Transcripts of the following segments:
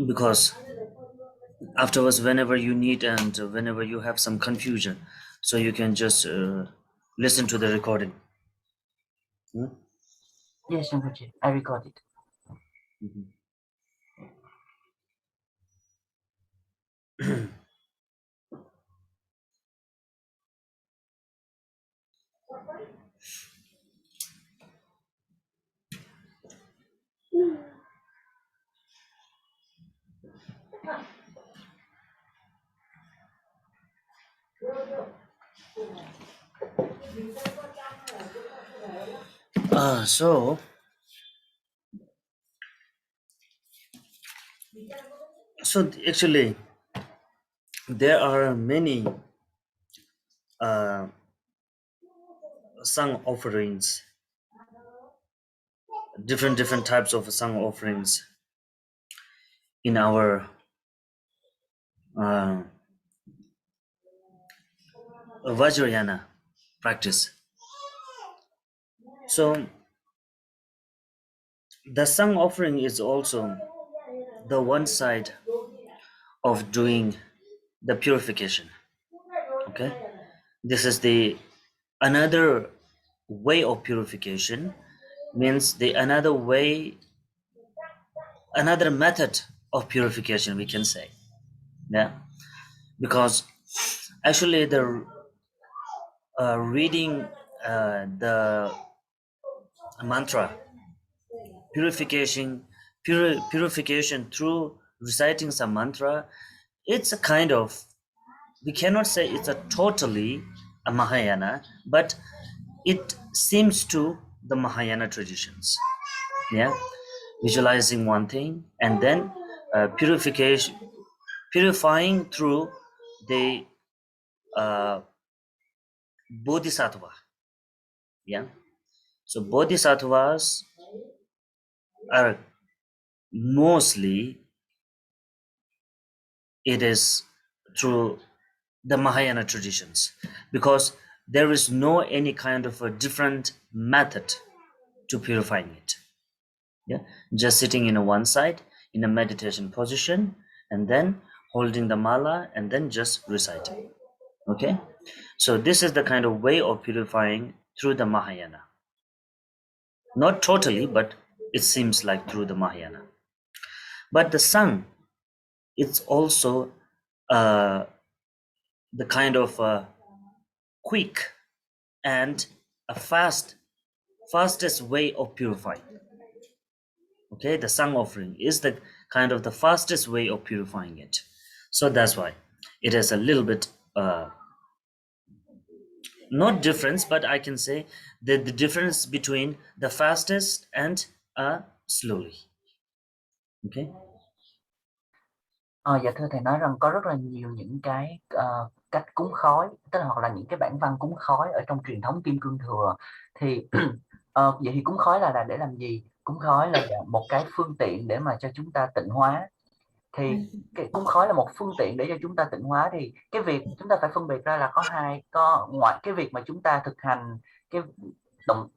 because afterwards, whenever you need and whenever you have some confusion, so you can just listen to the recording. Hmm? Yes, Rinpoche, I recorded. So actually, there are many sung offerings, different types of sung offerings in our uh, Vajrayana practice. So the sung offering is also the one side of doing the purification. Okay, this is the another way of purification, means the another way, another method of purification, we can say. Yeah, because actually the reading the mantra purification through reciting some mantra, it's a kind of, we cannot say it's a totally a Mahayana, but it seems to the Mahayana traditions. Yeah, visualizing one thing and then purifying through the uh, bodhisattva. Yeah, so bodhisattvas are mostly, it is through the Mahayana traditions, because there is no any kind of a different method to purifying it. Yeah, just sitting in a one side in a meditation position and then holding the mala and then just reciting. Okay, so this is the kind of way of purifying through the Mahayana. Not totally, but it seems like through the Mahayana. But the sun, it's also uh, the kind of quick and a fastest way of purifying. Okay, the sun offering is the kind of the fastest way of purifying it. So that's why it is a little bit not difference, but I can say that the difference between the fastest and slowly. Okay. Dạ thưa thầy, nói rằng có rất là nhiều những cái cách cúng khói, tức là hoặc là những cái bản văn cúng khói ở trong truyền thống Kim Cương Thừa. Thì vậy thì cúng khói là để làm gì? Cúng khói là một cái phương tiện để mà cho chúng ta tịnh hóa. Thì cái cúng khói là một phương tiện để cho chúng ta tịnh hóa, thì cái việc chúng ta phải phân biệt ra là có ngoài cái việc mà chúng ta thực hành cái động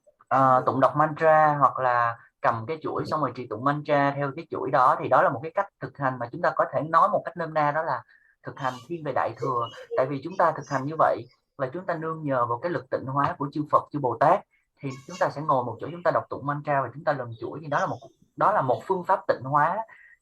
tụng đọc mantra hoặc là cầm cái chuỗi xong rồi trì tụng mantra theo cái chuỗi đó, thì đó là một cái cách thực hành mà chúng ta có thể nói một cách nôm na đó là thực hành thiên về đại thừa. Tại vì chúng ta thực hành như vậy và chúng ta nương nhờ vào cái lực tịnh hóa của chư Phật chư Bồ Tát, thì chúng ta sẽ ngồi một chỗ, chúng ta đọc tụng mantra và chúng ta lần chuỗi, thì đó là một phương pháp tịnh hóa.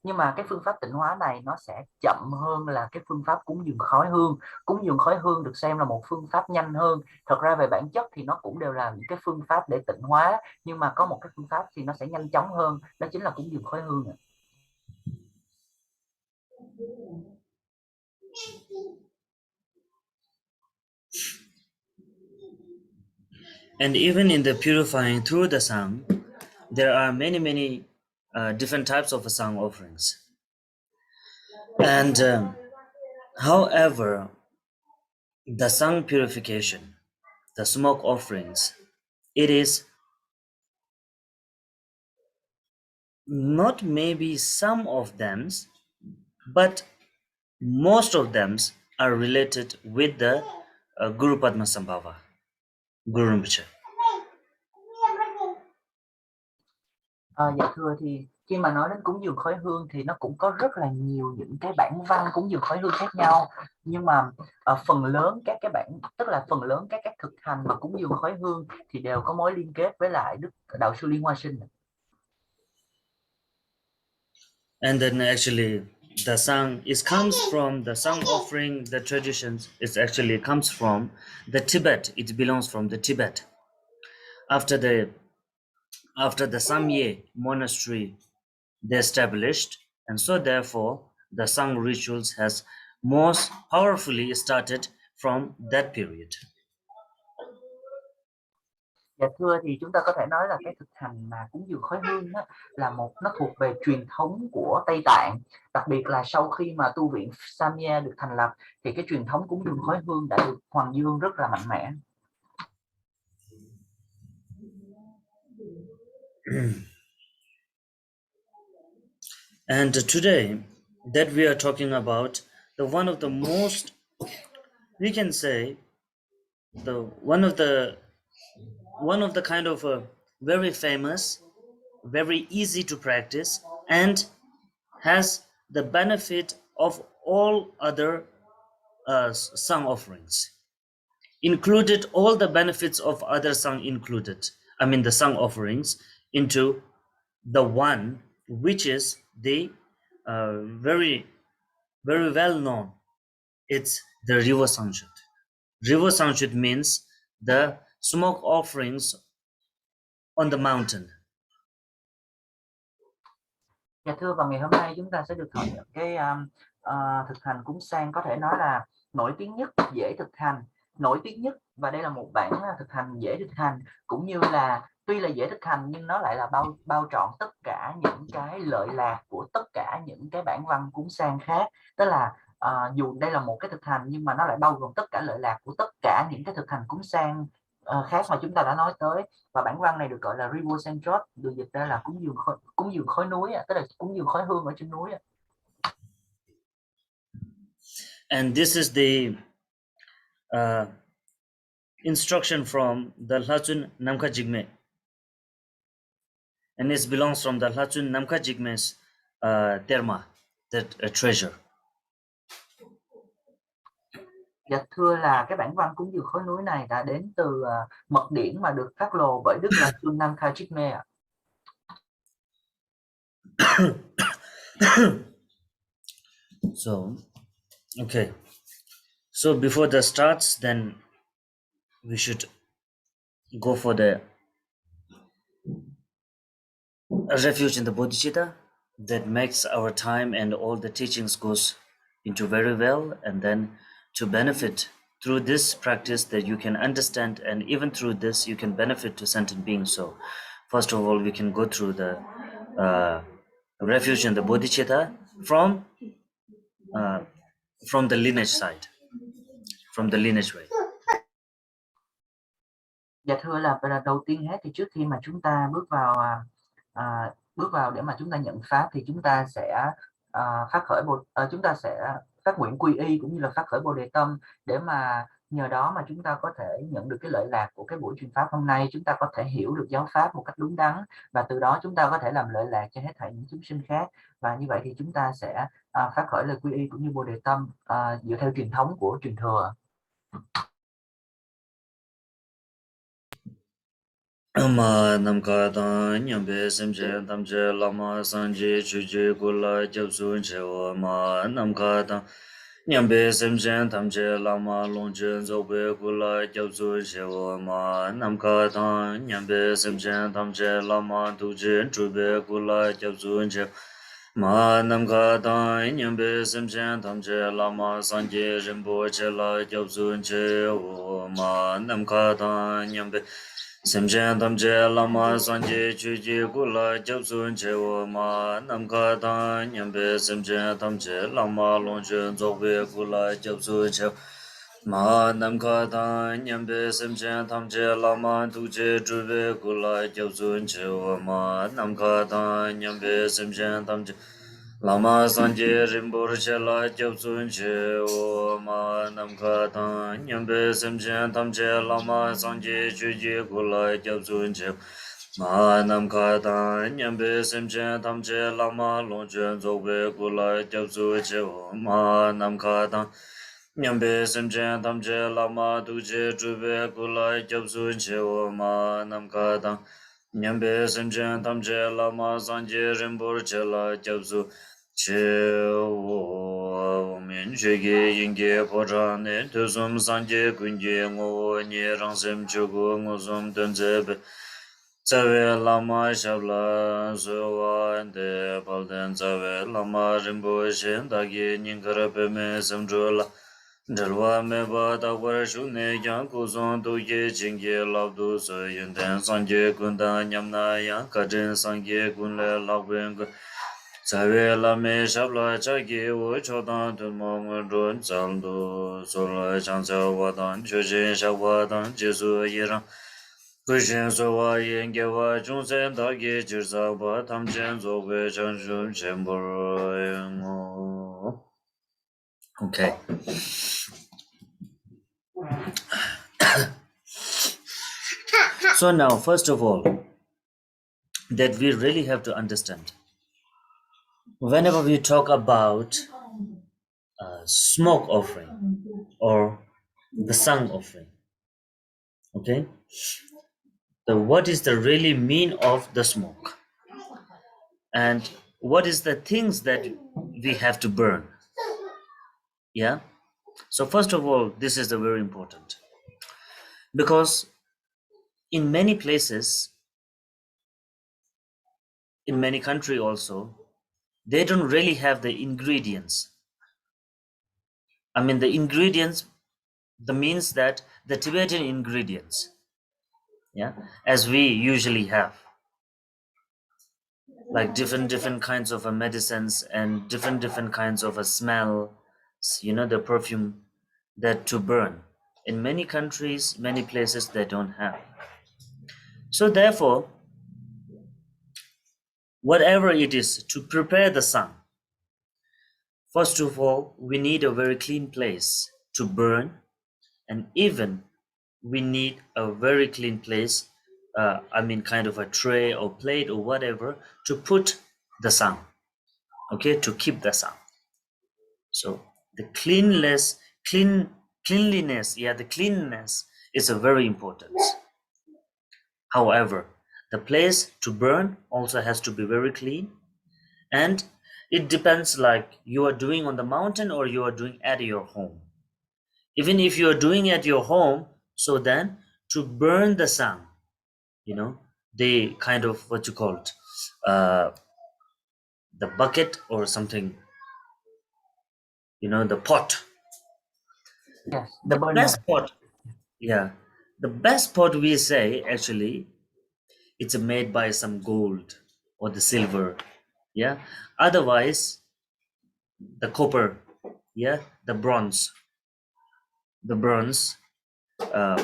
Nhưng mà cái phương pháp tịnh hóa này nó sẽ chậm hơn là cái phương pháp cúng dường khói hương. Cúng dường khói hương được xem là một phương pháp nhanh hơn. Thật ra về bản chất thì nó cũng đều là những cái phương pháp để tịnh hóa, nhưng mà có một cái phương pháp thì nó sẽ nhanh chóng hơn, đó chính là cúng dường khói hương. And even in the purifying through the sun, there are many different types of sun offerings. And however, the sun purification, the smoke offerings, it is not maybe some of them, but most of them are related with the Guru Padma Sambhava, Guru Rinpoche. Dạ thưa, thì khi mà nói đến cúng dường khói hương thì nó cũng có rất là nhiều những cái bản văn cúng dường khói hương khác nhau, nhưng mà phần lớn các cái bản, tức là phần lớn các thực hành mà cúng dường khói hương thì đều có mối liên kết với lại Đức Đạo sư Liên Hoa Sinh. And then actually the song is comes from the song offering, the traditions, it actually comes from the Tibet. It belongs from the Tibet. After the Samye monastery they established, and so therefore the song rituals has most powerfully started from that period. Dạ thưa, thì chúng ta có thể nói là cái thực hành mà cúng dường khói hương á, nó thuộc về truyền thống của Tây Tạng, đặc biệt là sau khi mà tu viện Samye được thành lập thì cái truyền thống cúng dường khói hương đã được hoàng dương rất là mạnh mẽ. And today that we are talking about the one of the most, we can say, the one of the kind of very famous, very easy to practice, and has the benefit of all other song offerings included, all the benefits of other song included, I mean the song offerings, into the one which is the very very well known, it's the Riwo Sangchod. Riwo Sangchod means the smoke offerings on the mountain. Dạ thưa, và ngày hôm nay chúng ta sẽ được thọ nhận cái thực hành cúng sang có thể nói là nổi tiếng nhất, dễ thực hành, nổi tiếng nhất, và đây là một bản thực hành dễ thực hành, cũng như là tuy là dễ thực hành nhưng nó lại là bao trọn tất cả những cái lợi lạc của tất cả những cái bản văn cúng sang khác. Tức là dù đây là một cái thực hành nhưng mà nó lại bao gồm tất cả lợi lạc của tất cả những cái thực hành cúng sang khác mà chúng ta đã nói tới. Và bản văn này được gọi là Riwo Sangchod, được dịch ra là cúng dường khói núi, tức là cúng dường khói hương ở trên núi. And this is the instruction from the Lhachun Namkha Jigme, and it belongs from the Lhachun Namkha Jigme's terma, that treasure. Dạ thưa, là cái bản văn cúng dường khói núi này đã đến từ mật điển mà được phát lộ bởi Đức là Lhachun Namkha Jigme. So, okay. So before the starts, then we should go for the refuge in the bodhicitta that makes our time and all the teachings goes into very well, and then to benefit through this practice that you can understand, and even through this you can benefit to sentient beings. So first of all we can go through the refuge in the bodhicitta from the lineage side, from the lineage way. Dạ thưa, là đầu tiên hết thì trước khi mà chúng ta bước vào để mà chúng ta nhận pháp thì chúng ta sẽ chúng ta sẽ phát nguyện quy y cũng như là phát khởi bồ đề tâm, để mà nhờ đó mà chúng ta có thể nhận được cái lợi lạc của cái buổi truyền pháp hôm nay. Chúng ta có thể hiểu được giáo pháp một cách đúng đắn, và từ đó chúng ta có thể làm lợi lạc cho hết thảy những chúng sinh khác. Và như vậy thì chúng ta sẽ phát khởi lời quy y cũng như bồ đề tâm dựa theo truyền thống của truyền thừa. Ama namka ta nyambe semje tamje lama sanje chuje kula japsu chewa ma namka ta nyambe semje tamje lama longje zobe kula japsu chewa ma namka ta nyambe semje tamje lama tuje chube kula japsu chewa ma namka ta nyambe semje tamje lama sanje rinpoche la japsu chewa ma namka ta nyambe Semjen tamje lama sanje chuji kula japsun chewa ma namka ta nyambe semjen tamje lama longchen zogwe kula japsun chewa ma namka ta nyambe semjen tamje lama tuje juve kula japsun chewa ma namka ta nyambe semjen tamje Lama sanje rinpoche la japsun chewa ma namka ta nyambe semjen tamche lama sanje chuji kula japsun chewa Manam Kata, Nyambe Simchen, Tamche, Lama, Longchen, Zobe, Gula, Japsu, Chevo, Manam Kata, Nyambe Simchen, Tamche, Lama, Duche, Jube, Gula, Japsu, Chevo, Manam Kata, Nyambe Simchen, Tamche, Lama, Sanje, Rimbur, Chela, Japsu, Chevo, Min Shige, Yinge, Porane, Tusum, Sanje, Kunje, Ngo, Nye, Rangsim, Chugu, Ngusum, Tunzebe, Tsawe lama shabla suwa ente palden tsawe lama rinpoche dagi nyingara peme samchula dhalwa meba dakwara shukne kyang kusong duye chingi labdu su yunten sangye kunda nyamna yang kachin sangye kunle lakwen kun tsawe lame shabla chagi u chodan tunmo ngun tsaldu sula chansa wadan chochin shakwadan jisu yirang Gushin sowa yenge wa chungsen dagi jirsa ba tamchen zogwe chanshun chenporo yengo. Okay. So now, first of all, that we really have to understand. Whenever we talk about smoke offering or the sung offering, okay, what is the really mean of the smoke? And what is the things that we have to burn? Yeah. So first of all, this is the very important because in many places, in many country also, they don't really have the ingredients. I mean, the ingredients, the means that the Tibetan ingredients, yeah, as we usually have, like different kinds of medicines and different kinds of a smell, the perfume that to burn. In many countries, many places they don't have. So therefore, whatever it is to prepare the sun, first of all, we need a very clean place to burn, and even we need a very clean place, I mean, kind of a tray or plate or whatever to put the sun, okay, to keep the sun. So the cleanliness, yeah, the cleanliness is a very important. However, the place to burn also has to be very clean, and it depends like you are doing on the mountain or you are doing at your home. Even if you are doing at your home, so then to burn the sun, they kind of what you call it, uh, the bucket or something, the pot, Yes, the the burner. best pot, yeah, the best pot we say actually it's made by some gold or the silver, yeah, otherwise the copper, yeah, the bronze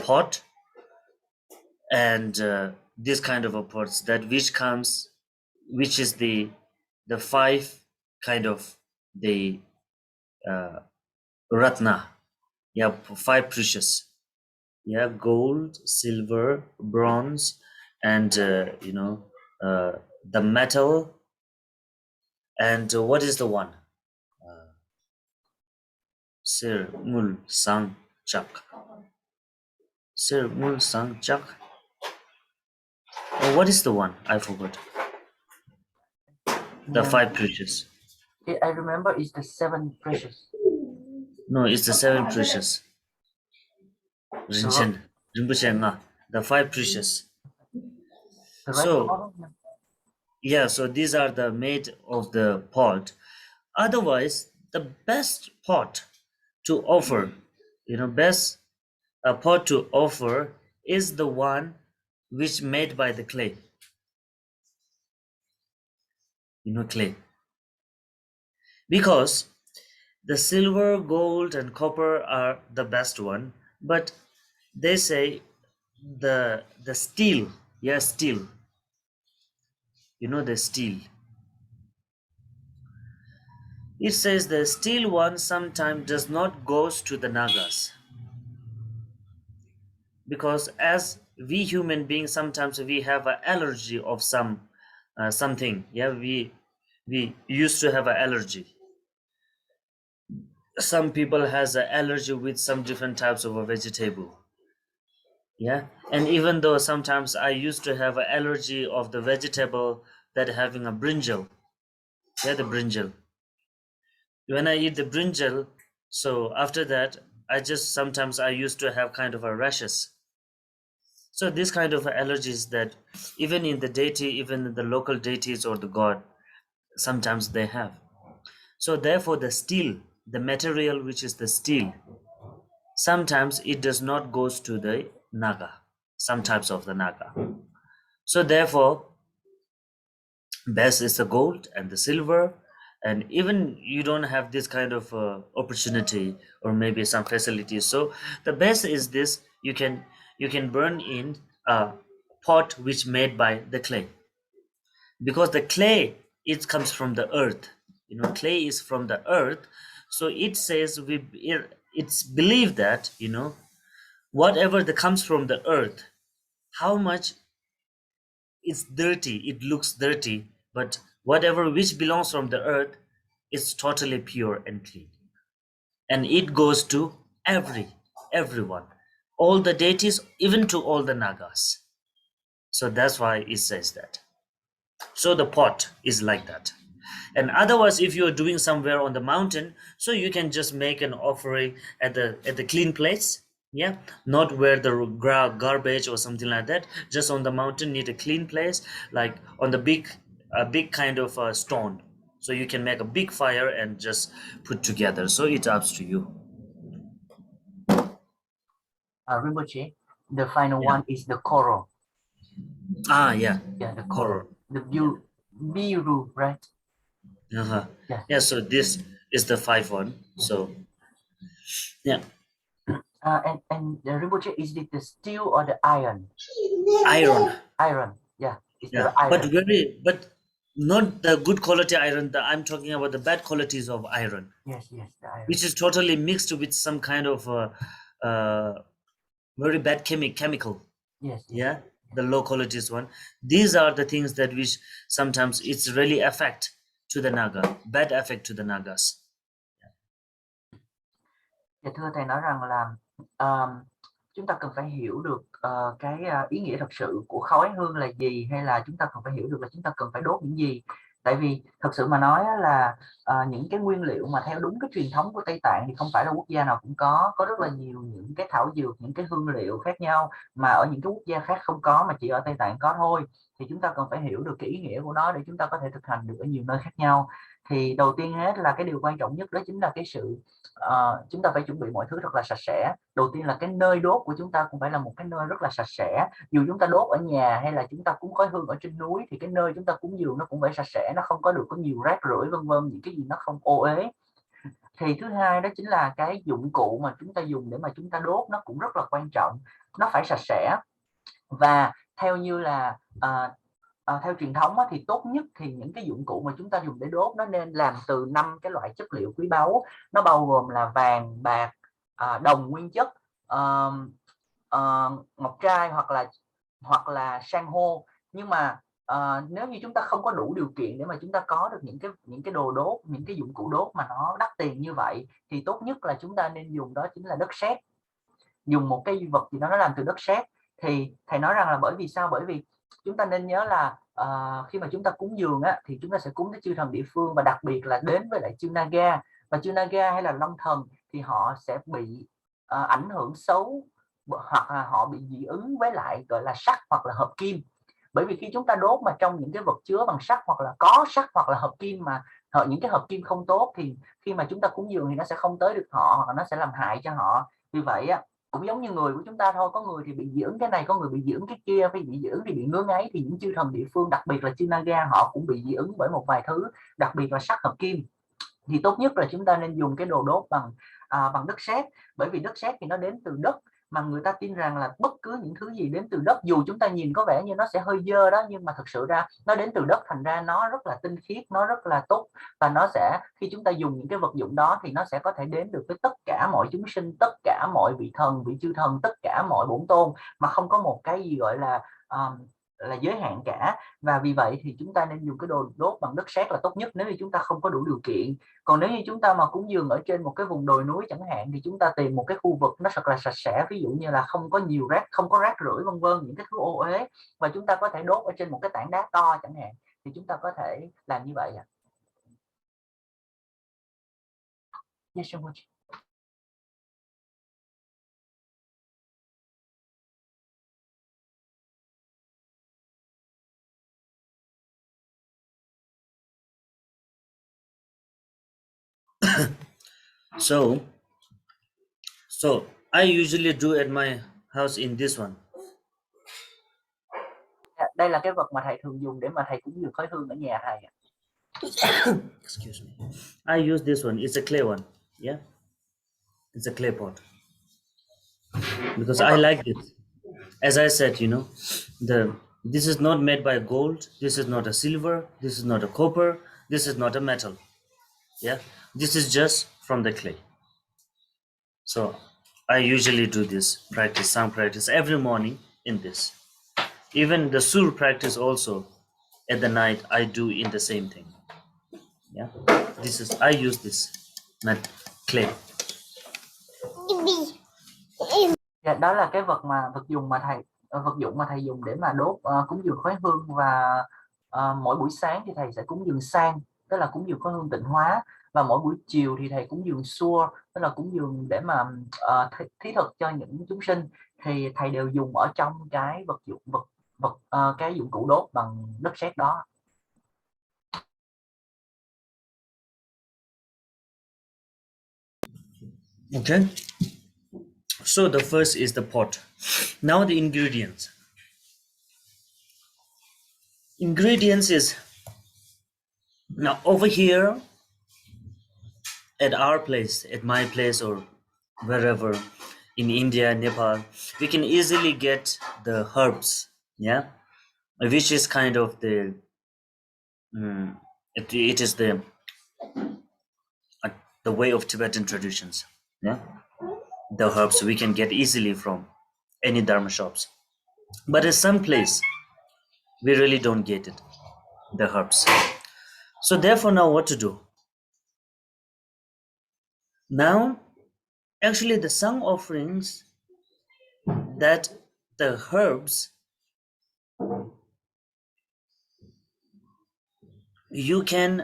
pot, and this kind of a pots that which is the five kind of the uh, ratna, yeah, five precious, yeah, gold, silver, bronze, and uh, the metal, and what is the one, sir mul sang chak, sir mul sang chak, what is the one I forgot, the Yeah, five precious. I remember it's the seven precious. No, it's the seven precious. The, ro- Rinchen, Rinpoche nga, the five precious. the red So color. yeah, so these are the made of the pot. Otherwise, the best pot to offer, best pot to offer is the one which made by the clay. Clay. Because the silver, gold, and copper are the best one, but they say the steel, yeah, steel. The steel. It says the steel one sometimes does not goes to the Nagas because as we human beings, sometimes we have an allergy of something. Yeah, we used to have an allergy. Some people has an allergy with some different types of a vegetable. Yeah, and even though sometimes I used to have an allergy of the vegetable that having a brinjal. Yeah, the brinjal. When I eat the brinjal, so after that, I just sometimes I used to have kind of a rashes. So this kind of allergies that even in the deity, even in the local deities or the god, sometimes they have. So therefore, the steel, the material which is the steel, sometimes it does not goes to the naga. Some types of the naga. So therefore, best is the gold and the silver, and even you don't have this kind of opportunity or maybe some facilities, so the best is this, you can burn in a pot which made by the clay, because the clay, it comes from the earth. Clay is from the earth. So it says it's believed that whatever that comes from the earth, how much it's dirty, it looks dirty, but whatever which belongs from the earth is totally pure and clean. And it goes to everyone, all the deities, even to all the nagas. So that's why it says that. So the pot is like that. And otherwise, if you're doing somewhere on the mountain, so you can just make an offering at the clean place. Yeah, not where the garbage or something like that. Just on the mountain, need a clean place, like on the big kind of stone. So you can make a big fire and just put together. So it's up to you. Rinpoche, the final Yeah. one is the coral. Yeah. Yeah, the coral. Coral. The Yeah. biru, right? Uh-huh. Yeah. Yeah. So this is the five one. So yeah, And Rinpoche, is it the steel or the iron? iron. Iron. Yeah, it's Yeah, the iron. but not the good quality iron. I'm talking about the bad qualities of iron, Yes, yes, the iron. which is totally mixed with some kind of uh, very bad chemical. Yes, yes. Yeah, the low qualities one. These are the things that which sometimes it's really affect to the naga, bad effect to the nagas. Dạ thưa thầy nói rằng là chúng ta cần phải hiểu được cái ý nghĩa thật sự của khói hương là gì, hay là chúng ta cần phải hiểu được là chúng ta cần phải đốt những gì. Tại vì thật sự mà nói là những cái nguyên liệu mà theo đúng cái truyền thống của Tây Tạng thì không phải là quốc gia nào cũng có rất là nhiều những cái thảo dược, những cái hương liệu khác nhau mà ở những cái quốc gia khác không có, mà chỉ ở Tây Tạng có thôi. Thì chúng ta cần phải hiểu được cái ý nghĩa của nó để chúng ta có thể thực hành được ở nhiều nơi khác nhau. Thì đầu tiên hết là cái điều quan trọng nhất đó chính là cái sự chúng ta phải chuẩn bị mọi thứ thật là sạch sẽ. Đầu tiên là cái nơi đốt của chúng ta cũng phải là một cái nơi rất là sạch sẽ. Dù chúng ta đốt ở nhà hay là chúng ta cúng khói hương ở trên núi thì cái nơi chúng ta cúng dường nó cũng phải sạch sẽ, nó không có được có nhiều rác rưởi vân vân, những cái gì nó không ô uế. Thì thứ hai đó chính là cái dụng cụ mà chúng ta dùng để mà chúng ta đốt nó cũng rất là quan trọng, nó phải sạch sẽ. Và theo như là theo truyền thống thì tốt nhất thì những cái dụng cụ mà chúng ta dùng để đốt nó nên làm từ 5 cái loại chất liệu quý báu. Nó bao gồm là vàng, bạc, đồng nguyên chất, ngọc trai hoặc là san hô. Nhưng mà nếu như chúng ta không có đủ điều kiện để mà chúng ta có được những cái đồ đốt, những cái dụng cụ đốt mà nó đắt tiền như vậy, thì tốt nhất là chúng ta nên dùng đó chính là đất sét. Dùng một cái vật gì đó nó làm từ đất sét. Thì thầy nói rằng là bởi vì sao? Bởi vì chúng ta nên nhớ là khi mà chúng ta cúng dường thì chúng ta sẽ cúng tới chư thần địa phương, và đặc biệt là đến với lại chư Naga. Và chư Naga hay là Long Thần thì họ sẽ bị ảnh hưởng xấu, hoặc là họ bị dị ứng với lại gọi là sắt hoặc là hợp kim. Bởi vì khi chúng ta đốt mà trong những cái vật chứa bằng sắt hoặc là có sắt hoặc là hợp kim, mà những cái hợp kim không tốt, thì khi mà chúng ta cúng dường thì nó sẽ không tới được họ, hoặc là nó sẽ làm hại cho họ. Vì vậy cũng giống như người của chúng ta thôi, có người thì bị dị ứng cái này, có người bị dị ứng cái kia, bị dị ứng thì bị ngứa ngáy, thì những chư thần địa phương đặc biệt là chư Naga họ cũng bị dị ứng bởi một vài thứ, đặc biệt là sắt hợp kim. Thì tốt nhất là chúng ta nên dùng cái đồ đốt bằng đất sét, bởi vì đất sét thì nó đến từ đất, mà người ta tin rằng là bất cứ những thứ gì đến từ đất, dù chúng ta nhìn có vẻ như nó sẽ hơi dơ đó, nhưng mà thực sự ra nó đến từ đất, thành ra nó rất là tinh khiết, nó rất là tốt, và nó sẽ, khi chúng ta dùng những cái vật dụng đó thì nó sẽ có thể đến được với tất cả mọi chúng sinh, tất cả mọi vị thần, vị chư thần, tất cả mọi bổn tôn, mà không có một cái gì gọi là giới hạn cả. Và vì vậy thì chúng ta nên dùng cái đồ đốt bằng đất sét là tốt nhất nếu như chúng ta không có đủ điều kiện. Còn nếu như chúng ta mà cúng dường ở trên một cái vùng đồi núi chẳng hạn, thì chúng ta tìm một cái khu vực nó thật là sạch sẽ, ví dụ như là không có nhiều rác, không có rác rưởi vân vân, những cái thứ ô uế, và chúng ta có thể đốt ở trên một cái tảng đá to chẳng hạn, thì chúng ta có thể làm như vậy ạ. Yes, so much. So I usually do at my house in this one. Đây là cái vật mà thầy thường dùng để mà thầy cúng dường khói hương ở nhà thầy. Excuse me. I use this one. It's a clay one. Yeah, it's a clay pot because I like it. As I said, this is not made by gold. This is not a silver. This is not a copper. This is not a metal. Yeah, this is just from the clay. So I usually do this practice, sound practice every morning in this. Even the sur practice also at the night I do in the same thing. Yeah, I use this clay. Dạ, đó là cái vật dụng mà thầy dùng để mà đốt cúng dường khói hương. Và mỗi buổi sáng thì thầy sẽ cúng dường sang, tức là cúng dường khói hương tịnh hóa, và mỗi buổi chiều thì thầy cúng dường xua, tức là cúng dường để mà thí thực cho những chúng sinh, thì thầy đều dùng ở trong cái cái dụng cụ đốt bằng đất sét đó. Okay, so the first is the pot. Now the ingredients is, now over here at our place, at my place, or wherever in India, Nepal, we can easily get the herbs, yeah, which is kind of the it is the way of Tibetan traditions. Yeah, the herbs we can get easily from any dharma shops, but in some place we really don't get it, the herbs. So therefore, now what to do? Now actually the sung offerings, that the herbs you can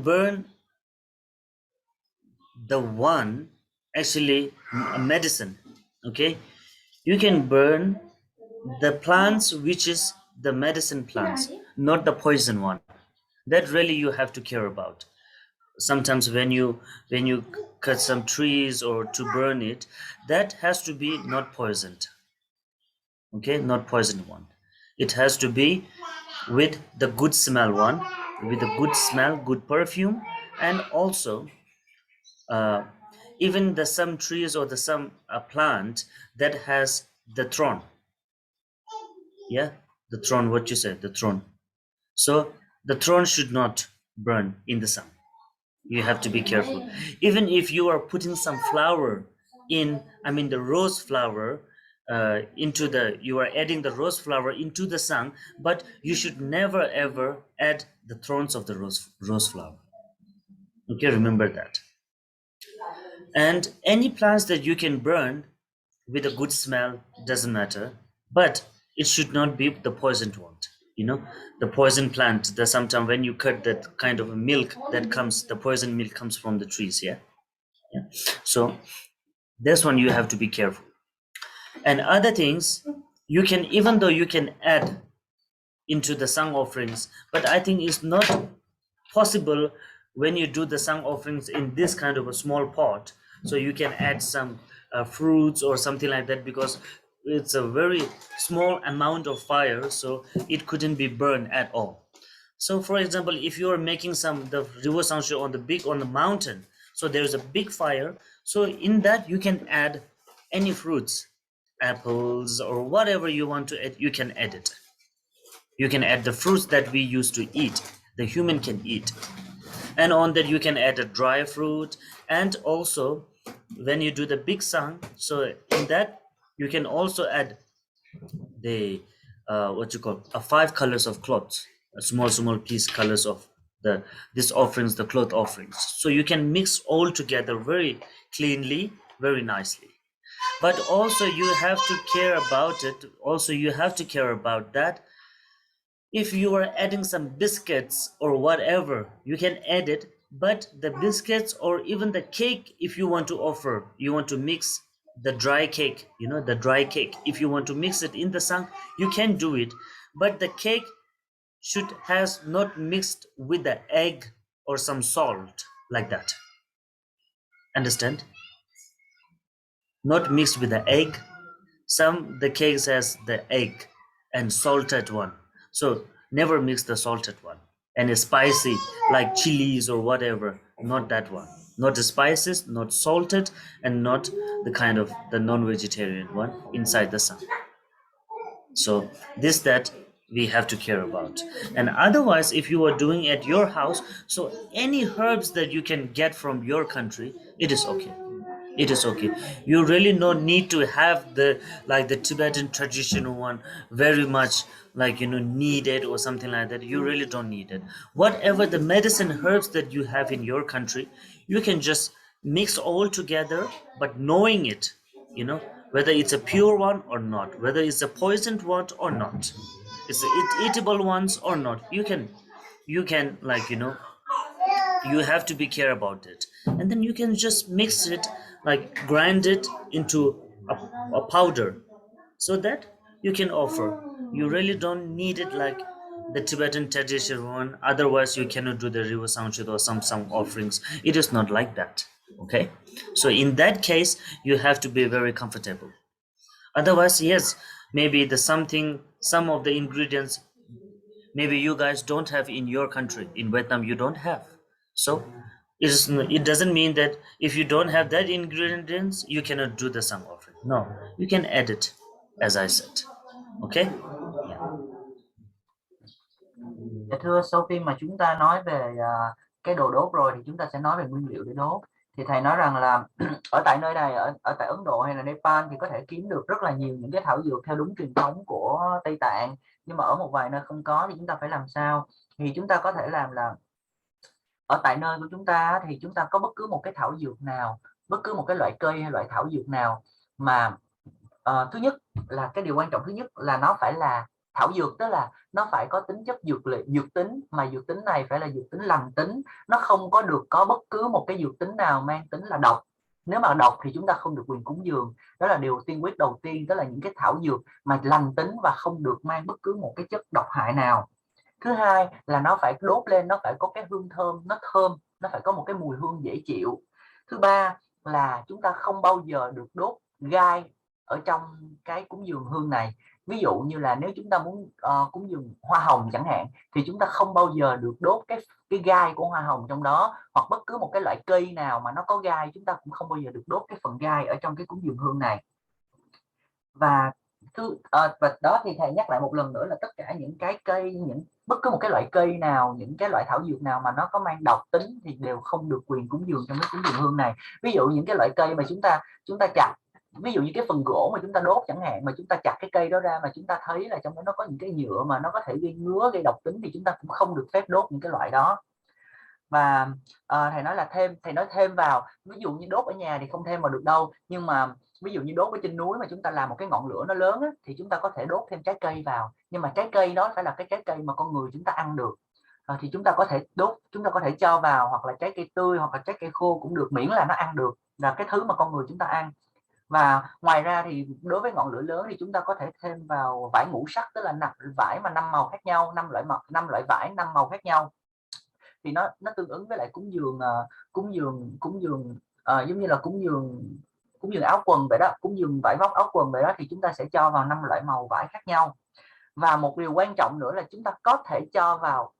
burn the one, actually a medicine, okay, you can burn the plants which is the medicine plants, not the poison one. That really you have to care about. Sometimes when you cut some trees or to burn it, that has to be not poisoned, okay, not poisoned one. It has to be with the good smell one, with a good smell, good perfume, and also even the some trees or the some plant that has the thorn. Yeah, the thorn, what you said, the thorn. So the thorn should not burn in the sun. You have to be careful. Even if you are putting some flower in, I mean the rose flower, into the, you are adding the rose flower into the sun, but you should never ever add the thorns of the rose flower. Okay, remember that. And any plants that you can burn with a good smell doesn't matter, but it should not be the poisoned one. The poison plant, that sometimes when you cut that kind of milk that comes, the poison milk comes from the trees. Yeah. So this one you have to be careful. And other things you can, even though you can add into the sung offerings, but I think it's not possible when you do the sung offerings in this kind of a small pot. So you can add some fruits or something like that, because it's a very small amount of fire, so it couldn't be burned at all. So for example, if you are making the Riwo Sangchod on the mountain, so there's a big fire, so in that you can add any fruits, apples or whatever you want to add, you can add it. You can add the fruits that we used to eat, the human can eat. And on that you can add a dry fruit. And also when you do the big sang, so in that you can also add the what you call a 5 colors of cloth, a small piece colors of the this offerings, the cloth offerings. So you can mix all together very cleanly, very nicely. But also you have to care about it. Also you have to care about that. If you are adding some biscuits or whatever, you can add it. But the biscuits or even the cake, if you want to offer, you want to mix the dry cake, the dry cake, if you want to mix it in the sang, you can do it. But the cake should has not mixed with the egg or some salt, like that. Understand? Not mixed with the egg. Some the cakes has the egg and salted one. So never mix the salted one. And a spicy like chilies or whatever, not that one. Not the spices, not salted, and not the kind of the non-vegetarian one inside the sun. So this that we have to care about. And otherwise, if you are doing at your house, so any herbs that you can get from your country, it is okay. It is okay. You really no need to have the like the Tibetan traditional one very much, like need it or something like that. You really don't need it. Whatever the medicine herbs that you have in your country, you can just mix all together, but knowing it, whether it's a pure one or not, whether it's a poisoned one or not, it's eatable ones or not. You can like you have to be care about it. And then you can just mix it, like grind it into a powder, so that you can offer. You really don't need it like the Tibetan traditional one. Otherwise you cannot do the Riwo Sangchod or some offerings. It is not like that. Okay, so in that case you have to be very comfortable. Otherwise, yes, maybe some of the ingredients maybe you guys don't have in your country. In Vietnam you don't have. So it doesn't mean that if you don't have that ingredients you cannot do the sang offering. No, you can add it, as I said. Okay. Dạ thưa, sau khi mà chúng ta nói về cái đồ đốt rồi thì chúng ta sẽ nói về nguyên liệu để đốt. Thì thầy nói rằng là ở tại nơi này, ở tại Ấn Độ hay là Nepal thì có thể kiếm được rất là nhiều những cái thảo dược theo đúng truyền thống của Tây Tạng, nhưng mà ở một vài nơi không có thì chúng ta phải làm sao? Thì chúng ta có thể làm là ở tại nơi của chúng ta thì chúng ta có bất cứ một cái thảo dược nào, bất cứ một cái loại cây hay loại thảo dược nào mà thứ nhất là cái điều quan trọng thứ nhất là nó phải là thảo dược, tức là nó phải có tính chất dược tính, mà dược tính này phải là dược tính lành tính, nó không có được có bất cứ một cái dược tính nào mang tính là độc. Nếu mà độc thì chúng ta không được quyền cúng dường. Đó là điều tiên quyết đầu tiên, tức là những cái thảo dược mà lành tính và không được mang bất cứ một cái chất độc hại nào. Thứ hai là nó phải đốt lên, nó phải có cái hương thơm, nó phải có một cái mùi hương dễ chịu. Thứ ba là chúng ta không bao giờ được đốt gai ở trong cái cúng dường hương này. Ví dụ như là nếu chúng ta muốn cúng dường hoa hồng chẳng hạn, thì chúng ta không bao giờ được đốt cái gai của hoa hồng trong đó, hoặc bất cứ một cái loại cây nào mà nó có gai, chúng ta cũng không bao giờ được đốt cái phần gai ở trong cái cúng dường hương này. Và và đó thì thầy nhắc lại một lần nữa là tất cả những cái cây, bất cứ một cái loại cây nào, những cái loại thảo dược nào mà nó có mang độc tính thì đều không được quyền cúng dường trong cái cúng dường hương này. Ví dụ những cái loại cây mà chúng ta chặt, ví dụ như cái phần gỗ mà chúng ta đốt chẳng hạn, mà chúng ta chặt cái cây đó ra mà chúng ta thấy là trong đó nó có những cái nhựa mà nó có thể gây ngứa, gây độc tính, thì chúng ta cũng không được phép đốt những cái loại đó. Và thầy nói thêm vào, ví dụ như đốt ở nhà thì không thêm vào được đâu, nhưng mà ví dụ như đốt ở trên núi mà chúng ta làm một cái ngọn lửa nó lớn á, thì chúng ta có thể đốt thêm trái cây vào, nhưng mà trái cây đó phải là cái trái cây mà con người chúng ta ăn được. Thì chúng ta có thể đốt, chúng ta có thể cho vào, hoặc là trái cây tươi hoặc là trái cây khô cũng được, miễn là nó ăn được, là cái thứ mà con người chúng ta ăn. Và ngoài ra thì đối với ngọn lửa lớn thì chúng ta có thể thêm vào vải ngũ sắc, tức là vải mà 5 màu khác nhau, 5 loại vải 5 màu khác nhau, thì nó tương ứng với lại cúng dường giống như là cúng dường áo quần vậy đó, cúng dường vải vóc áo quần vậy đó, thì chúng ta sẽ cho vào 5 loại màu vải khác nhau. Và một điều quan trọng nữa là chúng ta có thể cho vào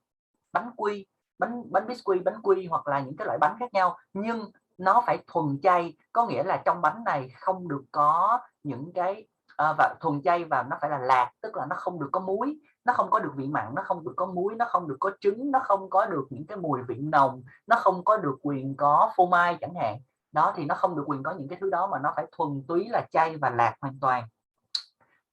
bánh quy, bánh biscuit, bánh quy hoặc là những cái loại bánh khác nhau, nhưng nó phải thuần chay, có nghĩa là trong bánh này không được có những cái và thuần chay và nó phải là lạc, tức là nó không được có muối, nó không có được vị mặn, nó không được có muối, nó không được có trứng, nó không có được những cái mùi vị nồng, nó không có được quyền có phô mai chẳng hạn. Đó thì nó không được quyền có những cái thứ đó, mà nó phải thuần túy là chay và lạc hoàn toàn.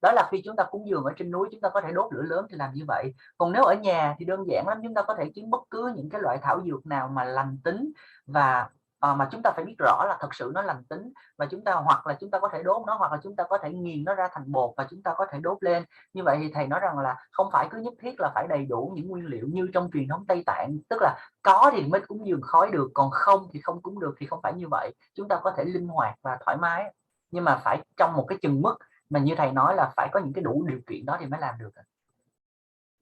Đó là khi chúng ta cúng dường ở trên núi, chúng ta có thể đốt lửa lớn thì làm như vậy. Còn nếu ở nhà thì đơn giản lắm, chúng ta có thể kiếm bất cứ những cái loại thảo dược nào mà lành tính và mà chúng ta phải biết rõ là thật sự nó lành tính, và chúng ta hoặc là chúng ta có thể đốt nó, hoặc là chúng ta có thể nghiền nó ra thành bột và chúng ta có thể đốt lên. Như vậy thì thầy nói rằng là không phải cứ nhất thiết là phải đầy đủ những nguyên liệu như trong truyền thống Tây Tạng, tức là có thì mới cúng dường khói được, còn không thì không cúng được, thì không phải như vậy. Chúng ta có thể linh hoạt và thoải mái, nhưng mà phải trong một cái chừng mức mà như thầy nói là phải có những cái đủ điều kiện đó thì mới làm được.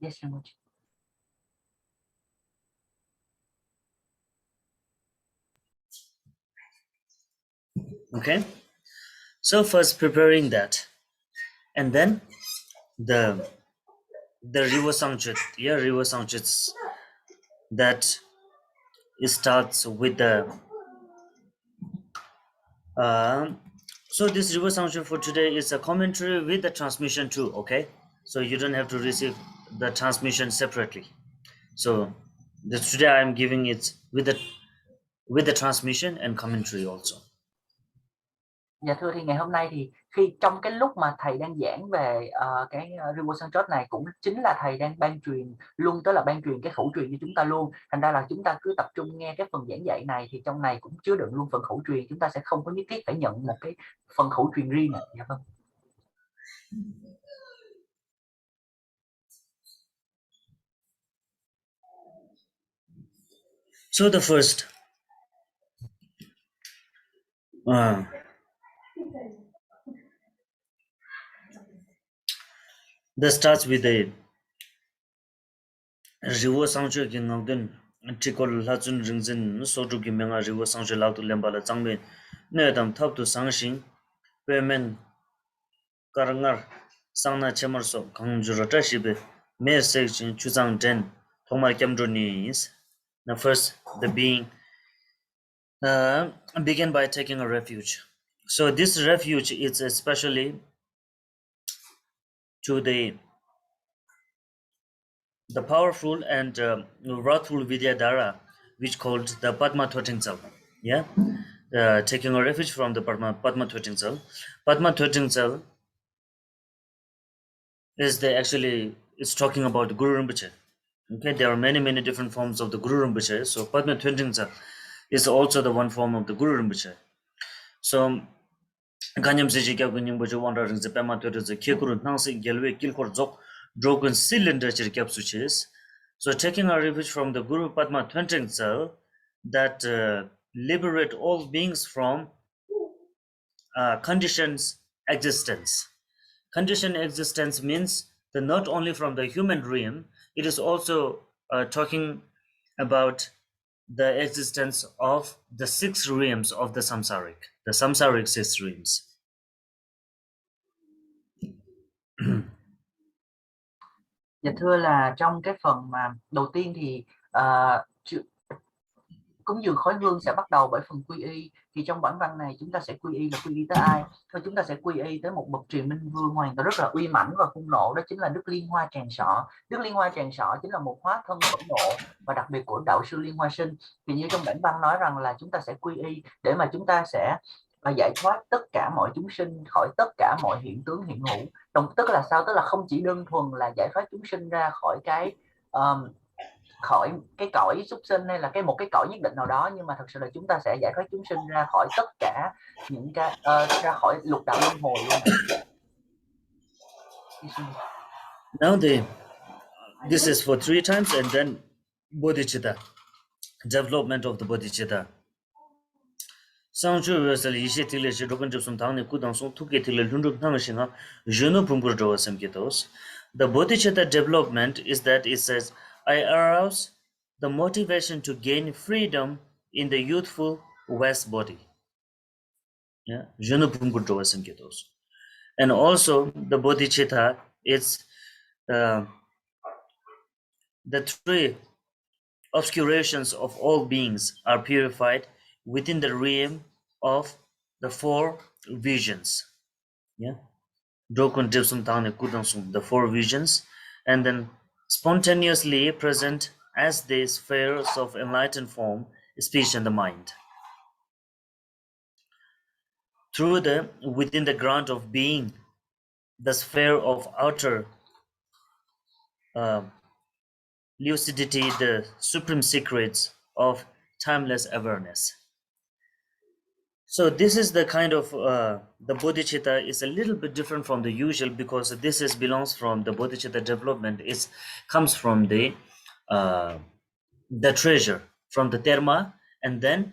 Yes, Rinpoche. Okay, so first preparing that, and then the Riwo Sangchod, yeah, Riwo Sangchod, that it starts with the so this Riwo Sangchod for today is a commentary with the transmission too. Okay, so you don't have to receive the transmission separately. So today I am giving it with the transmission and commentary also. Dạ thưa, thì ngày hôm nay thì khi trong cái lúc mà thầy đang giảng về cái Riwo Sangchod này, cũng chính là thầy đang ban truyền luôn, tức là ban truyền cái khẩu truyền cho chúng ta luôn. Thành ra là chúng ta cứ tập trung nghe cái phần giảng dạy này, thì trong này cũng chứa đựng luôn phần khẩu truyền, chúng ta sẽ không có nhất thiết phải nhận một cái phần khẩu truyền riêng. Dạ vâng. So the first that starts with the Riwo Sangchod ki ngawden tikol lachun ringzin sotu ki menga Riwo Sangchod lautu lembala changmen ne dam thap tu sangshin pemen karangar sangna chemarso kangjurata shibe me section chuzang den thomar kemdroni is. Now first the being begin by taking a refuge. So this refuge is especially to the powerful and wrathful Vidyadhara, which called the Padma Thwatingsal. Yeah, taking a refuge from the Padma Thwatingsal. Padma Thwatingsal is it's talking about Guru Rinpoche. Okay, there are many different forms of the Guru Rinpoche. So Padma Thwatingsal is also the one form of the Guru Rinpoche. So Ganyam Siji Kya Gunyam Bojo Wanda Rings the Pema Thwatingsal Kekuru Nangsi Gelwe Kilkor Zok Drogun Cylinder Chirkap Suchis. So taking a refuge from the Guru Padma Thwatingsal that liberate all beings from conditions existence. Conditioned existence means that not only from the human realm, it is also talking about the existence of the 6 realms of the samsaric 6 realms. Dạ thưa, là trong cái phần mà đầu tiên thì cúng dường khói hương sẽ bắt đầu bởi phần quy y. Thì trong bản văn này chúng ta sẽ quy y là quy y tới ai? Thôi chúng ta sẽ quy y tới một bậc truyền minh vương hoàn toàn rất là uy mãnh và hung nộ, đó chính là Đức Liên Hoa Tràng Sọ. Đức Liên Hoa Tràng Sọ chính là một hóa thân phẫn nộ và đặc biệt của đạo sư Liên Hoa Sinh. Thì như trong bản văn nói rằng là chúng ta sẽ quy y để mà chúng ta sẽ giải thoát tất cả mọi chúng sinh khỏi tất cả mọi hiện tướng hiện hữu. Tức là sao? Tức là không chỉ đơn thuần là giải thoát chúng sinh ra khỏi khỏi cái cõi súc sinh hay là một cái cõi nhất định nào đó, nhưng mà thật sự là chúng ta sẽ giải thoát chúng sinh ra khỏi tất cả những cái ra khỏi lục đạo luân hồi luôn. Now this is for 3 times, and then bodhicitta, development of the bodhicitta. Sangchod vesel yishe tile shi rokan jepsum tangne kudang song tuke tile lundrup nang shinga jeno pumpur jawa semkitos. The bodhicitta development is that it says, I arouse the motivation to gain freedom in the youthful West body. Yeah, jeno pumpur jawa semkitos. And also the bodhicitta is the 3 obscurations of all beings are purified within the realm of the four visions. Yeah, the four visions, and then spontaneously present as the spheres of enlightened form, speech, and the mind. Through the within the ground of being, the sphere of outer uh, lucidity, the supreme secrets of timeless awareness. So this is the kind of the bodhicitta is a little bit different from the usual, because this is belongs from the bodhicitta development. It comes from the treasure, from the terma, and then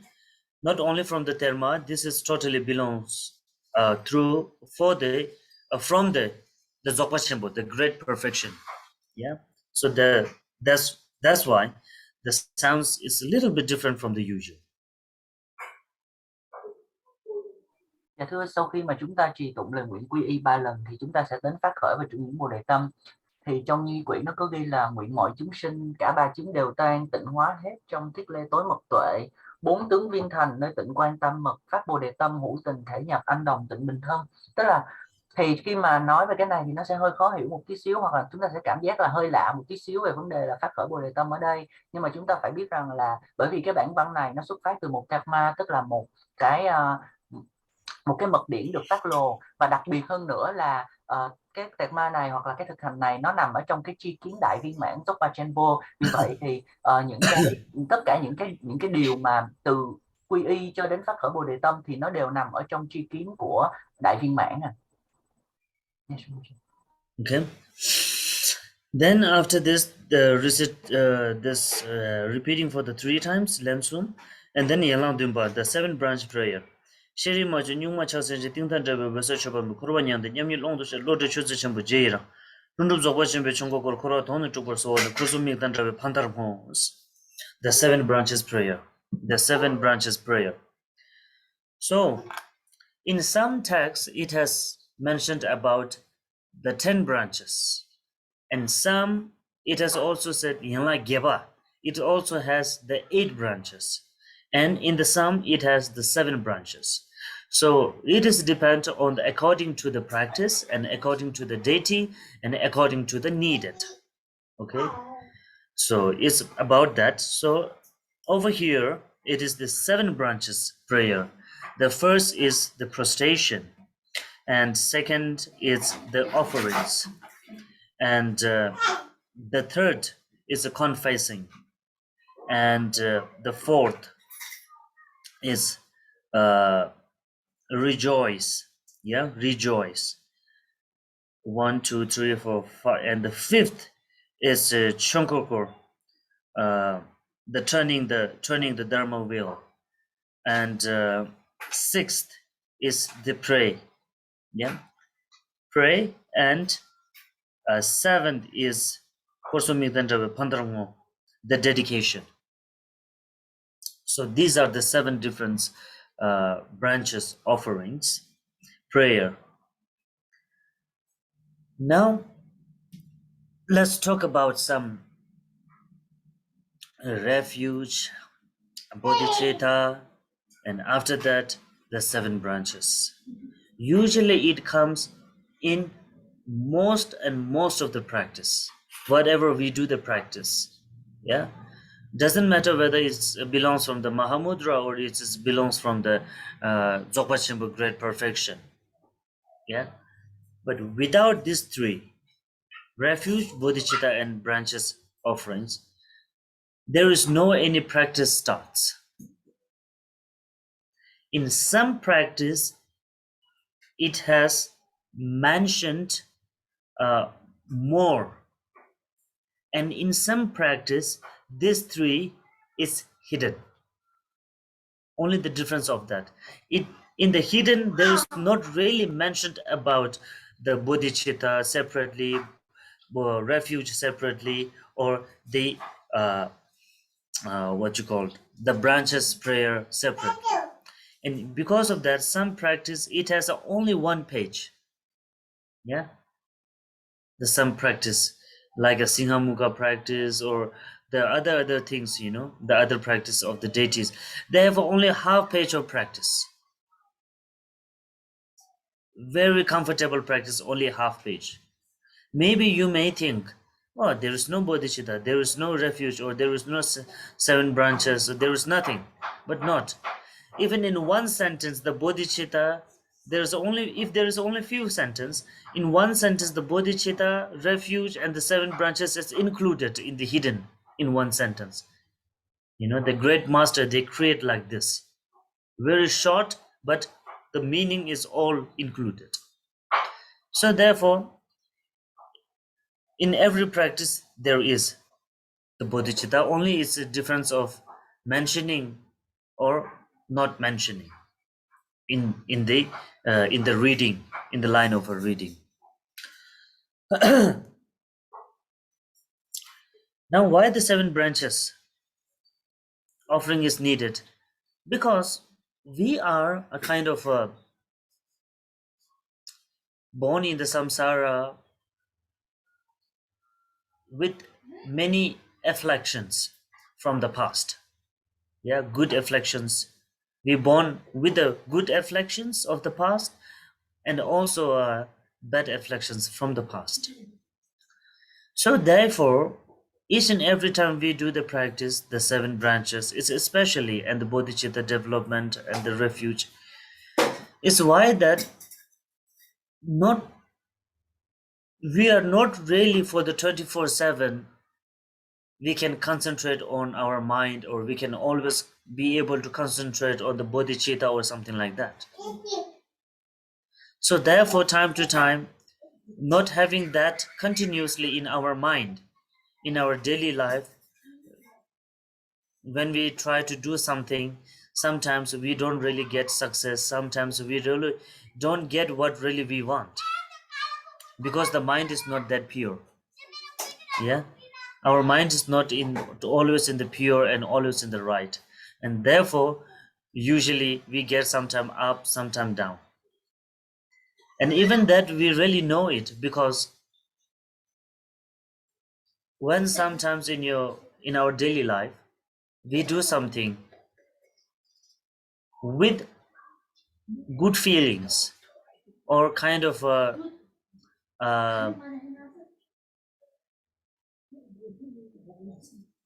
not only from the terma. This is totally belongs through for the from the Dzogpa Shenpo, the great perfection. Yeah. So that's why the sounds is a little bit different from the usual. Dạ thưa, sau khi mà chúng ta trì tụng lời nguyện quy y 3 lần thì chúng ta sẽ đến phát khởi và true những Bồ Đề Tâm. Thì trong Nhi Quyển nó có ghi là nguyện mọi chúng sinh cả 3 chứng đều tan tịnh hóa hết trong thiết lê tối mật tuệ, 4 tướng viên thành nơi tịnh quan tâm mật, phát Bồ Đề Tâm hữu tình thể nhập anh đồng tịnh bình thân. Tức là thì khi mà nói về cái này thì nó sẽ hơi khó hiểu một tí xíu, hoặc là chúng ta sẽ cảm giác là hơi lạ một tí xíu về vấn đề là phát khởi Bồ Đề Tâm ở đây. Nhưng mà chúng ta phải biết rằng là bởi vì cái bản văn này nó xuất phát từ một karma, tức là một cái mật điển được phát lồ, và đặc biệt hơn nữa là cái tẹt ma này hoặc là cái thực hành này nó nằm ở trong cái tri kiến đại viên mãn Dzogpa Chenpo. Vì vậy thì tất cả những cái điều mà từ quy y cho đến phát khởi Bồ Đề Tâm thì nó đều nằm ở trong tri kiến của đại viên mãn. Okay. Then after this, repeating for the 3 times, Lemsum, and then Yalang Dumba, the 7 branch prayer. Sheri ma ju nyung ma cha sen je ting tan de be sa choba mi korba nyang de nyam yi long do she lo de chu zi chen bu je ra. Rundu zo ba chen be chong ko kor ton tu so de kusu mi tan de pandar hos. The 7 branches prayer. The 7 branches prayer. So, in some texts it has mentioned about the 10 branches. And some, it has also said, Geba, it also has the 8 branches. And in the some, it has the 7 branches. So it is depend on according to the practice and according to the deity and according to the needed. Okay. So it's about that. So over here, it is the 7 branches prayer. The first is the prostration, and second is the offerings. And the third is a confessing, and the fourth is rejoice. Yeah, rejoice. 1, 2, 3, 4, 5, and the fifth is chonkokor, the turning the dharma wheel, and sixth is the pray. Yeah, pray, and seventh is the dedication. So these are the 7 different branches offerings, prayer. Now let's talk about some refuge, bodhicitta, and after that the 7 branches. Usually it comes in most of the practice, whatever we do the practice. Yeah, doesn't matter whether it belongs from the Mahamudra or it belongs from the Dzogpa Chenpo great perfection. Yeah, but without these 3, refuge, bodhicitta, and branches offerings, there is no any practice starts. In some practice, it has mentioned more, and in some practice, this 3 is hidden. Only the difference of that. In the hidden, there is not really mentioned about the bodhicitta separately, or refuge separately, or the the branches prayer separately. And because of that, some practice it has only 1 page. Yeah, the some practice like a Singhamukha practice or the other things, the other practice of the deities, they have only half page of practice. Very comfortable practice, only half page. Maybe you may think, oh, there is no bodhicitta, there is no refuge, or there is no seven branches, or there is nothing. But not. Even in one sentence, the bodhicitta, if there is only few sentences, in one sentence, the bodhicitta, refuge, and the seven branches is included in the hidden in one sentence. The great master, they create like this. Very short, but the meaning is all included. So therefore, in every practice, there is the bodhicitta, only it's a difference of mentioning or not mentioning in the reading, in the line of a reading. Now, why the seven branches offering is needed? Because we are a kind of born in the samsara with many afflictions from the past. Yeah, good afflictions. We born with the good afflictions of the past, and also bad afflictions from the past. So therefore, each and every time we do the practice, the seven branches, it's especially, and the bodhicitta development and the refuge, is why that not we are not really for the 24/7 we can concentrate on our mind, or we can always be able to concentrate on the bodhicitta or something like that. So therefore, time to time, not having that continuously in our mind, in our daily life, when we try to do something, sometimes we don't really get success, sometimes we really don't get what really we want, because the mind is not that pure. Yeah, our mind is not in always in the pure and always in the right, and therefore usually we get sometime up, sometime down. And even that we really know it, because when sometimes in our daily life we do something with good feelings, or kind of uh,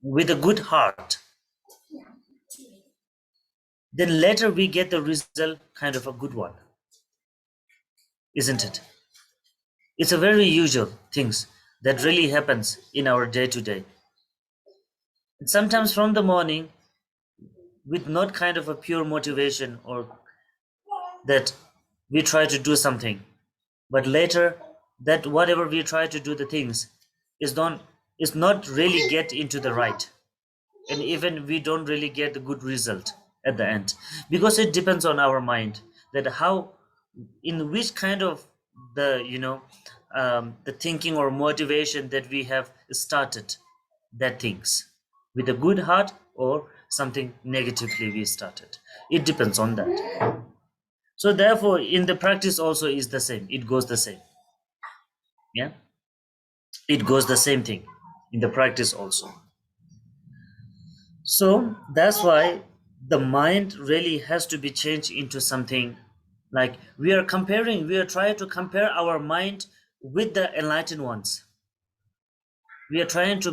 with a good heart, then later we get the result kind of a good one, isn't it? It's a very usual things that really happens in our day to day. And sometimes from the morning, with not kind of a pure motivation, or that we try to do something, but later that whatever we try to do the things is not really get into the right, and even we don't really get the good result at the end, because it depends on our mind, that how, in which kind of the the thinking or motivation that we have started that things, with a good heart or something negatively we started. It depends on that. So therefore in the practice also is the same, it goes the same. Yeah, it goes the same thing in the practice also. So that's why the mind really has to be changed into something, like we are trying to compare our mind with the enlightened ones. We are trying to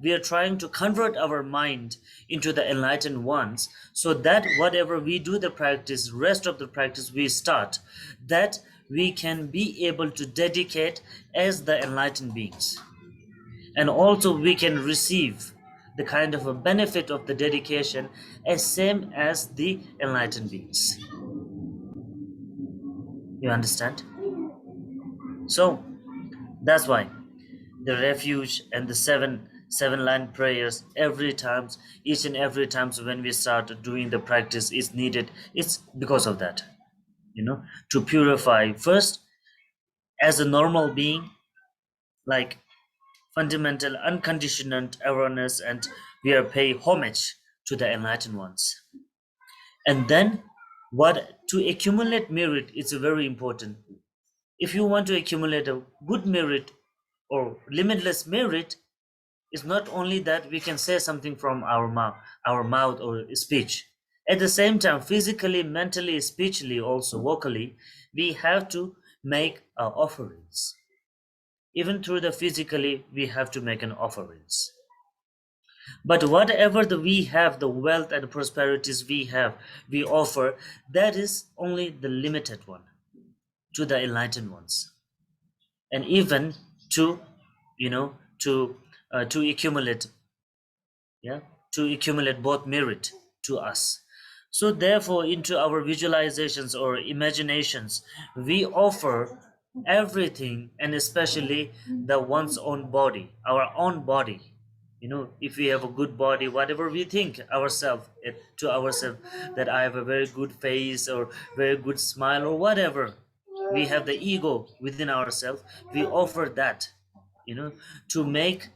we are trying to convert our mind into the enlightened ones, so that whatever we do the practice, rest of the practice we start, that we can be able to dedicate as the enlightened beings, and also we can receive the kind of a benefit of the dedication as same as the enlightened beings. You understand? So that's why the refuge and the seven line prayers, every times, each and every times when we start doing the practice is needed. It's because of that, to purify first as a normal being, like fundamental unconditioned awareness, and we are pay homage to the enlightened ones. And then what to accumulate merit is very important. If you want to accumulate a good merit or limitless merit, It's not only that we can say something from our mouth or speech. At the same time, physically, mentally, spiritually, also vocally, we have to make our offerings. Even through the physically, we have to make an offerings. But whatever we have, the wealth and prosperities we have, we offer, that is only the limited one to the enlightened ones, and even to, to accumulate, yeah, to accumulate both merit to us. So therefore, into our visualizations or imaginations, we offer everything, and especially the one's own body, our own body. If we have a good body, whatever we think ourselves, to ourselves, that I have a very good face or very good smile or whatever, we have the ego within ourselves, we offer that, you know to make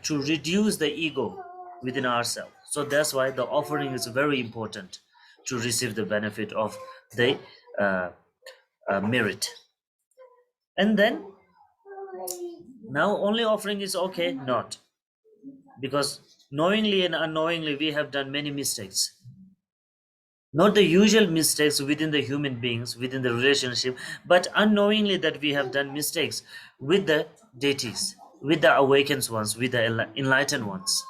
to reduce the ego within ourselves. So that's why the offering is very important to receive the benefit of the uh, merit. And then, now only offering is okay? Not, because knowingly and unknowingly we have done many mistakes. Not the usual mistakes within the human beings, within the relationship, but unknowingly that we have done mistakes with the deities, with the awakened ones, with the enlightened ones,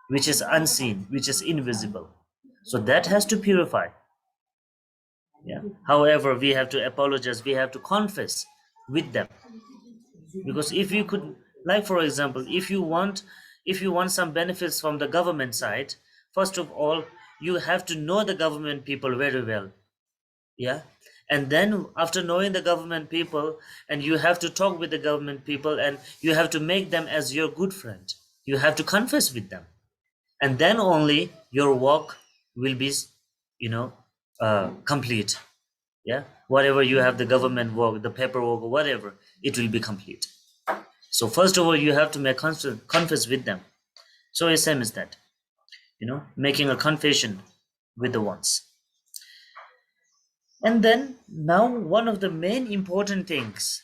which is unseen, which is invisible. So that has to purify. Yeah. However, we have to apologize, we have to confess with them. Because if you could, like for example, if you want some benefits from the government side, first of all, you have to know the government people very well. Yeah. And then after knowing the government people, and you have to talk with the government people, and you have to make them as your good friend, you have to confess with them, and then only your work will be, complete. Yeah. Whatever you have, the government work, the paperwork or whatever, it will be complete. So first of all, you have to make confess with them. So the same as that, making a confession with the ones. And then now, one of the main important things,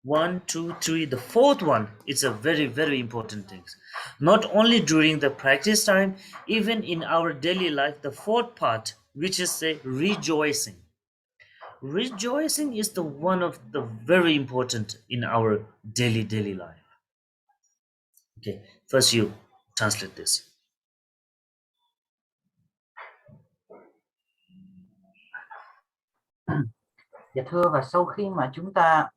one, two, three, the fourth one, it's a very, very important thing. Not only during the practice time, even in our daily life, the fourth part, which is say rejoicing. Rejoicing is the one of the very important in our daily life. Okay, first you translate this. Dạ thưa, và sau khi mà chúng ta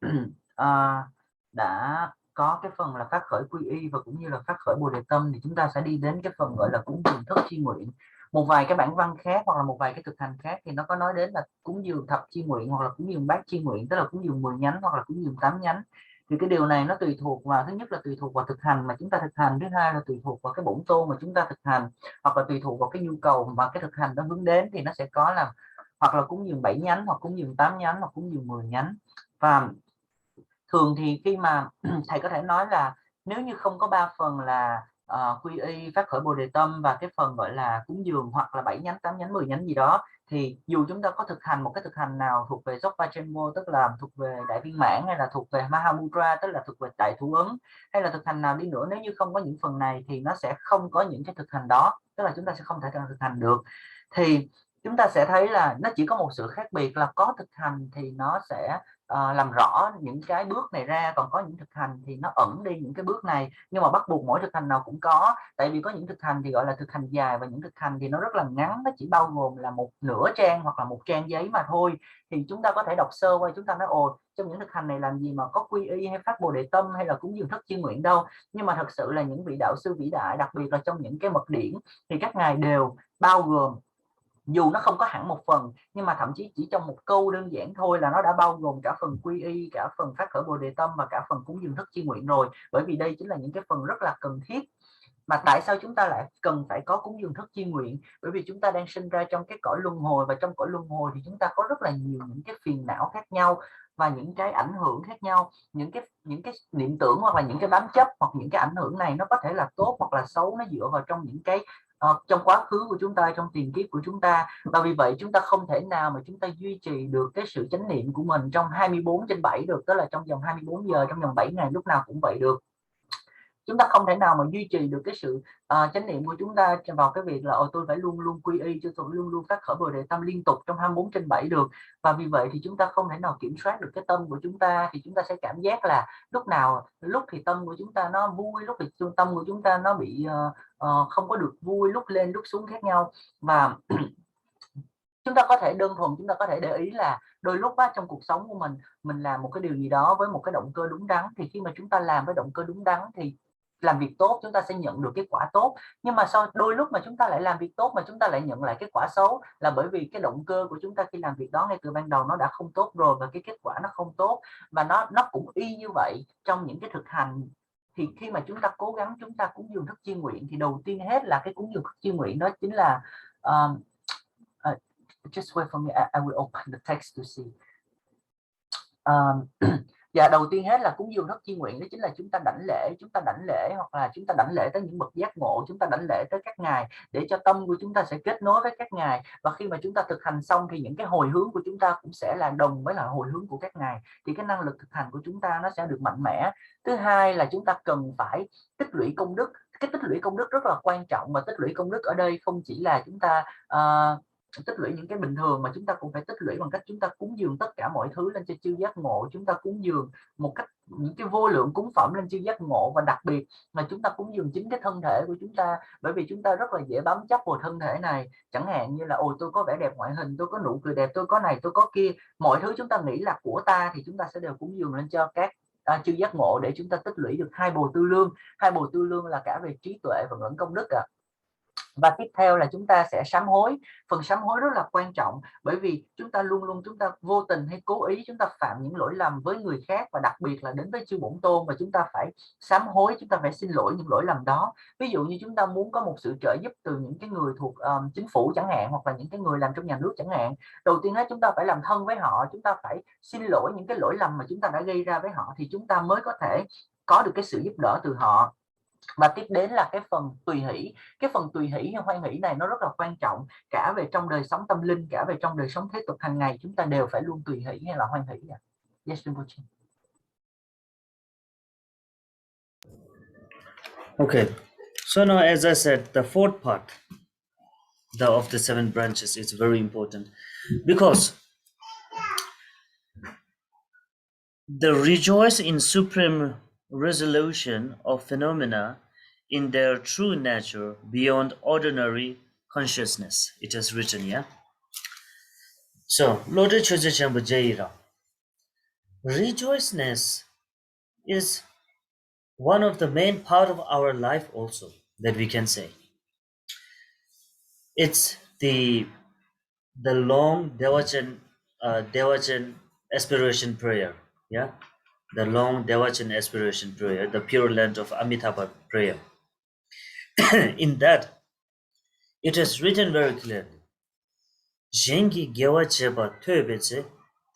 à, đã có cái phần là phát khởi quy y và cũng như là phát khởi bồ đề tâm, thì chúng ta sẽ đi đến cái phần gọi là cúng dường thất chi nguyện. Một vài cái bản văn khác hoặc là một vài cái thực hành khác thì nó có nói đến là cúng dường thập chi nguyện hoặc là cúng dường bát chi nguyện, tức là cúng dường 10 nhánh hoặc là cúng dường 8 nhánh. Thì cái điều này nó tùy thuộc vào, thứ nhất là tùy thuộc vào thực hành mà chúng ta thực hành, thứ hai là tùy thuộc vào cái bổn tôn mà chúng ta thực hành, hoặc là tùy thuộc vào cái nhu cầu mà cái thực hành đó hướng đến, thì nó sẽ có là hoặc là cúng dường 7 nhánh, hoặc cúng dường 8 nhánh, hoặc cúng dường 10 nhánh. Và thường thì khi mà thầy có thể nói là nếu như không có 3 phần là quy y, phát khởi bồ đề tâm và cái phần gọi là cúng dường hoặc là 7 nhánh, 8 nhánh, 10 nhánh gì đó, thì dù chúng ta có thực hành một cái thực hành nào thuộc về Dzogchen, tức là thuộc về đại viên mãn, hay là thuộc về Mahamudra, tức là thuộc về đại thủ ấn, hay là thực hành nào đi nữa, nếu như không có những phần này thì nó sẽ không có những cái thực hành đó, tức là chúng ta sẽ không thể thực hành được. Thì chúng ta sẽ thấy là nó chỉ có một sự khác biệt là có thực hành thì nó sẽ làm rõ những cái bước này ra, còn có những thực hành thì nó ẩn đi những cái bước này. Nhưng mà bắt buộc mỗi thực hành nào cũng có, tại vì có những thực hành thì gọi là thực hành dài, và những thực hành thì nó rất là ngắn, nó chỉ bao gồm là một nửa trang hoặc là một trang giấy mà thôi. Thì chúng ta có thể đọc sơ qua, chúng ta nói ồ, trong những thực hành này làm gì mà có quy y hay phát bồ đề tâm hay là cúng dường thất chi nguyện đâu. Nhưng mà thật sự là những vị đạo sư vĩ đại, đặc biệt là trong những cái mật điển, thì các ngài đều bao gồm, dù nó không có hẳn một phần, nhưng mà thậm chí chỉ trong một câu đơn giản thôi là nó đã bao gồm cả phần quy y, cả phần phát khởi bồ đề tâm và cả phần cúng dường thất chi nguyện rồi. Bởi vì đây chính là những cái phần rất là cần thiết. Mà tại sao chúng ta lại cần phải có cúng dường thất chi nguyện? Bởi vì chúng ta đang sinh ra trong cái cõi luân hồi, và trong cõi luân hồi thì chúng ta có rất là nhiều những cái phiền não khác nhau và những cái ảnh hưởng khác nhau. Những cái niệm tưởng hoặc là những cái bám chấp hoặc những cái ảnh hưởng này nó có thể là tốt hoặc là xấu, nó dựa vào trong những cái trong quá khứ của chúng ta, trong tiền kiếp của chúng ta. Và vì vậy chúng ta không thể nào mà chúng ta duy trì được cái sự chánh niệm của mình trong 24/7 được, tức là trong vòng 24 giờ, trong vòng 7 ngày lúc nào cũng vậy được. Chúng ta không thể nào mà duy trì được cái sự chánh niệm của chúng ta vào cái việc là tôi phải luôn luôn quy y, tôi luôn luôn phát khởi bồ đề tâm liên tục trong 24/7 được. Và vì vậy thì chúng ta không thể nào kiểm soát được cái tâm của chúng ta, thì chúng ta sẽ cảm giác là lúc thì tâm của chúng ta nó vui, lúc thì tâm của chúng ta nó bị không có được vui, lúc lên lúc xuống khác nhau. Và chúng ta có thể đơn thuần chúng ta có thể để ý là đôi lúc trong cuộc sống của mình làm một cái điều gì đó với một cái động cơ đúng đắn, thì khi mà chúng ta làm với động cơ đúng đắn thì làm việc tốt chúng ta sẽ nhận được kết quả tốt. Nhưng mà sau đôi lúc mà chúng ta lại làm việc tốt mà chúng ta lại nhận lại kết quả xấu, là bởi vì cái động cơ của chúng ta khi làm việc đó ngay từ ban đầu nó đã không tốt rồi, và cái kết quả nó không tốt. Và nó cũng y như vậy trong những cái thực hành. Thì khi mà chúng ta cố gắng chúng ta cúng dường thức chiên nguyện, thì đầu tiên hết là cái cúng dường thức chiên nguyện đó chính là uh, just wait for me, I will open the text to see. Và đầu tiên hết là cúng dường thức chi nguyện, đó chính là chúng ta đảnh lễ hoặc là chúng ta đảnh lễ tới những bậc giác ngộ, chúng ta đảnh lễ tới các ngài để cho tâm của chúng ta sẽ kết nối với các ngài. Và khi mà chúng ta thực hành xong thì những cái hồi hướng của chúng ta cũng sẽ là đồng với là hồi hướng của các ngài, thì cái năng lực thực hành của chúng ta nó sẽ được mạnh mẽ. Thứ hai là chúng ta cần phải tích lũy công đức. Cái tích lũy công đức rất là quan trọng, và tích lũy công đức ở đây không chỉ là chúng ta tích lũy những cái bình thường, mà chúng ta cũng phải tích lũy bằng cách chúng ta cúng dường tất cả mọi thứ lên cho chư giác ngộ. Chúng ta cúng dường một cách những cái vô lượng cúng phẩm lên chư giác ngộ, và đặc biệt là chúng ta cúng dường chính cái thân thể của chúng ta, bởi vì chúng ta rất là dễ bám chấp vào thân thể này. Chẳng hạn như là tôi có vẻ đẹp ngoại hình, tôi có nụ cười đẹp, tôi có này tôi có kia, mọi thứ chúng ta nghĩ là của ta thì chúng ta sẽ đều cúng dường lên cho các chư giác ngộ, để chúng ta tích lũy được hai bồ tư lương. Hai bồ tư lương là cả về trí tuệ và ngưỡng công đức Và tiếp theo là chúng ta sẽ sám hối. Phần sám hối rất là quan trọng, bởi vì chúng ta luôn luôn chúng ta vô tình hay cố ý chúng ta phạm những lỗi lầm với người khác, và đặc biệt là đến với chư Bổn Tôn, và chúng ta phải sám hối, chúng ta phải xin lỗi những lỗi lầm đó. Ví dụ như chúng ta muốn có một sự trợ giúp từ những cái người thuộc chính phủ chẳng hạn, hoặc là những cái người làm trong nhà nước chẳng hạn. Đầu tiên chúng ta phải làm thân với họ, chúng ta phải xin lỗi những cái lỗi lầm mà chúng ta đã gây ra với họ, thì chúng ta mới có thể có được cái sự giúp đỡ từ họ. Và tiếp đến là cái phần tùy hỷ. Cái phần tùy hỷ hay hoan hỷ này nó rất là quan trọng, cả về trong đời sống tâm linh, cả về trong đời sống thế tục hàng ngày, chúng ta đều phải luôn tùy hỷ hay là hoan hỷ. Yes, Rinpoche. Okay, so now as I said, the fourth part of the 7 branches is very important, because the rejoice in supreme resolution of phenomena in their true nature beyond ordinary consciousness. It is written, yeah? So, Lord rejoicefulness is one of the main part of our life also, that we can say. It's the long Devachan aspiration prayer, yeah? The long Devachan aspiration prayer, the pure land of Amitabha prayer. In that, it is written very clearly, Jengi gewa cheba töbetse,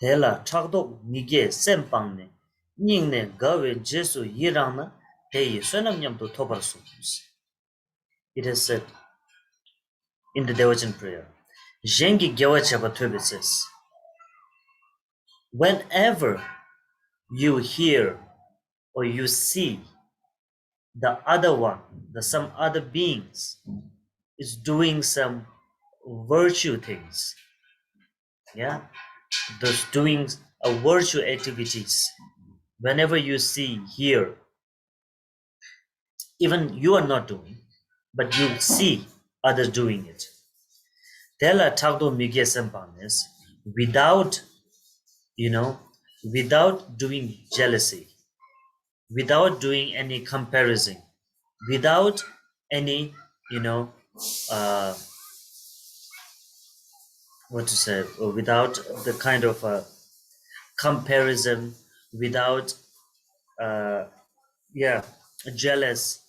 tela chakdok mige sempangne, ningne gawe jesu yirangna, teyi sonamnyam to tobar sukums. It is said in the Devachan prayer, Jengi gewa cheba töbetses. Whenever you hear or you see the other one, some other beings is doing some virtue things, yeah, those doing virtue activities, whenever you see, hear, even you are not doing, but you see others doing it, tela tagdo mige sempanes, without without doing jealousy, without doing any comparison, without any what to say, without the kind of comparison, without jealous,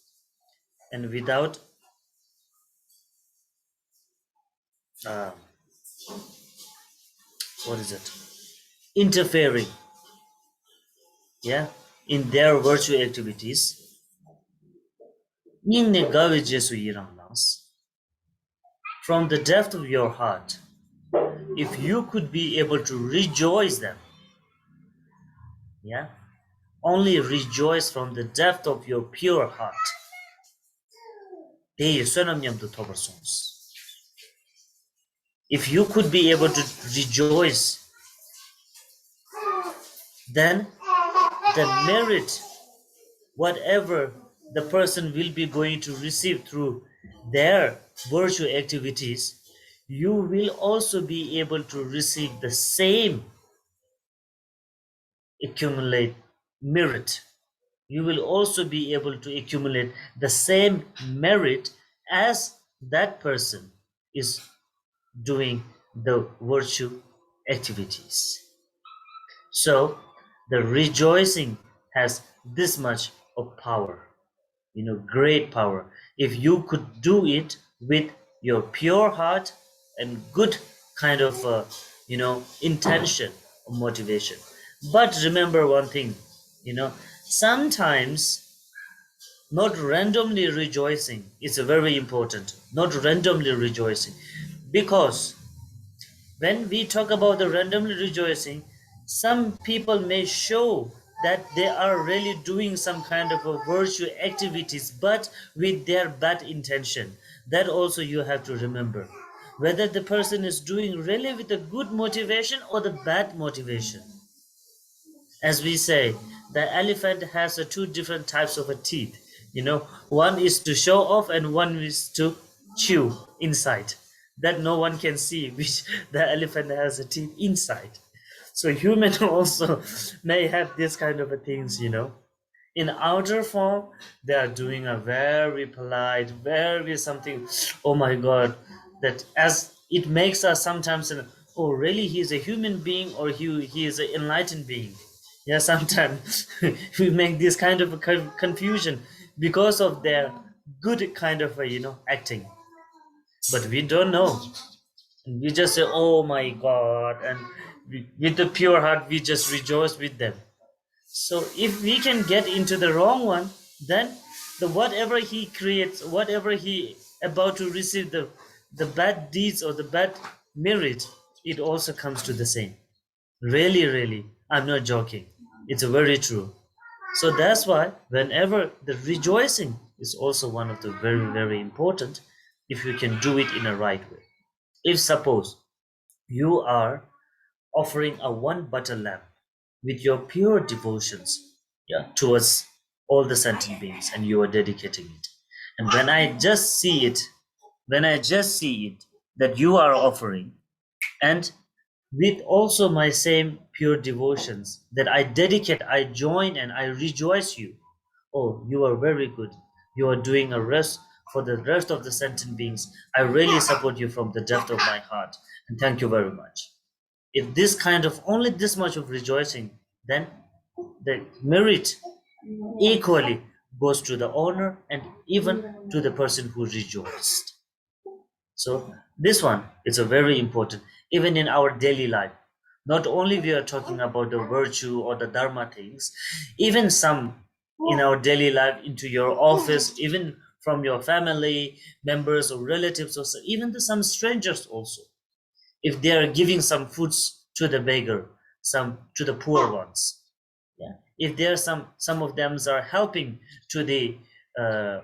and without what is it, interfering, yeah, in their virtue activities. From the depth of your heart, if you could be able to rejoice them, yeah, only rejoice from the depth of your pure heart. If you could be able to rejoice, then the merit, whatever the person will be going to receive through their virtue activities, you will also be able to receive the same accumulate merit. You will also be able to accumulate the same merit as that person is doing the virtue activities. So the rejoicing has this much of power, great power. If you could do it with your pure heart and good kind of, intention or motivation. But remember one thing, sometimes not randomly rejoicing is very important. Not randomly rejoicing, because when we talk about the randomly rejoicing, some people may show that they are really doing some kind of a virtue activities, but with their bad intention. That also you have to remember, whether the person is doing really with a good motivation or the bad motivation. As we say, the elephant has two different types of a teeth. One is to show off and one is to chew inside. That no one can see which the elephant has a teeth inside. So human also may have this kind of a things. In outer form, they are doing a very polite, very something. Oh my God, that as it makes us sometimes, oh really, he is a human being or he is an enlightened being. Yeah, sometimes we make this kind of a confusion because of their good kind of a, acting. But we don't know. We just say, oh my God, and with the pure heart, we just rejoice with them. So if we can get into the wrong one, then the whatever he creates, whatever he about to receive, the bad deeds or the bad merit, it also comes to the same. Really, really, I'm not joking. It's very true. So that's why whenever the rejoicing is also one of the very, very important, if you can do it in a right way. If suppose you are offering a one butter lamp with your pure devotions, yeah, towards all the sentient beings, and you are dedicating it. And when I just see it that you are offering, and with also my same pure devotions that I dedicate, I join and I rejoice you. Oh, you are very good. You are doing a rest for the rest of the sentient beings. I really support you from the depth of my heart. And thank you very much. If this kind of only this much of rejoicing, then the merit equally goes to the owner and even to the person who rejoiced. So this one is a very important, even in our daily life. Not only we are talking about the virtue or the dharma things, even some in our daily life, into your office, even from your family members or relatives, or even to some strangers also. If they are giving some foods to the beggar, some to the poor ones, yeah. If there are some of them are helping to the uh,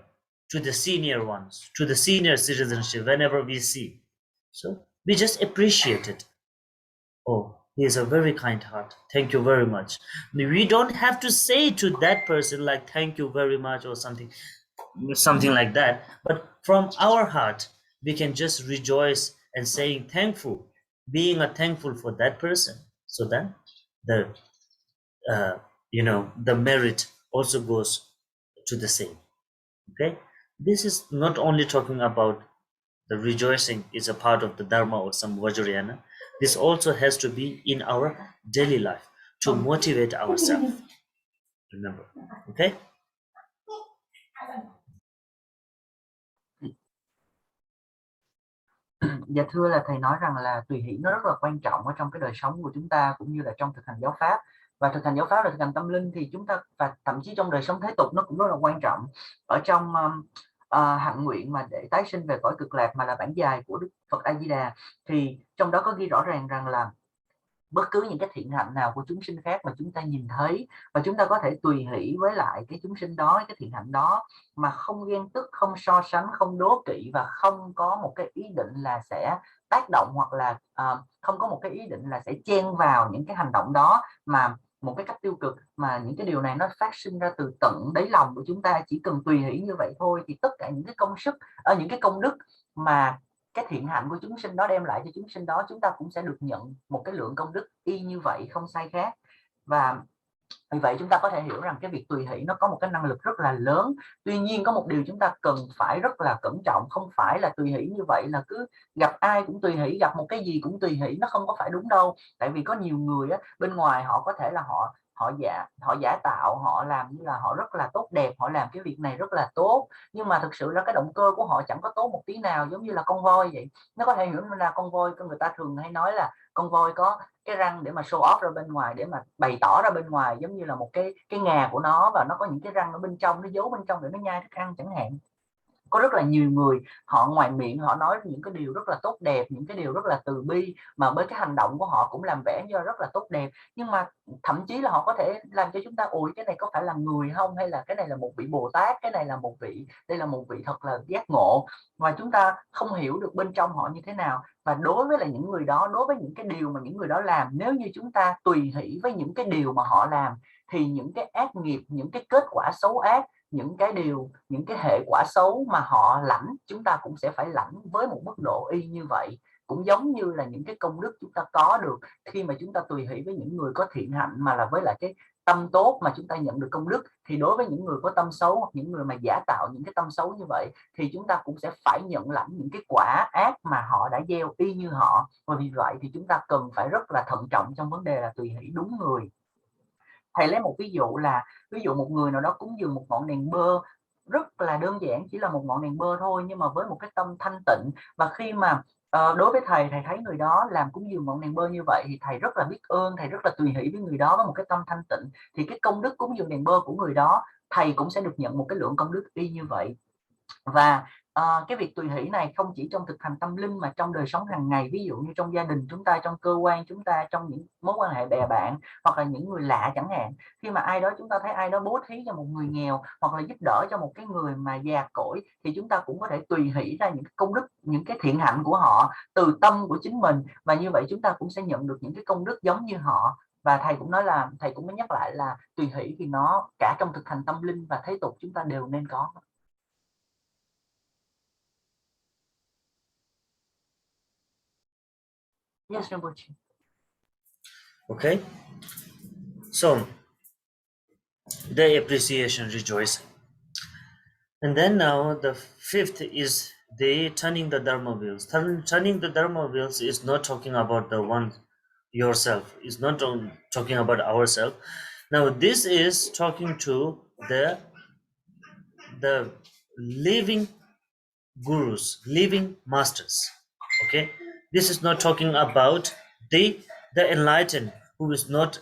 to the senior ones, to the senior citizenship, whenever we see, so we just appreciate it. Oh, he is a very kind heart, thank you very much. We don't have to say to that person like thank you very much or something like that, but from our heart we can just rejoice and saying thankful, being a thankful for that person, so then the uh, the merit also goes to the same. Okay, this is not only talking about the rejoicing is a part of the dharma or some vajrayana. This also has to be in our daily life to motivate ourselves. Remember, okay. Dạ thưa, là thầy nói rằng là tùy hỷ nó rất là quan trọng ở trong cái đời sống của chúng ta, cũng như là trong thực hành giáo pháp. Và thực hành giáo pháp là thực hành tâm linh, thì chúng ta, và thậm chí trong đời sống thế tục, nó cũng rất là quan trọng. Ở trong hạnh nguyện mà để tái sinh về cõi cực lạc, mà là bản dài của Đức Phật A Di Đà, thì trong đó có ghi rõ ràng rằng là bất cứ những cái thiện hạnh nào của chúng sinh khác mà chúng ta nhìn thấy, và chúng ta có thể tùy hỷ với lại cái chúng sinh đó, cái thiện hạnh đó, mà không ghen tức, không so sánh, không đố kỵ, và không có một cái ý định là sẽ tác động, hoặc là không có một cái ý định là sẽ chen vào những cái hành động đó mà một cái cách tiêu cực, mà những cái điều này nó phát sinh ra từ tận đáy lòng của chúng ta. Chỉ cần tùy hỷ như vậy thôi, thì tất cả những cái công sức, những cái công đức mà cái thiện hạnh của chúng sinh đó đem lại cho chúng sinh đó, chúng ta cũng sẽ được nhận một cái lượng công đức y như vậy, không sai khác. Và vì vậy chúng ta có thể hiểu rằng cái việc tùy hỷ nó có một cái năng lực rất là lớn. Tuy nhiên có một điều chúng ta cần phải rất là cẩn trọng, không phải là tùy hỷ như vậy là cứ gặp ai cũng tùy hỷ, gặp một cái gì cũng tùy hỷ, nó không có phải đúng đâu. Tại vì có nhiều người á, bên ngoài họ có thể là họ giả tạo, họ làm như là họ rất là tốt đẹp, họ làm cái việc này rất là tốt, nhưng mà thực sự là cái động cơ của họ chẳng có tốt một tí nào. Giống như là con voi vậy, nó có thể hiểu là con voi, người ta thường hay nói là con voi có cái răng để mà show off ra bên ngoài, để mà bày tỏ ra bên ngoài, giống như là một cái ngà của nó, và nó có những cái răng ở bên trong, nó giấu bên trong để nó nhai thức ăn chẳng hạn. Có rất là nhiều người họ ngoài miệng họ nói những cái điều rất là tốt đẹp, những cái điều rất là từ bi, mà với cái hành động của họ cũng làm vẻ như rất là tốt đẹp, nhưng mà thậm chí là họ có thể làm cho chúng ta ủi cái này có phải là người không, hay là cái này là một vị Bồ Tát, cái này là một vị, đây là một vị thật là giác ngộ, và chúng ta không hiểu được bên trong họ như thế nào. Và đối với lại những người đó, đối với những cái điều mà những người đó làm, nếu như chúng ta tùy hỷ với những cái điều mà họ làm, thì những cái ác nghiệp, những cái kết quả xấu ác, những cái điều, những cái hệ quả xấu mà họ lãnh, chúng ta cũng sẽ phải lãnh với một mức độ y như vậy. Cũng giống như là những cái công đức chúng ta có được khi mà chúng ta tùy hỷ với những người có thiện hạnh, mà là với lại cái tâm tốt mà chúng ta nhận được công đức, thì đối với những người có tâm xấu, hoặc những người mà giả tạo những cái tâm xấu như vậy, thì chúng ta cũng sẽ phải nhận lãnh những cái quả ác mà họ đã gieo y như họ. Và vì vậy thì chúng ta cần phải rất là thận trọng trong vấn đề là tùy hỷ đúng người. Thầy lấy một ví dụ là, ví dụ một người nào đó cúng dường một ngọn đèn bơ rất là đơn giản, chỉ là một ngọn đèn bơ thôi, nhưng mà với một cái tâm thanh tịnh. Và khi mà đối với thầy thấy người đó làm cúng dường ngọn đèn bơ như vậy, thì thầy rất là biết ơn, thầy rất là tùy hỷ với người đó với một cái tâm thanh tịnh, thì cái công đức cúng dường đèn bơ của người đó, thầy cũng sẽ được nhận một cái lượng công đức y như vậy. Và cái việc tùy hỷ này không chỉ trong thực hành tâm linh, mà trong đời sống hàng ngày, ví dụ như trong gia đình chúng ta, trong cơ quan chúng ta, trong những mối quan hệ bè bạn, hoặc là những người lạ chẳng hạn. Khi mà ai đó, chúng ta thấy ai đó bố thí cho một người nghèo, hoặc là giúp đỡ cho một cái người mà già cỗi, thì chúng ta cũng có thể tùy hỷ ra những cái công đức, những cái thiện hạnh của họ từ tâm của chính mình, và như vậy chúng ta cũng sẽ nhận được những cái công đức giống như họ. Và thầy cũng nói là, thầy cũng mới nhắc lại là tùy hỷ thì nó cả trong thực hành tâm linh và thế tục chúng ta đều nên có. Yes, Rinpoche. Okay, so the appreciation, rejoicing. And then now the fifth is the turning the dharma wheels. Turning the dharma wheels is not talking about the one yourself, is not talking about ourselves. Now this is talking to the living gurus, living masters. Okay, this is not talking about the enlightened who is not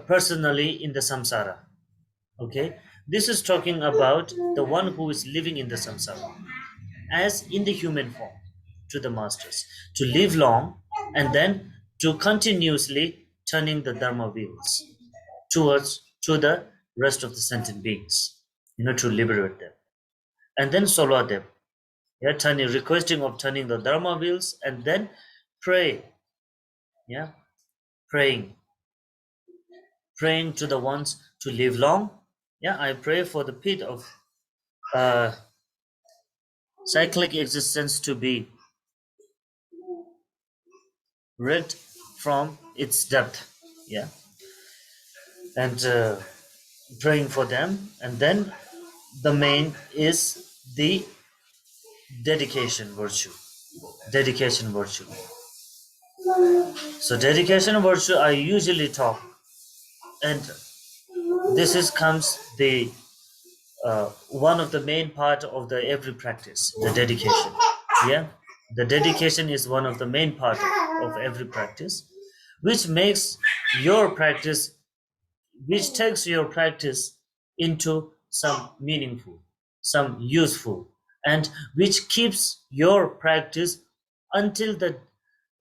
personally in the samsara. Okay, this is talking about the one who is living in the samsara as in the human form, to the masters, to live long, and then to continuously turning the dharma wheels towards to the rest of the sentient beings, to liberate them, and then solo them. Yeah, turning, requesting of turning the dharma wheels, and then pray. Yeah, praying to the ones to live long. Yeah, I pray for the pit of cyclic existence to be rid from its depth. Yeah, and praying for them, and then the main is the dedication virtue. Dedication virtue. So dedication virtue I usually talk, and this is comes the one of the main part of the every practice, the dedication. Yeah, the dedication is one of the main part of every practice, which makes your practice, which takes your practice into some meaningful, some useful, and which keeps your practice until the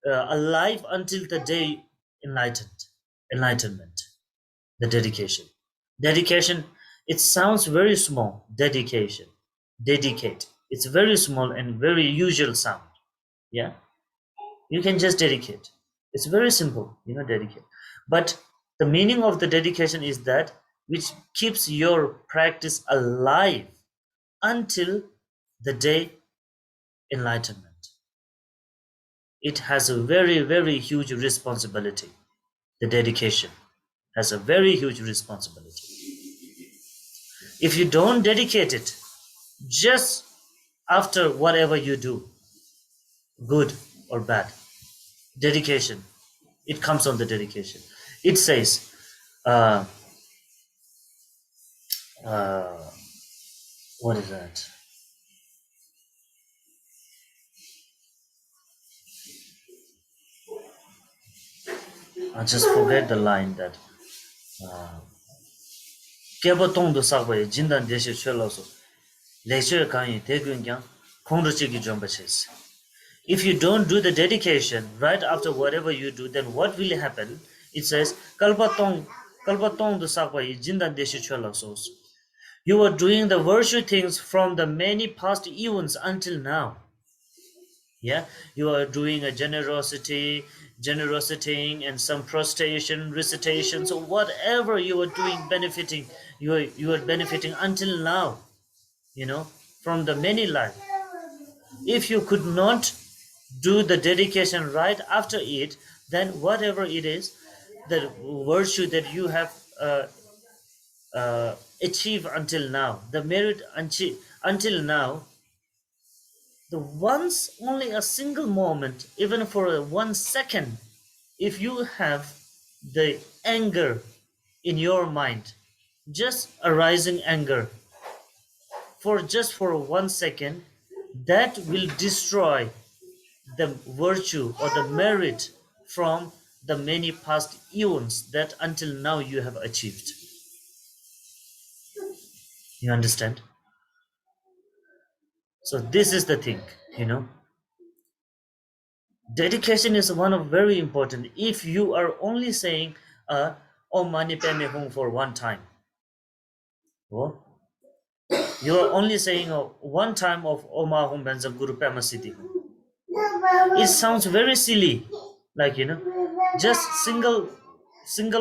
alive until the day enlightenment. The dedication, it sounds very small. Dedicate, it's very small and very usual sound. Yeah, you can just dedicate. It's very simple, dedicate. But the meaning of the dedication is that which keeps your practice alive until the day enlightenment. It has a very, very huge responsibility. The dedication has a very huge responsibility. If you don't dedicate it just after whatever you do, good or bad, dedication, it comes on the dedication. It says, uh, uh, what is that? I just forget the line that Keba tong do sakwe jindan deshe chweloso leche kanyi tegun kyang kongro chigi jomba ches. If you don't do the dedication right after whatever you do, then what will happen? It says kalpa tong do sakwe jindan deshe chweloso. You are doing the virtue things from the many past eons until now. Yeah, you are doing a generosity and some prostration recitation, so whatever you are doing benefiting, you are benefiting until now, from the many life. If you could not do the dedication right after it, then whatever it is, the virtue that you have achieved until now, the merit until now, the once only a single moment, even for a 1 second, if you have the anger in your mind, just arising anger for 1 second, that will destroy the virtue or the merit from the many past eons that until now you have achieved. You understand? So this is the thing, dedication is one of very important. If you are only saying Om Mani Padme Hum for one time, oh, you are only saying one time of Om Ahum Benza Guru Pema Siddhi Hum. It sounds very silly, like just single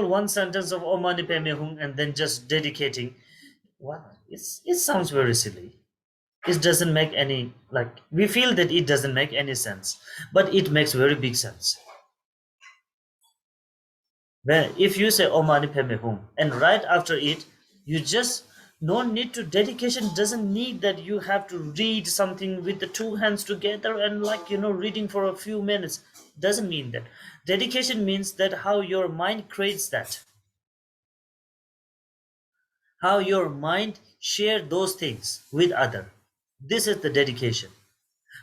one sentence of Om Mani Padme Hum and then just dedicating. Wow, it sounds very silly. It doesn't make any, like, we feel that it doesn't make any sense, but it makes very big sense. When if you say Om Mani Padme Hum and right after it you just no need to dedication, doesn't need that you have to read something with the two hands together and like reading for a few minutes. Doesn't mean that. Dedication means that how your mind creates that, how your mind share those things with other. This is the dedication,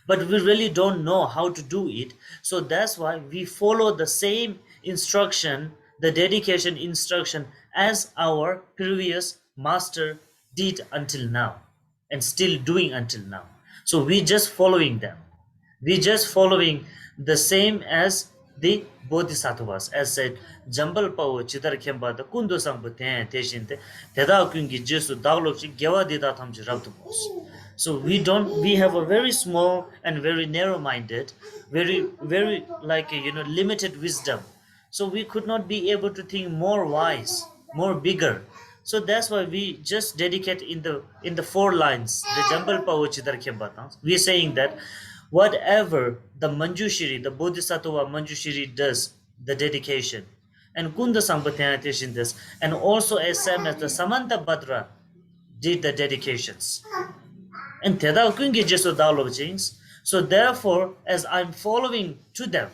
but we really don't know how to do it. So that's why we follow the same instruction, the dedication instruction, as our previous master did until now and still doing until now. So we just following them. We just following the same as the bodhisattvas, as said jambal pawo chidar khemba da kundo sangpo ten teshin te teda kungi jesu daglok chi gewa dida thamji rabdumos. So we have a very small and very narrow minded, very like limited wisdom. So we could not be able to think more wise, more bigger. So that's why we just dedicate in the 4 lines the jambal pawo chidar khemba. We are saying that whatever the Manjushri, the Bodhisattva Manjushri does, the dedication, and Kunda Sambhatyanatation does, and also as same as the Samanta Bhadra did the dedications. And Teda Kungi Jesu Dalo Jains. So therefore, as I'm following to them,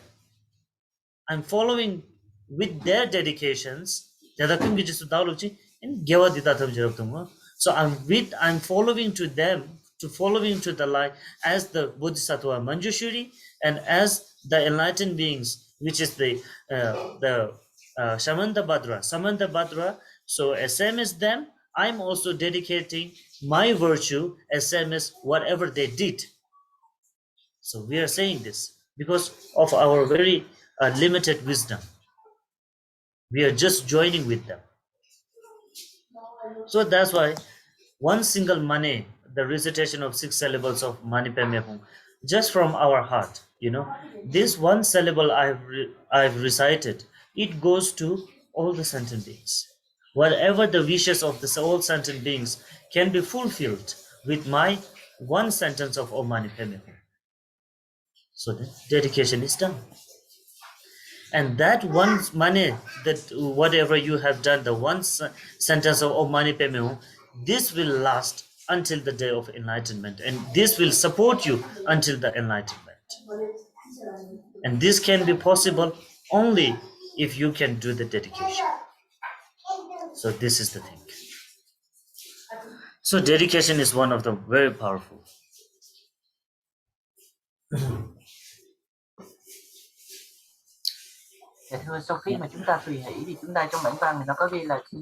I'm following with their dedications, Teda Kungi Jesu Dalo Jains, and Gewa Didatam Jarabtuma. So I'm following to them, to following to the light as the Bodhisattva Manjushri and as the enlightened beings, which is the Samanta Bhadra. So as same as them, I'm also dedicating my virtue as same as whatever they did. So we are saying this because of our very limited wisdom. We are just joining with them. So that's why one single mane, the recitation of 6 syllables of Mani Padme Hum, just from our heart, this one syllable I've recited, it goes to all the sentient beings. Whatever the wishes of the all sentient beings can be fulfilled with my one sentence of Om Mani Padme Hum. So the dedication is done. And that one money, that whatever you have done, the one sentence of Om Mani Padme Hum, this will last until the day of enlightenment, and this will support you until the enlightenment. And this can be possible only if you can do the dedication. So this is the thing. So dedication is one of the very powerful. Dạ thưa, sau khi mà chúng ta tùy hỷ thì chúng ta trong bản văn thì nó có ghi là khi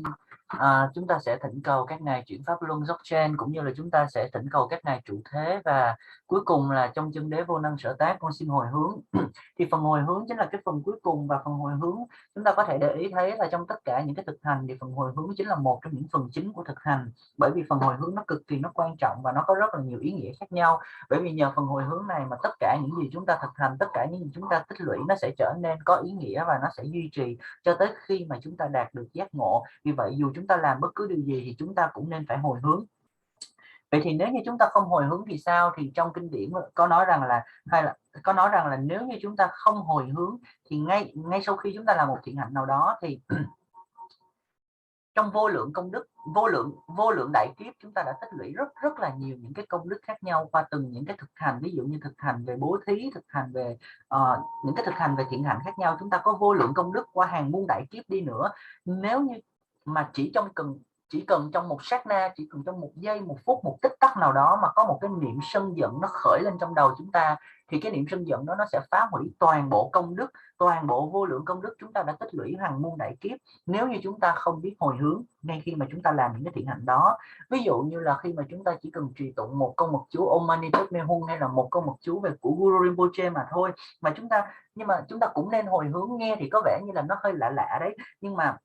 chúng ta sẽ thỉnh cầu các ngài chuyển pháp luân blockchain, cũng như là chúng ta sẽ thỉnh cầu các ngài trụ thế, và cuối cùng là trong chân đế vô năng sở tác con xin hồi hướng. Thì phần hồi hướng chính là cái phần cuối cùng, và phần hồi hướng chúng ta có thể để ý thấy là trong tất cả những cái thực hành thì phần hồi hướng chính là một trong những phần chính của thực hành, bởi vì phần hồi hướng nó cực kỳ nó quan trọng và nó có rất là nhiều ý nghĩa khác nhau. Bởi vì nhờ phần hồi hướng này mà tất cả những gì chúng ta thực hành, tất cả những gì chúng ta tích lũy nó sẽ trở nên có ý nghĩa và nó sẽ duy trì cho tới khi mà chúng ta đạt được giác ngộ. Vì vậy dù chúng ta làm bất cứ điều gì thì chúng ta cũng nên phải hồi hướng. Vậy thì nếu như chúng ta không hồi hướng thì sao? Thì trong kinh điển có nói rằng là nếu như chúng ta không hồi hướng thì ngay sau khi chúng ta làm một thiện hạnh nào đó thì trong vô lượng công đức, vô lượng đại kiếp chúng ta đã tích lũy rất là nhiều những cái công đức khác nhau qua từng những cái thực hành, ví dụ như thực hành về bố thí, thực hành về những cái thực hành về thiện hạnh khác nhau, chúng ta có vô lượng công đức qua hàng muôn đại kiếp đi nữa. Nếu như mà chỉ cần trong một sát na, chỉ cần trong một giây, một phút, một tích tắc nào đó mà có một cái niệm sân giận nó khởi lên trong đầu chúng ta, thì cái niệm sân giận đó nó sẽ phá hủy toàn bộ công đức, toàn bộ vô lượng công đức chúng ta đã tích lũy hàng muôn đại kiếp, nếu như chúng ta không biết hồi hướng ngay khi mà chúng ta làm những cái thiện hạnh đó. Ví dụ như là khi mà chúng ta chỉ cần trì tụng một câu mật chú Om Mani Padme Hum hay là một câu mật chú về của Guru Rinpoche mà thôi, nhưng mà chúng ta cũng nên hồi hướng. Nghe thì có vẻ như là nó hơi lạ lạ đấy, nhưng mà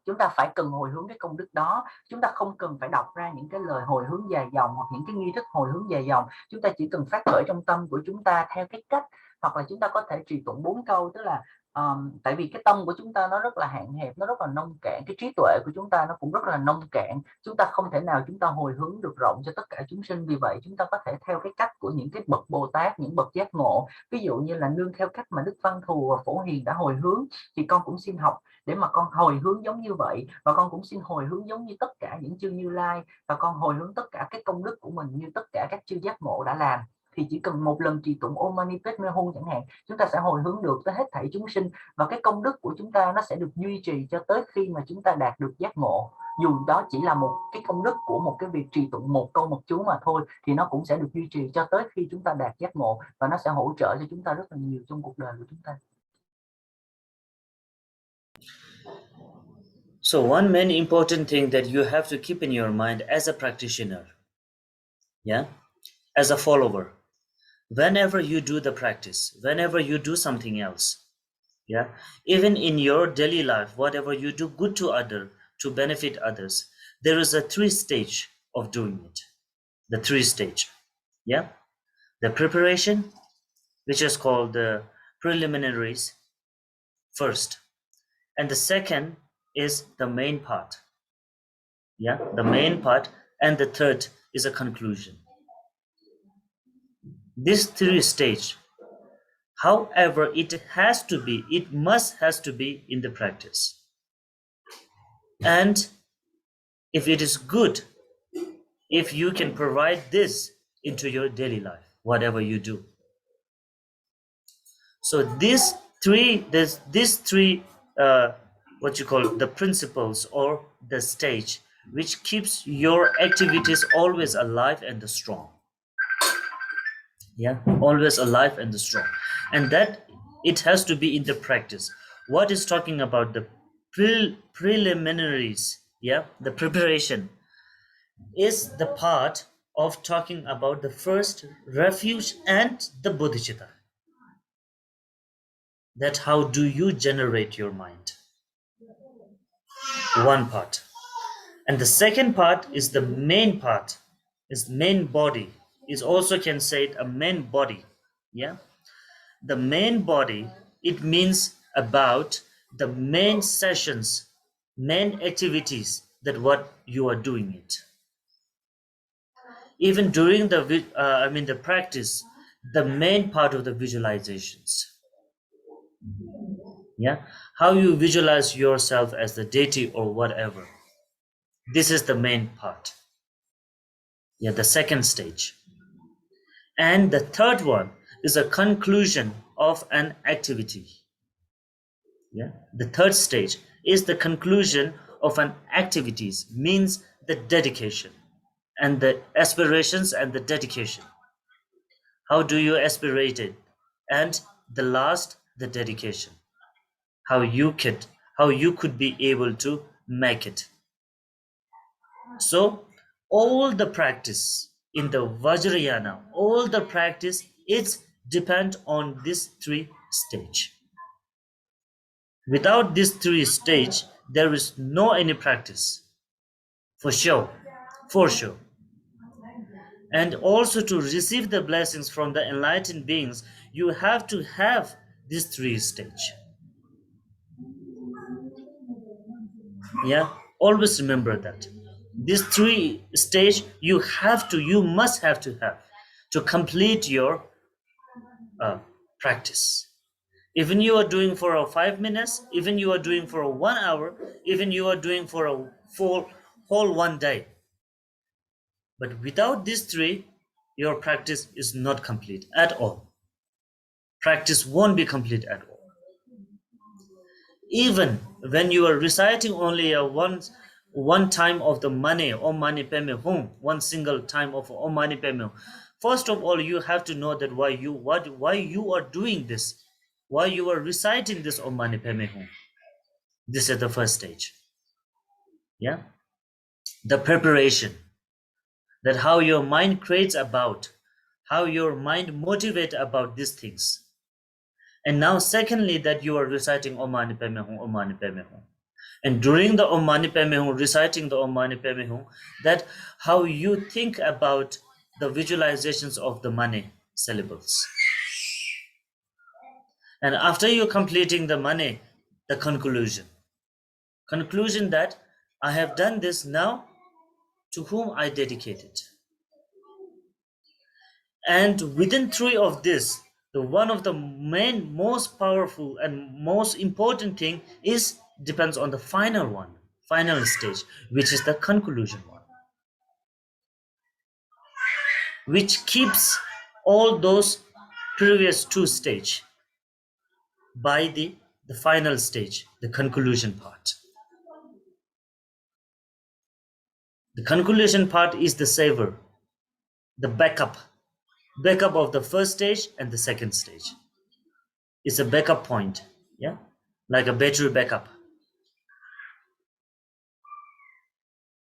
chúng ta phải cần hồi hướng cái công đức đó. Chúng ta không cần phải đọc ra những cái lời hồi hướng dài dòng hoặc những cái nghi thức hồi hướng dài dòng, chúng ta chỉ cần phát khởi trong tâm của chúng ta theo cái cách, hoặc là chúng ta có thể trì tụng 4 câu, tức là tại vì cái tâm của chúng ta nó rất là hạn hẹp, nó rất là nông cạn, cái trí tuệ của chúng ta nó cũng rất là nông cạn, chúng ta không thể nào chúng ta hồi hướng được rộng cho tất cả chúng sinh. Vì vậy chúng ta có thể theo cái cách của những cái bậc Bồ Tát, những bậc giác ngộ, ví dụ như là nương theo cách mà Đức Văn Thù và Phổ Hiền đã hồi hướng, thì con cũng xin học để mà con hồi hướng giống như vậy, và con cũng xin hồi hướng giống như tất cả những chư Như Lai, và con hồi hướng tất cả cái công đức của mình như tất cả các chư giác ngộ đã làm. Thì chỉ cần một lần trì tụng Om Mani Padme Hum chẳng hạn, chúng ta sẽ hồi hướng được tới hết thảy chúng sinh, và cái công đức của chúng ta nó sẽ được duy trì cho tới khi mà chúng ta đạt được giác ngộ. Dù đó chỉ là một cái công đức của một cái việc trì tụng một câu mật chú mà thôi, thì nó cũng sẽ được duy trì cho tới khi chúng ta đạt giác ngộ, và nó sẽ hỗ trợ cho chúng ta rất là nhiều trong cuộc đời của chúng ta. So one main important thing that you have to keep in your mind as a practitioner, as a follower, whenever you do the practice, whenever you do something else, even in your daily life, whatever you do good to benefit others, there is a 3 stage of doing it. The 3 stage, the preparation, which is called the preliminaries first, and the second is the main part, the main part, and the third is a conclusion. This 3 stage, however, it has to be in the practice. And if it is good, if you can provide this into your daily life, whatever you do. So these three what you call the principles or the stage, which keeps your activities always alive and strong. Always alive and strong, and that it has to be in the practice. What is talking about the preliminaries, the preparation, is the part of talking about the first refuge and the bodhicitta. that how do you generate your mind. One part. And the second part is the main part, is main body, is also can say it a main body. Yeah, the main body, it means about the main sessions, main activities, that what you are doing it. Even during the the practice, the main part of the visualizations. Yeah, how you visualize yourself as the deity or whatever, this is the main part. Yeah, the second stage. And the third one is a conclusion of an activity. Yeah, the third stage is the conclusion of an activities, means the dedication and the aspirations and the dedication. How do you aspirate it? And the last, the dedication. How you could be able to make it. So all the practice in the Vajrayana, all the practice, it's depend on this three stage. Without this three stage, there is no any practice. For sure. For sure. And also to receive the blessings from the enlightened beings, you have to have this three stage. Yeah, always remember that. This three stage you must have to complete your practice. Even you are doing for a 5 minutes, even you are doing for a 1 hour, even you are doing for a full whole one day. But without these three, your practice is not complete at all. Practice won't be complete at all. Even when you are reciting only a one time of the money Om Mani Padme Hum, one single time of Om Mani Padme Hum, first of all you have to know that why you are doing this, why you are reciting this Om Mani Padme Hum. This is the first stage. Yeah, the preparation, that how your mind creates about, how your mind motivate about these things. And now secondly, that you are reciting Om Mani Padme Hum, Om Mani Padme Hum. And during the Om Mani Padme Hum, reciting the Om Mani Padme Hum, that how you think about the visualizations of the money syllables. And after you completing the money, the conclusion. Conclusion that I have done this now, to whom I dedicate it. And within three of this, the one of the main, most powerful and most important thing is depends on the final one, final stage, which is the conclusion one, which keeps all those previous two stage by the final stage, the conclusion part. The conclusion part is the saver, the backup of the first stage and the second stage. It's a backup point, yeah, like a battery backup.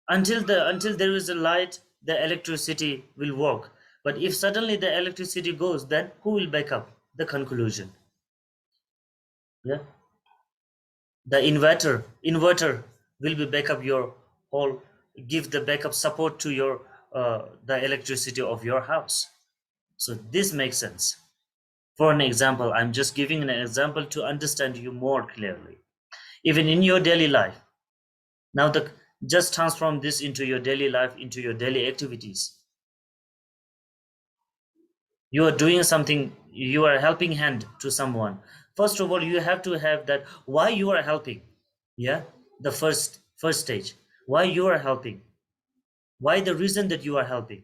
Until there is a light, the electricity will work. But if suddenly the electricity goes, then who will back up? The conclusion. Yeah, the inverter will be back up your whole, give the backup support to your the electricity of your house. So this makes sense. For an example, I'm just giving an example to understand you more clearly. Even in your daily life, now just transform this into your daily life, into your daily activities. You are doing something, you are helping hand to someone. First of all, you have to have that why you are helping. Yeah, the first stage, why you are helping, why the reason that you are helping,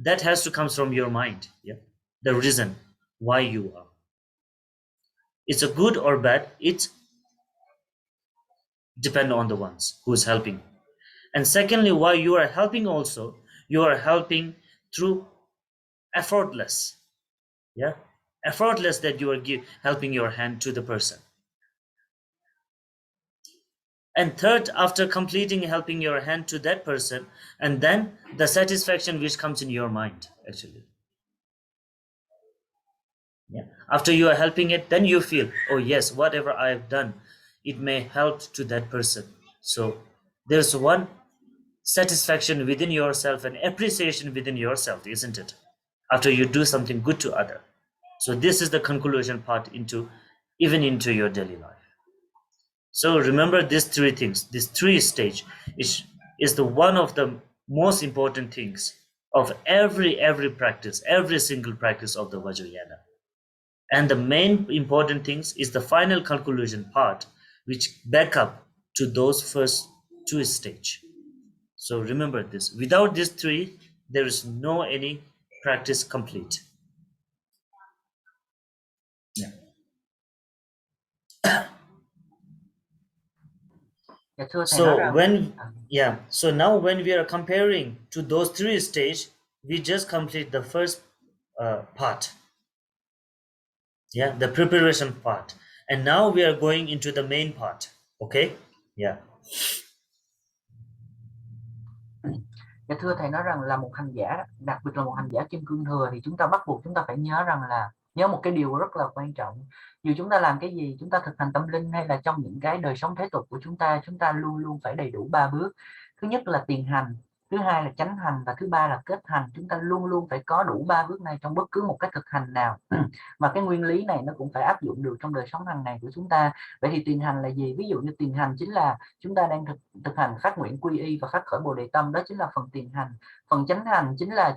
that has to come from your mind. Yeah, the reason why you are, it's a good or bad, it depend on the ones who is helping. And secondly, why you are helping also, you are helping through effortless. Yeah, effortless, that you are helping your hand to the person. And third, after completing helping your hand to that person, and then the satisfaction which comes in your mind, actually. Yeah. After you are helping it, then you feel, oh yes, whatever I have done, it may help to that person. So there's one satisfaction within yourself and appreciation within yourself, isn't it? After you do something good to other. So this is the conclusion part into even into your daily life. So remember these three things. This three stage is the one of the most important things of every practice, every single practice of the Vajrayana. And the main important things is the final conclusion part, which back up to those first two stage. So remember this. Without these three, there is no any practice complete. Yeah. Dạ thưa thầy nói So rằng so now when we are comparing to those three stage, we just complete the first part. Yeah, the preparation part. And now we are going into the main part. Okay? Yeah. Dạ thưa thầy nói rằng là một hành giả, đặc biệt là một hành giả kim cương thừa, thì chúng ta bắt buộc chúng ta phải nhớ rằng là nhớ một cái điều rất là quan trọng. Dù chúng ta làm cái gì, chúng ta thực hành tâm linh hay là trong những cái đời sống thế tục của chúng ta luôn luôn phải đầy đủ 3 bước. Thứ nhất là tiền hành, thứ hai là chánh hành và thứ ba là kết hành. Chúng ta luôn luôn phải có đủ 3 bước này trong bất cứ một cái thực hành nào. Và cái nguyên lý này nó cũng phải áp dụng được trong đời sống hàng ngày của chúng ta. Vậy thì tiền hành là gì? Ví dụ như tiền hành chính là chúng ta đang thực hành phát nguyện quy y và phát khởi bồ đề tâm, đó chính là phần tiền hành. Phần chánh hành chính là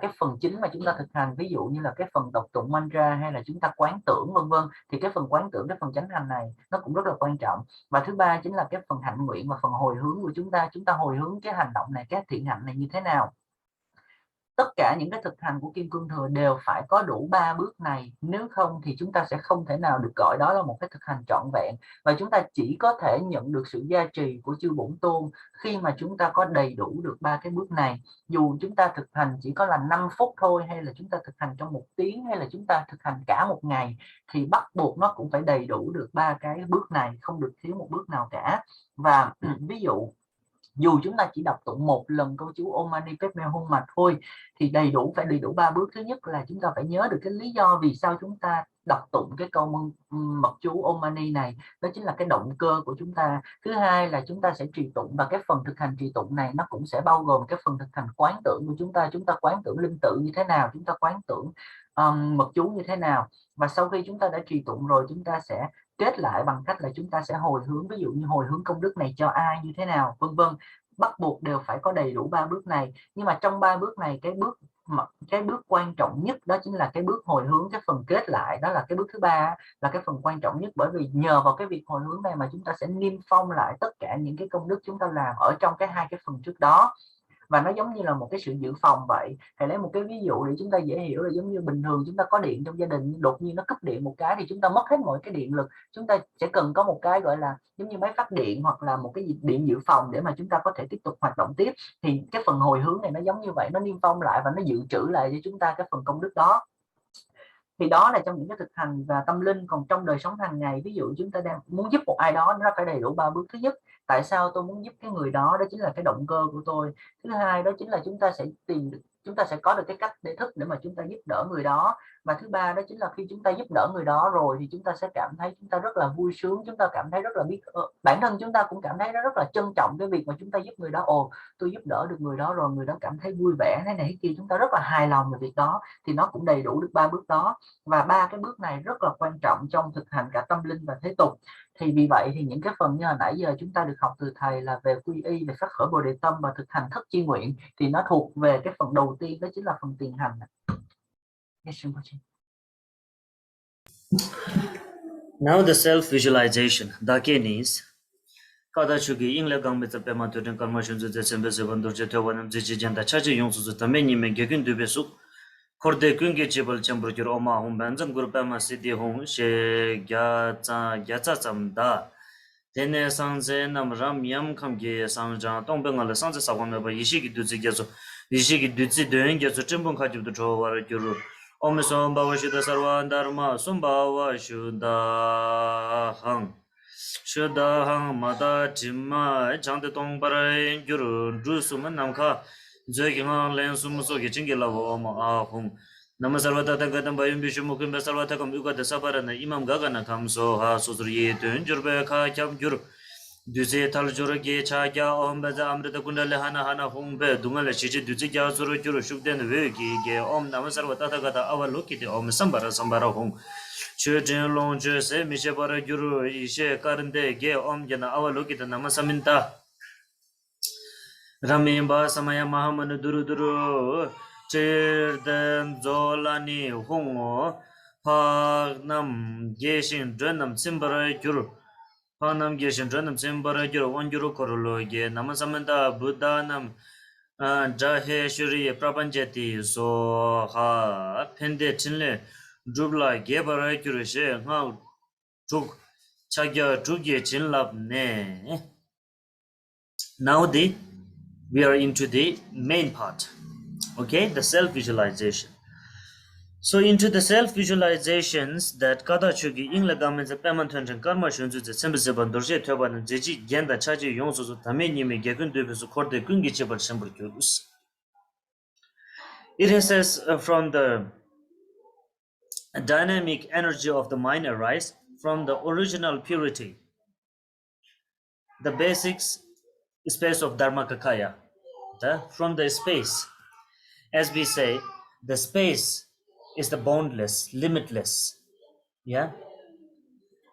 cái phần chính mà chúng ta thực hành, ví dụ như là cái phần đọc tụng mantra hay là chúng ta quán tưởng vân vân. Thì cái phần quán tưởng, cái phần chánh hành này nó cũng rất là quan trọng. Và thứ ba chính là cái phần hạnh nguyện và phần hồi hướng của chúng ta hồi hướng cái hành động này, cái thiện hạnh này như thế nào. Tất cả những cái thực hành của kim cương thừa đều phải có đủ 3 bước này, nếu không thì chúng ta sẽ không thể nào được gọi đó là một cái thực hành trọn vẹn. Và chúng ta chỉ có thể nhận được sự gia trì của chư Bổn Tôn khi mà chúng ta có đầy đủ được 3 cái bước này. Dù chúng ta thực hành chỉ có là 5 phút thôi, hay là chúng ta thực hành trong 1 tiếng, hay là chúng ta thực hành cả một ngày, thì bắt buộc nó cũng phải đầy đủ được 3 cái bước này, không được thiếu một bước nào cả. Và ví dụ dù chúng ta chỉ đọc tụng một lần câu chú Om Mani Padme Hum mà thôi, thì phải đầy đủ 3 bước. Thứ nhất là chúng ta phải nhớ được cái lý do vì sao chúng ta đọc tụng cái câu mật chú Om Mani này, đó chính là cái động cơ của chúng ta. Thứ hai là chúng ta sẽ trì tụng, và cái phần thực hành trì tụng này nó cũng sẽ bao gồm cái phần thực hành quán tưởng của chúng ta quán tưởng linh tự như thế nào, chúng ta quán tưởng mật chú như thế nào. Và sau khi chúng ta đã trì tụng rồi, chúng ta sẽ kết lại bằng cách là chúng ta sẽ hồi hướng, ví dụ như hồi hướng công đức này cho ai như thế nào, vân vân. Bắt buộc đều phải có đầy đủ 3 bước này. Nhưng mà trong 3 bước này, cái bước quan trọng nhất đó chính là cái bước hồi hướng, cái phần kết lại, đó là cái bước thứ ba, là cái phần quan trọng nhất. Bởi vì nhờ vào cái việc hồi hướng này mà chúng ta sẽ niêm phong lại tất cả những cái công đức chúng ta làm ở trong hai cái phần trước đó. Và nó giống như là một cái sự dự phòng vậy. Thầy lấy một cái ví dụ để chúng ta dễ hiểu, là giống như bình thường chúng ta có điện trong gia đình, đột nhiên nó cúp điện một cái thì chúng ta mất hết mọi cái điện lực. Chúng ta sẽ cần có một cái gọi là giống như máy phát điện hoặc là một cái điện dự phòng để mà chúng ta có thể tiếp tục hoạt động tiếp. Thì cái phần hồi hướng này nó giống như vậy, nó niêm phong lại và nó dự trữ lại cho chúng ta cái phần công đức đó. Thì đó là trong những cái thực hành và tâm linh. Còn trong đời sống hàng ngày, ví dụ chúng ta đang muốn giúp một ai đó, nó phải đầy đủ 3 bước. Thứ nhất, tại sao tôi muốn giúp cái người đó, đó chính là cái động cơ của tôi. Thứ hai, đó chính là chúng ta sẽ có được cái cách để thức để mà chúng ta giúp đỡ người đó. Và thứ ba, đó chính là khi chúng ta giúp đỡ người đó rồi thì chúng ta sẽ cảm thấy chúng ta rất là vui sướng, chúng ta cảm thấy rất là bản thân chúng ta cũng cảm thấy rất là trân trọng cái việc mà chúng ta giúp người đó. Ồ, tôi giúp đỡ được người đó rồi, người đó cảm thấy vui vẻ thế này thế kia, chúng ta rất là hài lòng về việc đó. Thì nó cũng đầy đủ được 3 bước đó. Và 3 cái bước này rất là quan trọng trong thực hành cả tâm linh và thế tục. Thì vì vậy thì những cái phần như hồi nãy giờ chúng ta được học từ thầy là về quy y, về phát khởi bồ đề tâm và thực hành thất chi nguyện, thì nó thuộc về cái phần đầu tiên, đó chính là phần tiền hành. Now the self-visualization. Dake is kada chugi ingle gang me tsape ma turen karma shunzu de sembe se bandur je to wanam je janda chaji yongsu zu tame ni me gegun dube su korde kunge chebal chambur jur oma hum banzam grupa ma sidi hum she gya cha samda tene sanze nam ram yam kham ge sanja tong bengal sanze sawan me ba yishi gi duzi ge zo yishi gi duzi den ge zo chembon khajib du jo war juru om som bawa shida sarvan dharma sum bawa shuda hang Shudahang mada jima chante tong parai gyuru dru suman namkha zogi ngang len sumu sogi chingi lavo ma ahum Namasarvata Tangatam Bayum Bishumukim Basarvatakam Yuga the Saparana Imam Gagana Kamso Ha Susri Tun Jurbe Ka Cham Jur Duze Tal Jurage Chaga Om Baza Amrita Kundale Hana Hana Humbe Dungala Chichi Duzi Jazuru Juru Shukden Vegi Ge Om Namasarvata Gata Our Lukiti Om Sambara Sambara Hung Churchin Long Jose Mishapara Juru Ishe Karande Ge Om Jana Our Lukita Namasaminta Ramimba Samaya Mahamanu Duru Duru Chirdan Zolani Hungo Pagnam Geshin Drenam Simbara Juru Panam Geshin Drenam Simbara Juru Wanjuru Korologe Namasamanta Buddhanam Jahe Shuri Prapanjati So Ha Pende Chinle Drubla Gebara Juru She Ngao Tuk Chagya Tukye Chinlap Ne. Now we are into the main part, okay, the self-visualization. So into the self-visualizations that kada chugi ingla gamen ze peman tönchen karma shunzu ze sembe zeban dorje töban zeji genda chaji yongso zo tame nime gekun döbesu korde kungi chebar shembur kyurus. It says from the dynamic energy of the mind arise from the original purity, the basics space of Dharmakakaya, from the space. As we say, the space is the boundless, limitless. Yeah,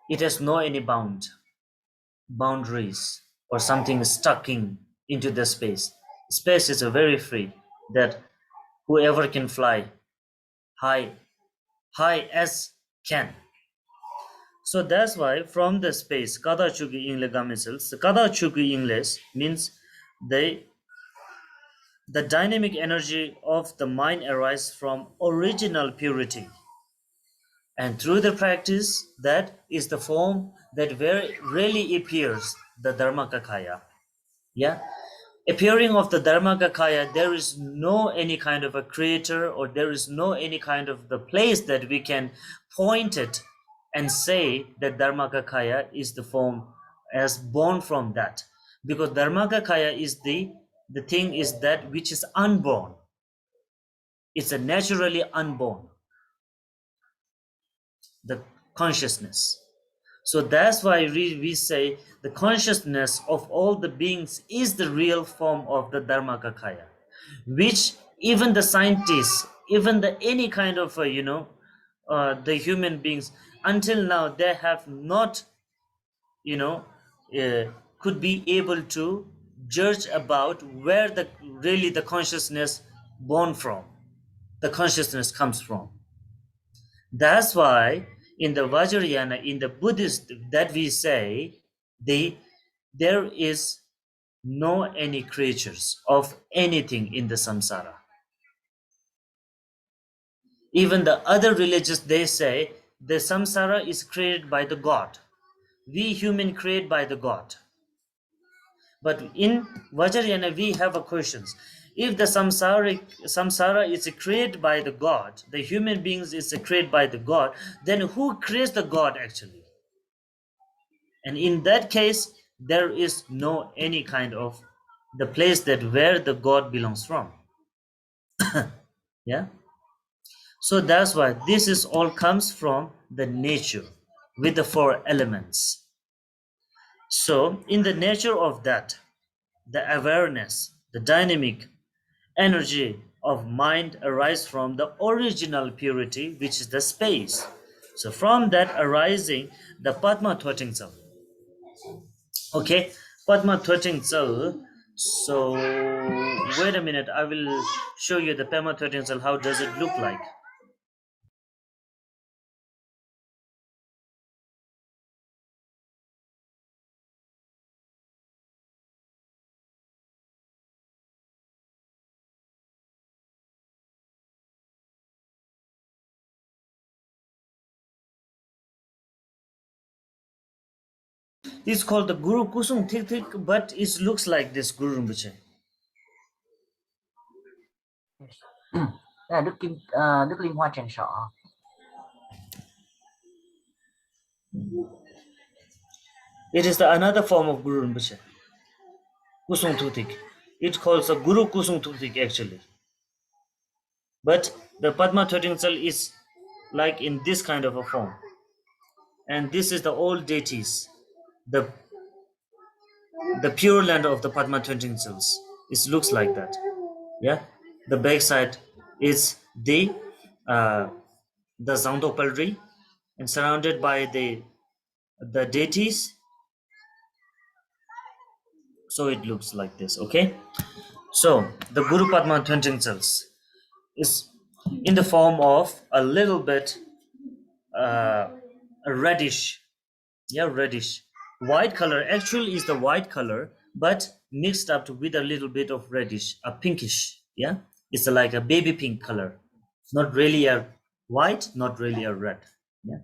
it has no any boundaries, or something stuck into the space. Space is a very free that whoever can fly high as can. So that's why from the space, kada chugi ingle gamisels. Kada chugi ingles means the dynamic energy of the mind arises from original purity. And through the practice, that is the form that very rarely appears, the Dharmakakaya. Yeah? Appearing of the Dharmakakaya, there is no any kind of a creator, or there is no any kind of the place that we can point it and say that Dharmakakaya is the form as born from that. Because Dharmakakaya is the thing is that which is unborn. It's a naturally unborn, the consciousness. So that's why we say the consciousness of all the beings is the real form of the Dharmakakaya, which even the scientists, even the any kind of the human beings until now they have not you know could be able to judge about where the really the consciousness born from, the consciousness comes from. That's why in the Vajrayana, in the Buddhist, that we say there is no any creatures of anything in the samsara. Even the other religions, they say the samsara is created by the God. We human create by the God. But in Vajrayana, we have a questions. If the samsara is created by the God, the human beings is created by the God, then who creates the God actually? And in that case, there is no any kind of the place that where the God belongs from. Yeah. So that's why this is all comes from the nature with the four elements. So in the nature of that, the awareness, the dynamic energy of mind arise from the original purity, which is the space. So from that arising, the Padma Thotingsal. Okay, Padma Thotingsal. So wait a minute, I will show you the Padma Thotingsal. How does it look like? It's called the Guru Kusum Thik Thik, but it looks like this Guru Rinpoche. Yes. Đây là Đức Liên Hoa Tràng Sọ. It is another form of Guru Rinpoche. Kusum Thik. It calls a Guru Kusum Thik actually. But the Padma 13 cell is like in this kind of a form. And this is the old deities, the pure land of the Padma 13 cells. It looks like that. Yeah, the backside is uh, the Zangdo Palri, and surrounded by the deities. So it looks like this. Okay, so the Guru Padma 13 cells is in the form of a little bit uh, reddish. Yeah, reddish white color. Actually is the white color, but mixed up with a little bit of reddish, a pinkish. Yeah, it's like a baby pink color, not really a white, not really a red. Yeah,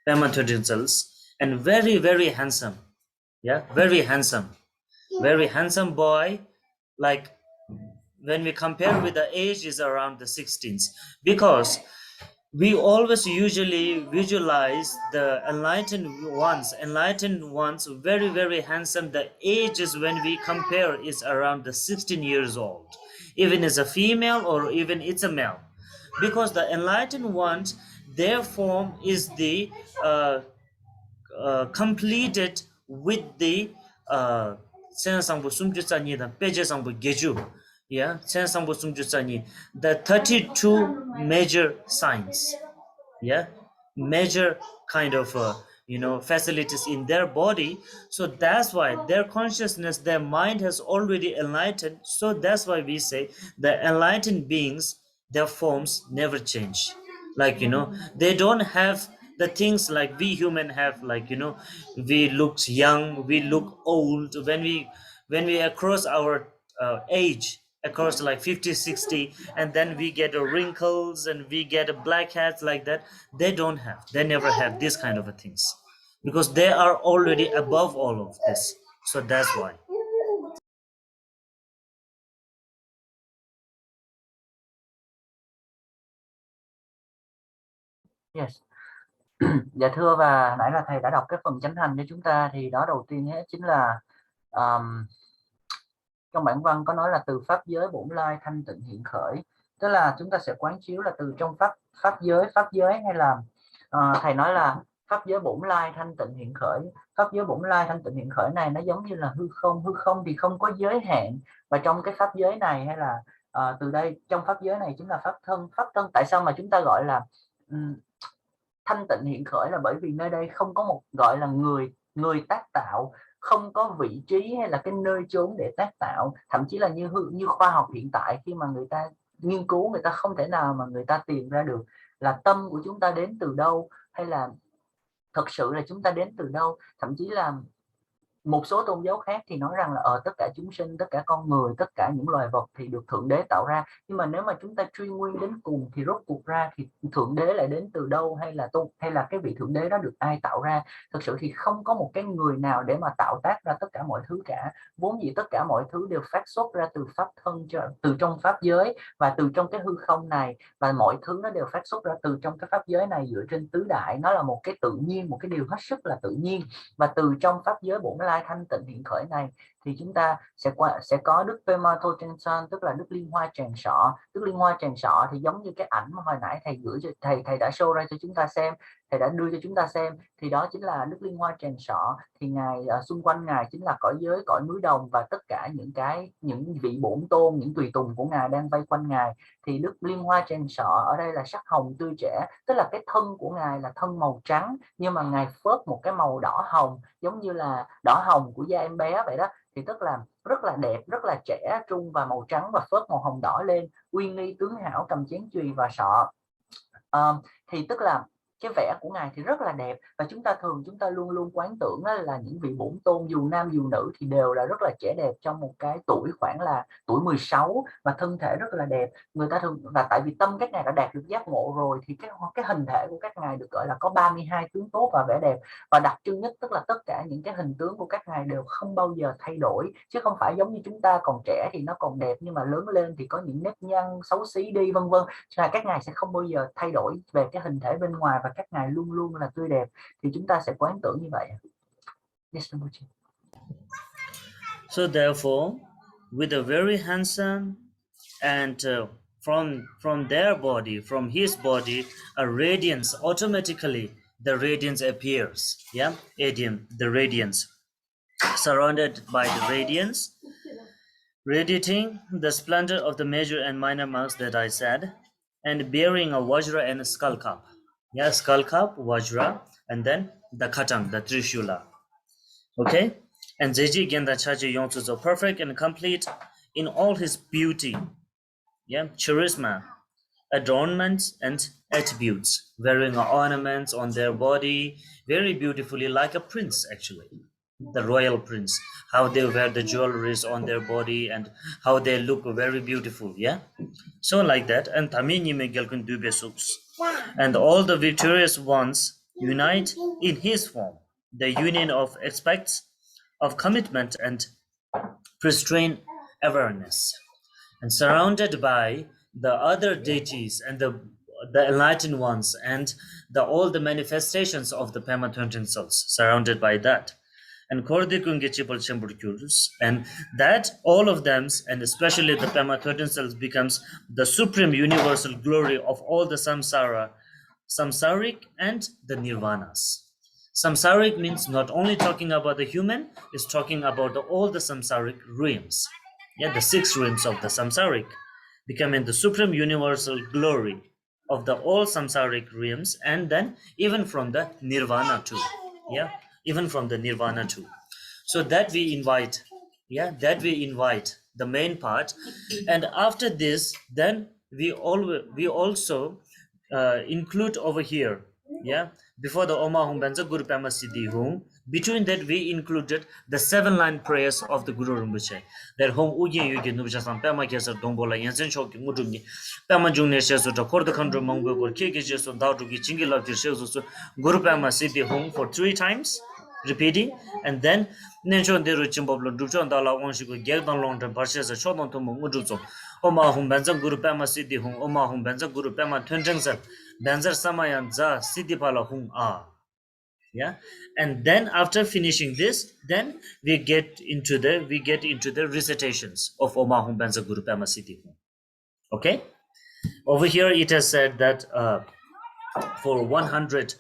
Pema cells, and very very handsome. Yeah, very handsome boy. Like when we compare with the age is around the 16s, because we always usually visualize the enlightened ones very very handsome. The ages when we compare is around the 16 years old, even as a female or even it's a male, because the enlightened ones, their form is the uh, completed with the uh, Sensangpo Sumju Tsanyi, the Peje Sangpo Geju, yeah, Sensangpo Sumju Tsanyi, the 32 major signs, yeah, major kind of facilities in their body. So that's why their consciousness, their mind has already enlightened. So that's why we say the enlightened beings, their forms never change. Like they don't have the things like we human have. Like we look young, we look old when we across our age, across like 50, 60, and then we get wrinkles and we get a black hats like that. They never have this kind of a things, because they are already above all of this. So that's why. Yes. Dạ thưa, và nãy là thầy đã đọc cái phần chánh hành cho chúng ta, thì đó đầu tiên hết chính là trong bản văn có nói là từ pháp giới bổn lai thanh tịnh hiện khởi, tức là chúng ta sẽ quán chiếu là từ trong pháp giới, hay là thầy nói là pháp giới bổn lai thanh tịnh hiện khởi. Pháp giới bổn lai thanh tịnh hiện khởi này nó giống như là hư không thì không có giới hạn, và trong cái pháp giới này, hay là từ đây trong pháp giới này chính là pháp thân. Tại sao mà chúng ta gọi là thanh tịnh hiện khởi, là bởi vì nơi đây không có một gọi là người tác tạo, không có vị trí hay là cái nơi chốn để tác tạo. Thậm chí là như khoa học hiện tại, khi mà người ta nghiên cứu, người ta không thể nào mà người ta tìm ra được là tâm của chúng ta đến từ đâu, hay là thật sự là chúng ta đến từ đâu. Thậm chí là một số tôn giáo khác thì nói rằng là tất cả chúng sinh, tất cả con người, tất cả những loài vật thì được thượng đế tạo ra. Nhưng mà nếu mà chúng ta truy nguyên đến cùng thì rốt cuộc ra thì thượng đế lại đến từ đâu, hay là cái vị thượng đế đó được ai tạo ra? Thực sự thì không có một cái người nào để mà tạo tác ra tất cả mọi thứ cả. Vốn dĩ tất cả mọi thứ đều phát xuất ra từ pháp thân, từ trong pháp giới và từ trong cái hư không này, và mọi thứ nó đều phát xuất ra từ trong cái pháp giới này dựa trên tứ đại. Nó là một cái tự nhiên, một cái điều hết sức là tự nhiên. Và từ trong pháp giới bổn lai thanh tịnh hiện khởi này thì chúng ta sẽ có đức Pema Thotensan, tức là đức liên hoa tràng sọ. Đức liên hoa tràng sọ thì giống như cái ảnh mà hồi nãy thầy gửi cho thầy đã show ra cho chúng ta xem, thầy đã đưa cho chúng ta xem, thì đó chính là đức liên hoa tràng sọ. Thì ngài xung quanh ngài chính là cõi giới, cõi núi đồng, và tất cả những vị bổn tôn, những tùy tùng của ngài đang vây quanh ngài. Thì đức liên hoa tràng sọ ở đây là sắc hồng tươi trẻ, tức là cái thân của ngài là thân màu trắng, nhưng mà ngài phớt một cái màu đỏ hồng, giống như là đỏ hồng của da em bé vậy đó. Thì tức là rất là đẹp, rất là trẻ trung và màu trắng, và phớt màu hồng đỏ lên, uy nghi tướng hảo, cầm chén chùy và sọ. Thì tức là cái vẻ của ngài thì rất là đẹp, và chúng ta luôn luôn quán tưởng là những vị bổn tôn dù nam dù nữ thì đều là rất là trẻ đẹp, trong một cái tuổi khoảng là tuổi 16, và thân thể rất là đẹp. Người ta thường, và tại vì tâm các ngài đã đạt được giác ngộ rồi, thì cái hình thể của các ngài được gọi là có 32 tướng tốt và vẻ đẹp. Và đặc trưng nhất tức là tất cả những cái hình tướng của các ngài đều không bao giờ thay đổi, chứ không phải giống như chúng ta còn trẻ thì nó còn đẹp, nhưng mà lớn lên thì có những nếp nhăn xấu xí đi, vân vân. Là các ngài sẽ không bao giờ thay đổi về cái hình thể bên ngoài, và các ngài luôn luôn là tươi đẹp. Thì chúng ta sẽ quán tưởng như vậy. Yes, So therefore, with a very handsome and from their body, from his body, a radiance automatically. The radiance appears. Yeah, the radiance, surrounded by the radiance, radiating the splendor of the major and minor marks that I said, and bearing a vajra and a skull cup. Yeah, skull cup, vajra, and then the khatang, the trishula. Okay? And Zeji Genda Chaji Yongsu is perfect and complete in all his beauty, yeah, charisma, adornments, and attributes, wearing ornaments on their body very beautifully, like a prince, actually. The royal prince, how they wear the jewelries on their body and how they look very beautiful, yeah? So, like that, and Tamini Megelkun Dube Sups. And all the victorious ones unite in his form, the union of aspects of commitment and restraint awareness, and surrounded by the other deities and the enlightened ones and all the manifestations of the Pema 20 souls, surrounded by that. And and that all of them, and especially the Pema 13 cells, becomes the supreme universal glory of all the samsaric and the nirvanas. Samsaric means not only talking about the human, it's talking about all the samsaric realms. Yeah, the six realms of the samsaric, becoming the supreme universal glory of the all samsaric realms, and then even from the nirvana too. Yeah, even from the nirvana too. So that we invite, yeah, that we invite the main part. And after this, then we also include over here, yeah, before the Oma Hum Benza Guru Pema Siddhi Hum, between that we included the 7-line prayers of the Guru Rinpoche. That Hum Uyen Yugi Nubjasan Pema Kesa Dombola Yansen Shoki Mudumi Pema Jungne Shesu to Korda Kandro Mongbo or Kiki Jesu Dautuki Chingila Shesu Guru Pema Siddhi Hum for 3 times, repeating, and then Nenchon Deru Chimboblo Duchon Dala Wonshiku Geldan Long Term Parshes a Shodon to Mujuzo Oma Hum Benza Guru Pema Siddhi Hum Oma Hum Benza Guru Pema Twinjangsan Benzer Samayan Za Siddhi Pala Hum A. Yeah, and then after finishing this, then we get into the recitations of Oma Hum Benza Guru Pema Siddhi Hum. Okay, over here it has said that for 100,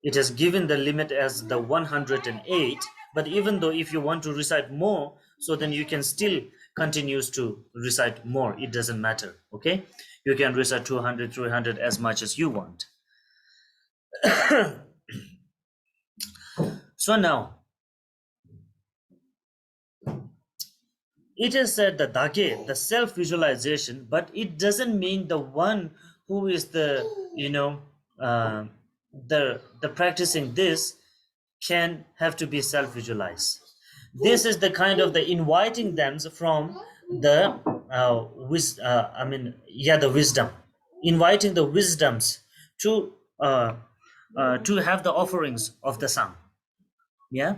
it has given the limit as the 108, but even though if you want to recite more, so then you can still continues to recite more, it doesn't matter. Okay, you can recite 200, 300, as much as you want. So now it is said that dake, the self-visualization, but it doesn't mean the one who is the, the practicing this can have to be self-visualized. This is the kind of the inviting them from the the wisdom, inviting the wisdoms to have the offerings of the sun. Yeah.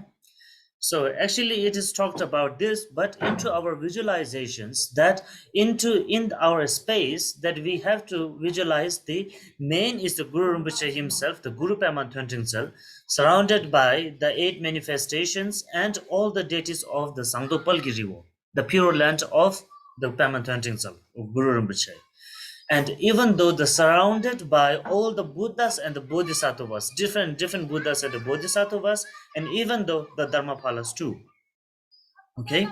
So actually it is talked about this, but into our visualizations, that in our space, that we have to visualize the main is the Guru Rinpoche himself, the Guru Pema himself, surrounded by the 8 manifestations and all the deities of the Sangdo Palgi Riwo, the pure land of the Pema himself, of Guru Rinpoche. And even though the surrounded by all the Buddhas and the Bodhisattvas, different Buddhas and the Bodhisattvas, and even though the Dharmapalas too. Okay,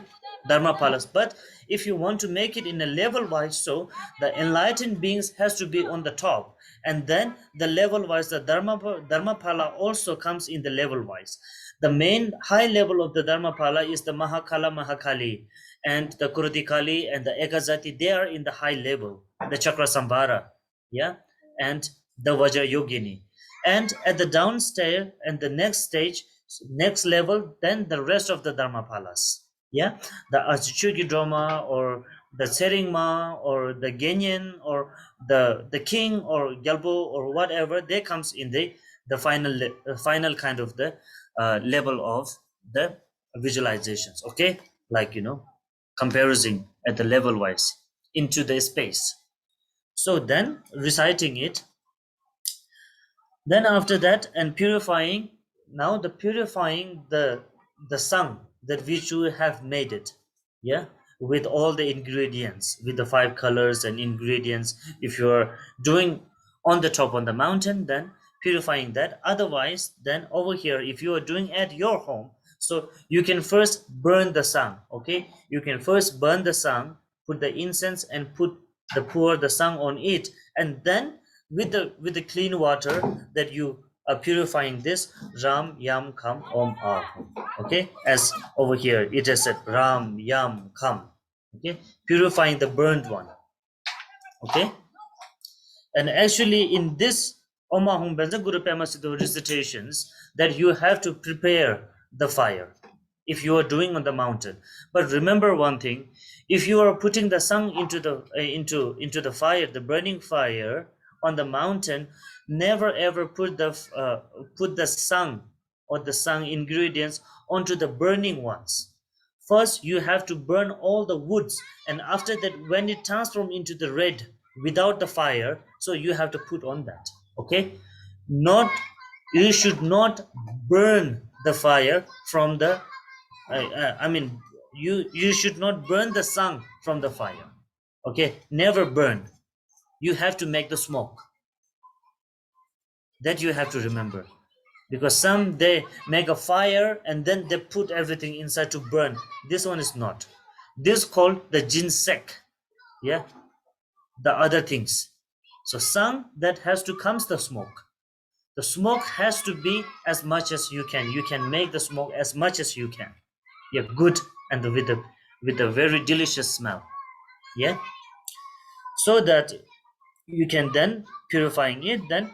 Dharmapalas. But if you want to make it in a level wise, so the enlightened beings has to be on the top, and then the level wise, the Dharmapala also comes in the level wise. The main high level of the Dharmapala is the Mahakala Mahakali, and the Kurutikali and the Ekazati. They are in the high level, the Chakra Sambhara, yeah, and the Vajra Yogini. And at the downstairs and the next stage, next level, then the rest of the Dharmapalas, yeah, the Achuchugi Drama or the Seringma or the Genyen or the king or Gyalbo or whatever, they comes in the final kind of the level of the visualizations. Okay, like comparison at the level wise into the space. So then reciting it, then after that, and purifying, now the purifying the sung that we should have made it, yeah, with all the ingredients, with the 5 colors and ingredients. If you're doing on the top on the mountain, then purifying that. Otherwise, then over here, if you are doing at your home, so you can first burn the sang. Okay, you can first burn the sang, put the incense and pour the sang on it, and then with the clean water that you are purifying this, ram yam kam om ahum. Okay, as over here it has said ram yam kam. Okay, purifying the burned one. Okay, and actually in this om ahum benza guru pema siddha recitations, that you have to prepare the fire if you are doing on the mountain. But remember one thing: if you are putting the sang into the into the fire, the burning fire on the mountain, never ever put the sang or the sang ingredients onto the burning ones. First you have to burn all the woods, and after that, when it transforms into the red without the fire, so you have to put on that. Okay, not, you should not burn the fire from the I mean, you should not burn the sang from the fire. Okay, never burn. You have to make the smoke. That you have to remember, because some they make a fire and then they put everything inside to burn. This one is not. This called the jinsek. Yeah, the other things. So sang, that has to comes the smoke. The smoke has to be as much as you can. You can make the smoke as much as you can. Yeah, good, and with a very delicious smell. Yeah, so that you can then purifying it. Then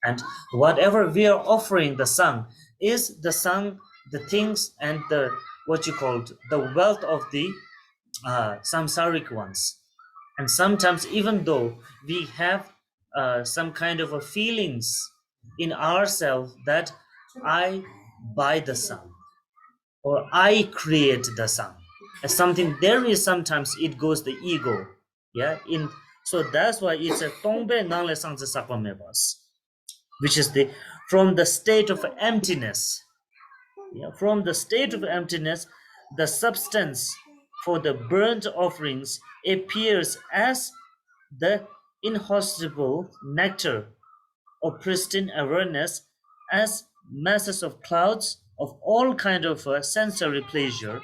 and whatever we are offering the sun is the sun, the things and the what you called the wealth of the samsaric ones. And sometimes even though we have some kind of a feelings in ourselves that I buy the sun or I create the sun as something, there is sometimes it goes the ego. Yeah, in, so that's why it's a tongbe nangle sangzi sakpamebas, which is the from the state of emptiness. Yeah, from the state of emptiness, the substance for the burnt offerings appears as the inhospitable nectar of pristine awareness, as masses of clouds of all kind of sensory pleasure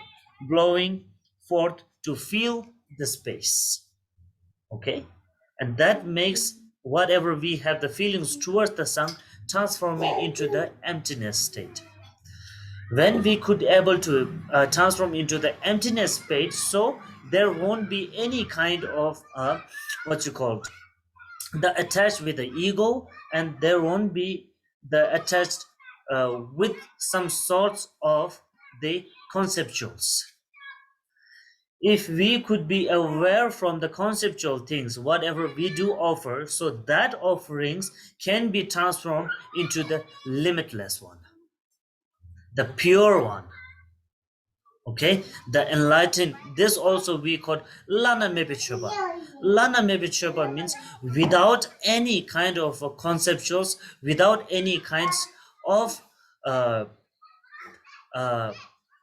blowing forth to fill the space. Okay, and that makes whatever we have the feelings towards the sun transforming into the emptiness state. When we could able to transform into the emptiness state, so there won't be any kind of what you call the attached with the ego, and there won't be the attached with some sorts of the conceptuals. If we could be aware from the conceptual things, whatever we do offer, so that offerings can be transformed into the limitless one, the pure one. Okay, the enlightened. This also we call lana mebichaba. Lana mebichaba means without any kind of conceptuals, without any kinds of uh, uh,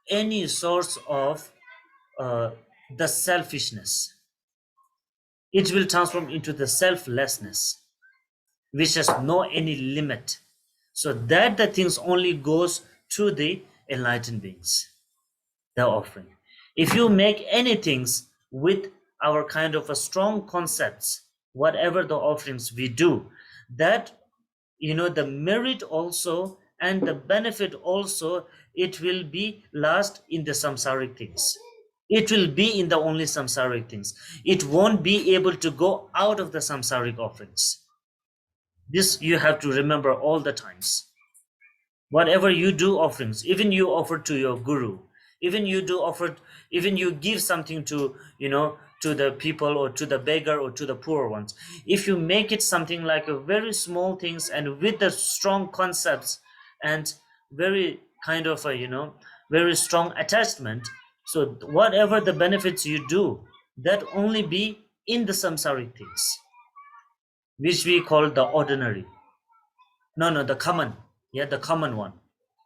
any source of uh, the selfishness. It will transform into the selflessness, which has no any limit. So that the things only goes to the enlightened beings, the offering. If you make anything with our kind of a strong concepts, whatever the offerings we do, that the merit also and the benefit also, it will be last in the samsaric things. It will be in the only samsaric things. It won't be able to go out of the samsaric offerings. This you have to remember all the times. Whatever you do offerings, even you offer to your guru, even you do offer, even you give something to to the people or to the beggar or to the poor ones, if you make it something like a very small things and with the strong concepts and very kind of a very strong attachment, so whatever the benefits you do, that only be in the samsaric things, which we call the ordinary. No, the common. Yeah, the common one.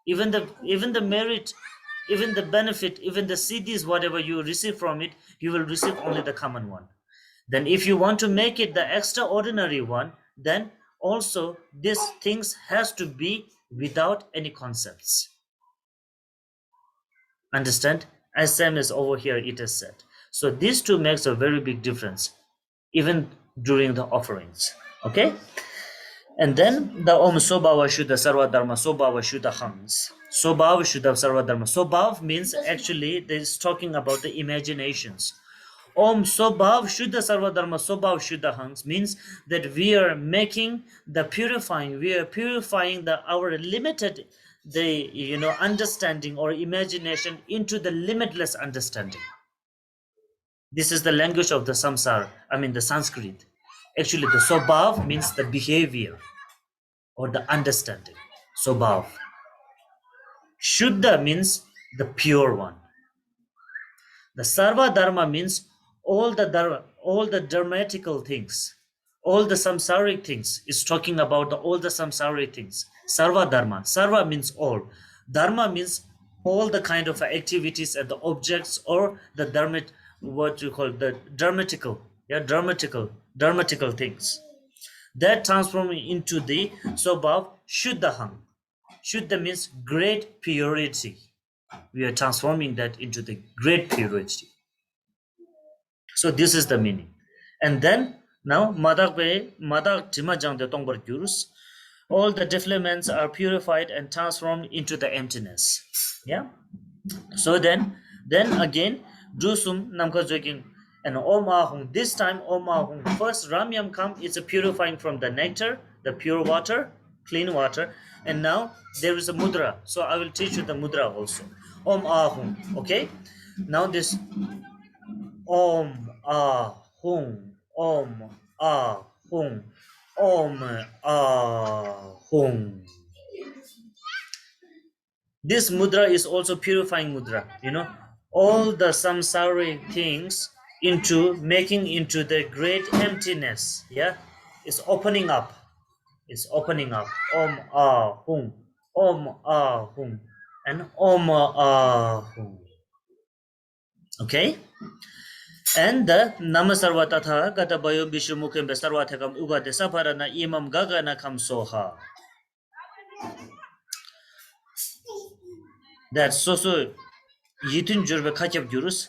Even the merit Even the benefit, even the CDs, whatever you receive from it, you will receive only the common one. Then if you want to make it the extraordinary one, then also these things has to be without any concepts. Understand? As same as over here it is said. So these two makes a very big difference, even during the offerings. Okay? And then the Om Sobhava Shuddha Sarva Dharma Sobhava Shuddha Hangs. Sobhava Shuddha Sarva Dharma. Sobhav means actually this is talking about the imaginations. Om Sobhav Shuddha Sarva Dharma Sobhav Shuddha Hangs means that we are making the purifying, we are purifying our limited understanding or imagination into the limitless understanding. This is the language of the samsara, the Sanskrit. Actually, the Sobhav means the behavior or the understanding. Sobhav. Shuddha means the pure one. The Sarva Dharma means all the dharmatical things, all the samsaric things. Is talking about all the samsaric things. Sarva Dharma. Sarva means all. Dharma means all the kind of activities and the objects or the what you call the dharmatical, dharmatical things. That transform into the Sobhav Shuddhaham. Shuddha means great purity. We are transforming that into the great purity. So this is the meaning. And then now Madak Timajang the Tongbar Gurus, all the defilements are purified and transformed into the emptiness. Yeah. So then again, Drusum Namka Joking and Om Ahung. This time Om Ahung. First Ramyam Kam is a purifying from the nectar, the pure water, clean water. And now there is a mudra. So I will teach you the mudra also. Om Ahung. Okay. Now this Om Ahung. Om Ahung. Om Ahung. This mudra is also purifying mudra, all the samsaric things into making into the great emptiness. Yeah, it's opening up. Om Ahung, Om Ahung, and Om Ahung. Okay. And the Namasarva Tatha Gata Bayo Bishu Mukim Besarvatakam Uga de Saparana Imam Gagana Kam Soha. That's so Yitun Jurbe Kachab Gurus.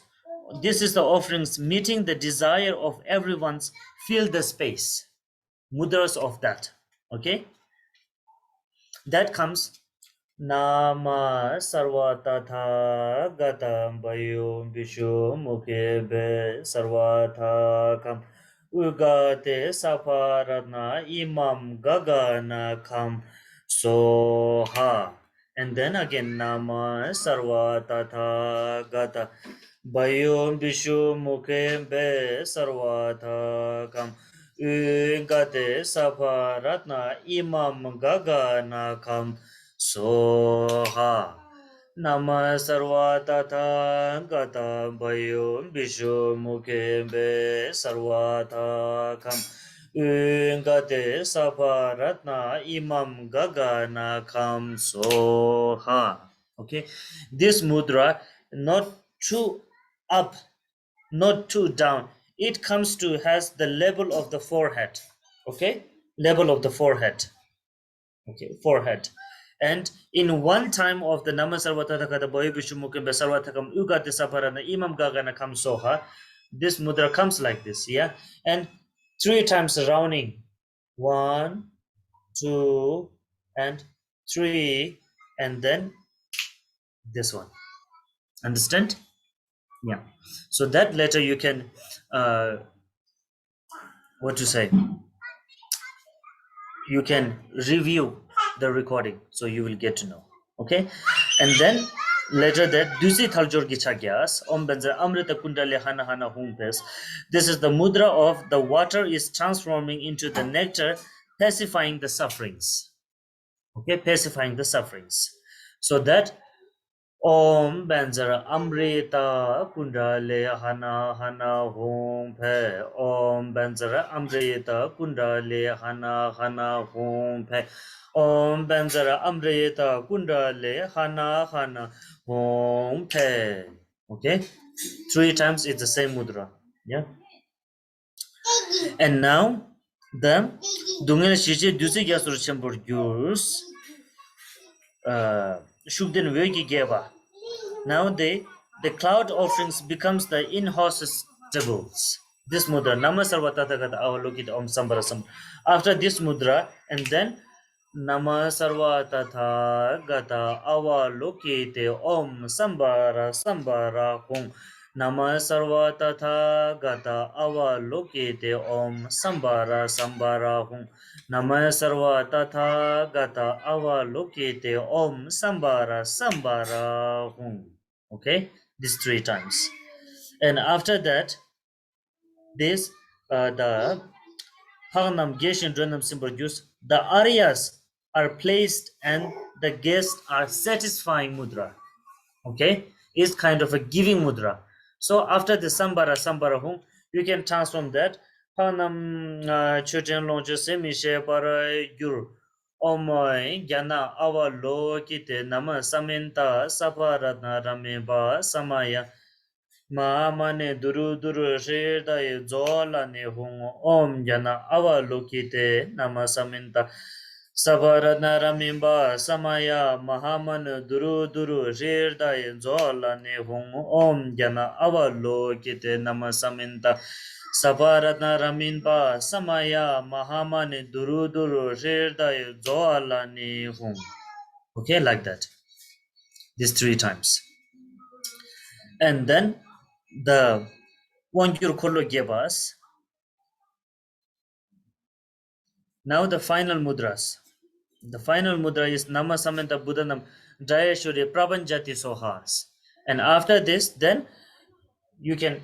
This is the offerings meeting the desire of everyone's fill the space. Mudras of that. Okay? That comes Nama Sarva Tatha Gatam Bayo Bishu Mukhe Be Sarvata Kam Ugate Saparana Imam Gagana Kam Soha. And then again, Nama Sarva Tatha Gata Bayo Bishu Mukhe Be Sarvata Kam Ugate Saparatna Imam Gagana Kam Soha. Nama Sarva Tatha Gata Bayo Bishu Mukhe Be Sarvata Kam Ungate Saparatna Imam Gagana Kam Soha. Okay, this mudra not too up, not too down. It comes to has the level of the forehead. Okay, level of the forehead. Okay, forehead. And in one time of the Nama Sarvata Kata Boy Bishumukim Besarvatakam Ugate Saparana Imam Gagana Kam Soha, this mudra comes like this, yeah, and 3 times rounding. 1, 2, and 3, and then this one. Understand? Yeah. So that later you can, what to say? You can review the recording, so you will get to know. Okay, and then later that Dusi Thaljor Gichagyas Om Benza Amrita Kundale Hana Hana Humpes. This is the mudra of the water is transforming into the nectar, pacifying the sufferings. Okay, pacifying the sufferings. So that Om Banzara Amrita Kundale Hana Hana Hum Pe. Om Banzara Amrita Kundale Hana Hana Hum Pe. Om Banzara Amrita Kundale Hana Hana Hum Pe. Okay, 3 times it's the same mudra. Yeah, and now the Dungan Shichi Dusi Gasur Chambur Gurs Shugden Vegi Geva. Now the cloud offerings becomes the inhospitables. This mudra, Nama Sarvatatagata Avalokit Om Sambarasam. After this mudra, and then Nama Sarvatatha Gata Avalokite Om Sambara Sambara Hum. Nama Sarvatatha Gata Avalokite Om Sambara Sambara Hum. Nama Sarvatatha Gata Avalokite Om Sambara Sambara Hum. Okay, these 3 times, and after that this the Hagnam Geshin Drenam symbol use the aryas are placed and the guests are satisfying mudra. Okay, is kind of a giving mudra. So after the Sambara Sambara Hum, you can transform that Hagnam Chuten Longe Semishe Para Gur Omoy Gyana Avalokite Nama Saminta Saparatna Rameba Samaya Mahamane Duru Duru Shirda Zola Ne Hung Om Jana Avalokite Namasaminta Savarana Ramimba Samaya Mahaman Duru Duru Shirda Zola Ne Hung Om Jana Avalokite Namasaminta Savarana Ramimba Samaya Mahaman Duru Duru Shirda Zola Ne Hung. Okay, like that. These 3 times. And then the Wangyur Kolo gave us. Now the final mudras. The final mudra is Nama Samanta Buddhanam Jayashuri Prabhanjati Sohas. And after this, then you can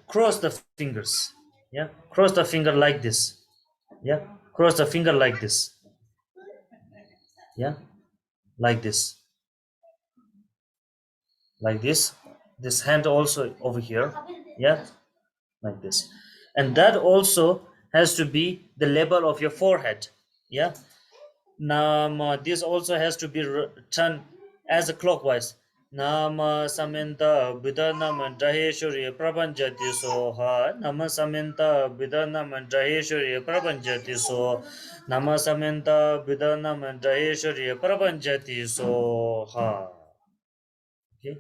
cross the fingers. Yeah, cross the finger like this. Yeah, cross the finger like this. Yeah, like this. Like this. This hand also over here. Yeah, like this. And that also has to be the level of your forehead. Yeah, Nama, this also has to be turned as a clockwise. Nama Samenta Bidanam Draheshuri Prabhanjati Soha. Nama Samenta Bidanam Draheshuri Prabhanjati So. Nama Samenta Bidanam Draheshuri Prabhanjati Soha. Okay.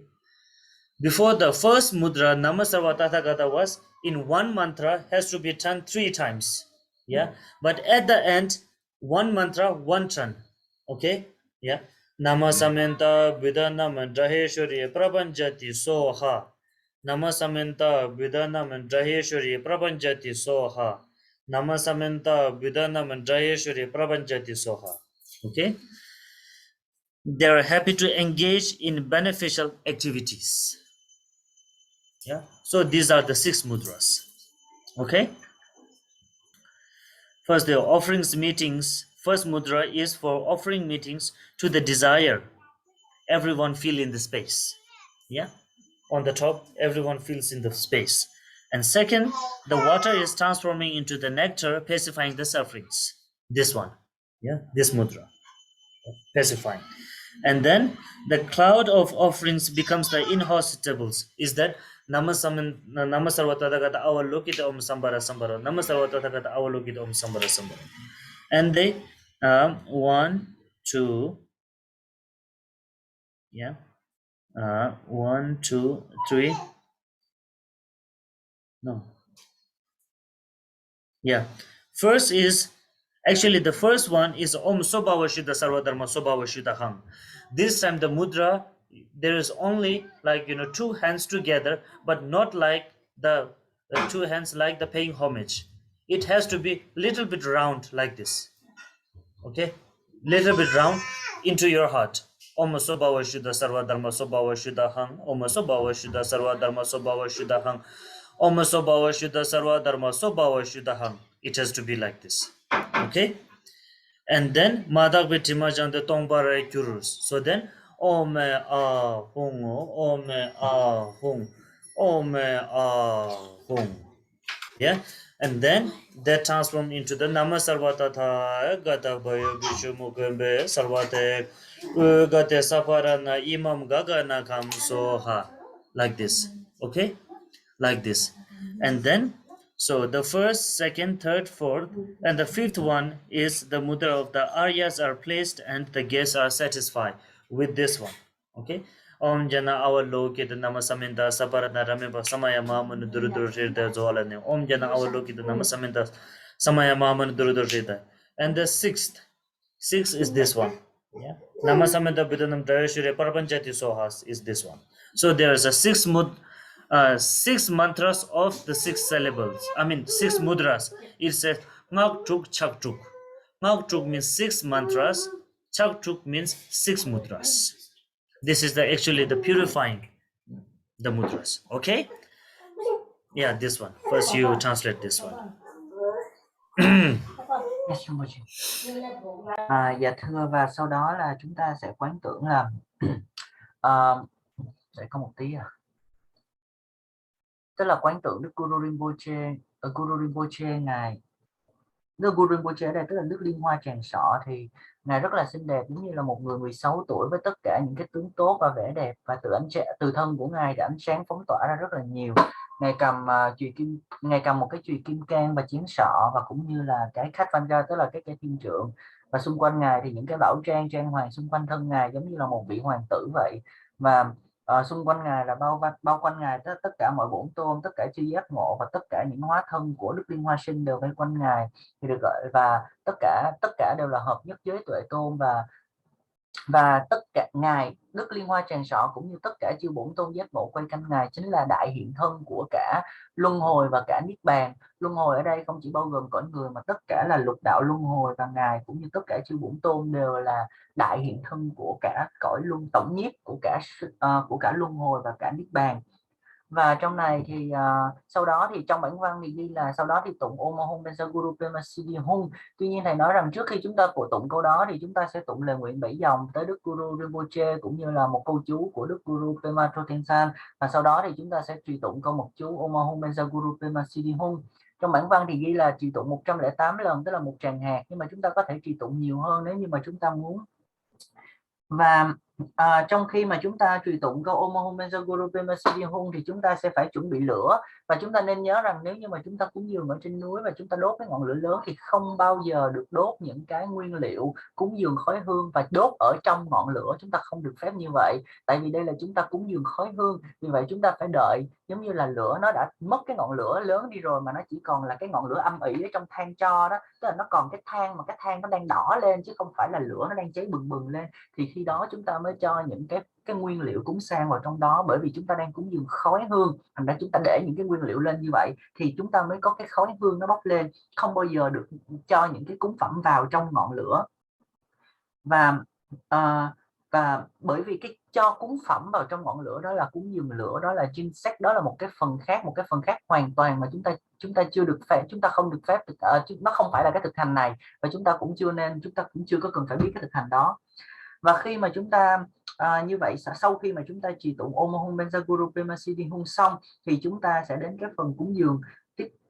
Before the first mudra, Nama Sarvatathagata was in one mantra has to be turned 3 times. Yeah. But at the end, one mantra, one turn. Okay. Yeah. Nama Samenta Vidanam Draheshwari Prabhanjati Soha. Nama Samenta Vidanam Draheshwari Prabhanjati Soha. Nama Samenta Vidanam Draheshwari Prabhanjati Soha. Okay. They are happy to engage in beneficial activities. Yeah, so these are the 6 mudras. Okay, first the offerings meetings. First mudra is for offering meetings to the desire. Everyone feel in the space. Yeah, on the top everyone feels in the space. And second, the water is transforming into the nectar, pacifying the sufferings. This one. Yeah, this mudra, pacifying. And then the cloud of offerings becomes the inhospitables. Is that Nama Sarvatadagata Avalokita Om Sambara Sambara. Nama Sarvatadagata Avalokita Om Sambara Sambara. And they 1, 2, yeah, 1, 2, 3. No. Yeah. First is actually the first one is Om Sobhava Shuddha Sarvadharma Sobhava Shuddha Ham. This time the mudra, there is only like 2 hands together, but not like the 2 hands like the paying homage. It has to be little bit round like this. Okay, little bit round into your heart. Om Sobhava Shuddha Sarvadharma Sobhava Shuddha Ham. Om Sobhava Shuddha Sarvadharma Sobhava Shuddha Ham. Om Sobhava Shuddha Sarvadharma Sobhava Shuddha Ham. It has to be like this. Okay. And then Madak Vitima Jan the Tongbara Kurus. So then Ome a hung, ome a hung, ome a hung. Yeah, and then that transform into the nama sarvata tha gata bhayo bishu mugambe sarvate gate saparana imam gagana kam soha, like this. Okay, like this. And then so the first, second, third, fourth, and the fifth one is the mudra of the aryas are placed and the guests are satisfied with this one. Okay. Om jana avalokita namasaminta saparatna rameba samaya mamanu durudurshita zolane. Om jana avalokita namasaminta samaya mamanu durudurshita. And the sixth is this one. Yeah. Namasamita Bidanam Dayashure Parapanchati Sohas is this one. So there is a six mantras of the six syllables. I mean six mudras. It says Ngak Tuk Chak Tuk. Ngak Tuk means six mantras. Chak Tuk means six mudras. This is the actually the purifying the mudras. Okay? Yeah, this one. First you translate this one. Yes, Rinpoche. Dạ thưa, và sau đó là chúng ta sẽ quán tưởng là để có một tí tức là quán tưởng Đức Guru Rinpoche, Guru Rinpoche ngài Đức Guru Rinpoche ở đây tức là Đức Liên Hoa Tràng Sọ, thì ngài rất là xinh đẹp, giống như là một người 16 tuổi với tất cả những cái tướng tốt và vẻ đẹp, và từ thân của ngài đã ánh sáng phóng tỏa ra rất là nhiều. Ngài cầm ngài cầm một cái chùy kim cang và chiến sọ, và cũng như là cái khách vanja tức là cái cây thiên trượng, và xung quanh ngài thì những cái bảo trang trang hoàng xung quanh thân ngài giống như là một vị hoàng tử vậy. Và xung quanh ngài là bao quanh ngài tất cả mọi bổn tôn, tất cả chư giác ngộ và tất cả những hóa thân của Đức Liên Hoa Sinh đều vây quanh ngài, thì được gọi, và tất cả đều là hợp nhất với tuệ tôn, và tất cả ngài Đức Liên Hoa Tràng Sọ cũng như tất cả chư bổn tôn giác ngộ quay quanh ngài chính là đại hiện thân của cả luân hồi và cả niết bàn. Luân hồi ở đây không chỉ bao gồm cõi người mà tất cả là lục đạo luân hồi, và ngài cũng như tất cả chư bổn tôn đều là đại hiện thân của cả cõi luân tổng nhiếp của cả luân hồi và cả niết bàn. Và trong này thì sau đó thì trong bản văn thì ghi là sau đó thì tụng Om Hum Bensa Guru Pema Siddhi Hum. Tuy nhiên thầy nói rằng trước khi chúng ta tụng câu đó thì chúng ta sẽ tụng lời nguyện 7 dòng tới Đức Guru Rinpoche, cũng như là một câu chú của Đức Guru Pema Trotengsan, và sau đó thì chúng ta sẽ trì tụng câu một chú Om Hum Bensa Guru Pema Siddhi Hum. Trong bản văn thì ghi là trì tụng 108 lần, tức là một tràng hạt, nhưng mà chúng ta có thể trì tụng nhiều hơn nếu như mà chúng ta muốn. Và trong khi mà chúng ta trì tụng câu Om Hum Bensa Guru Pema Siddhi Hum thì chúng ta sẽ phải chuẩn bị lửa, và chúng ta nên nhớ rằng nếu như mà chúng ta cúng dường ở trên núi và chúng ta đốt cái ngọn lửa lớn thì không bao giờ được đốt những cái nguyên liệu cúng dường khói hương và đốt ở trong ngọn lửa, chúng ta không được phép như vậy, tại vì đây là chúng ta cúng dường khói hương. Vì vậy chúng ta phải đợi, giống như là lửa nó đã mất cái ngọn lửa lớn đi rồi mà nó chỉ còn là cái ngọn lửa âm ỉ ở trong than tro đó, tức là nó còn cái than mà cái than nó đang đỏ lên chứ không phải là lửa nó đang cháy bừng bừng lên, thì khi đó chúng ta mới cho những cái nguyên liệu cúng sang vào trong đó, bởi vì chúng ta đang cúng dường khói hương, thành ra chúng ta để những cái nguyên liệu lên như vậy thì chúng ta mới có cái khói hương nó bốc lên, không bao giờ được cho những cái cúng phẩm vào trong ngọn lửa. Và bởi vì cái cho cúng phẩm vào trong ngọn lửa đó là cúng dường lửa, đó là chính sách, đó là một cái phần khác hoàn toàn mà chúng ta chưa được phép, chúng ta không được phép, nó không phải là cái thực hành này, và chúng ta cũng chưa có cần phải biết cái thực hành đó. Và khi mà chúng ta như vậy, sau khi mà chúng ta trì tụng Om Hum Bensa Guru Pema Siddhi Hum xong thì chúng ta sẽ đến cái phần cúng dường.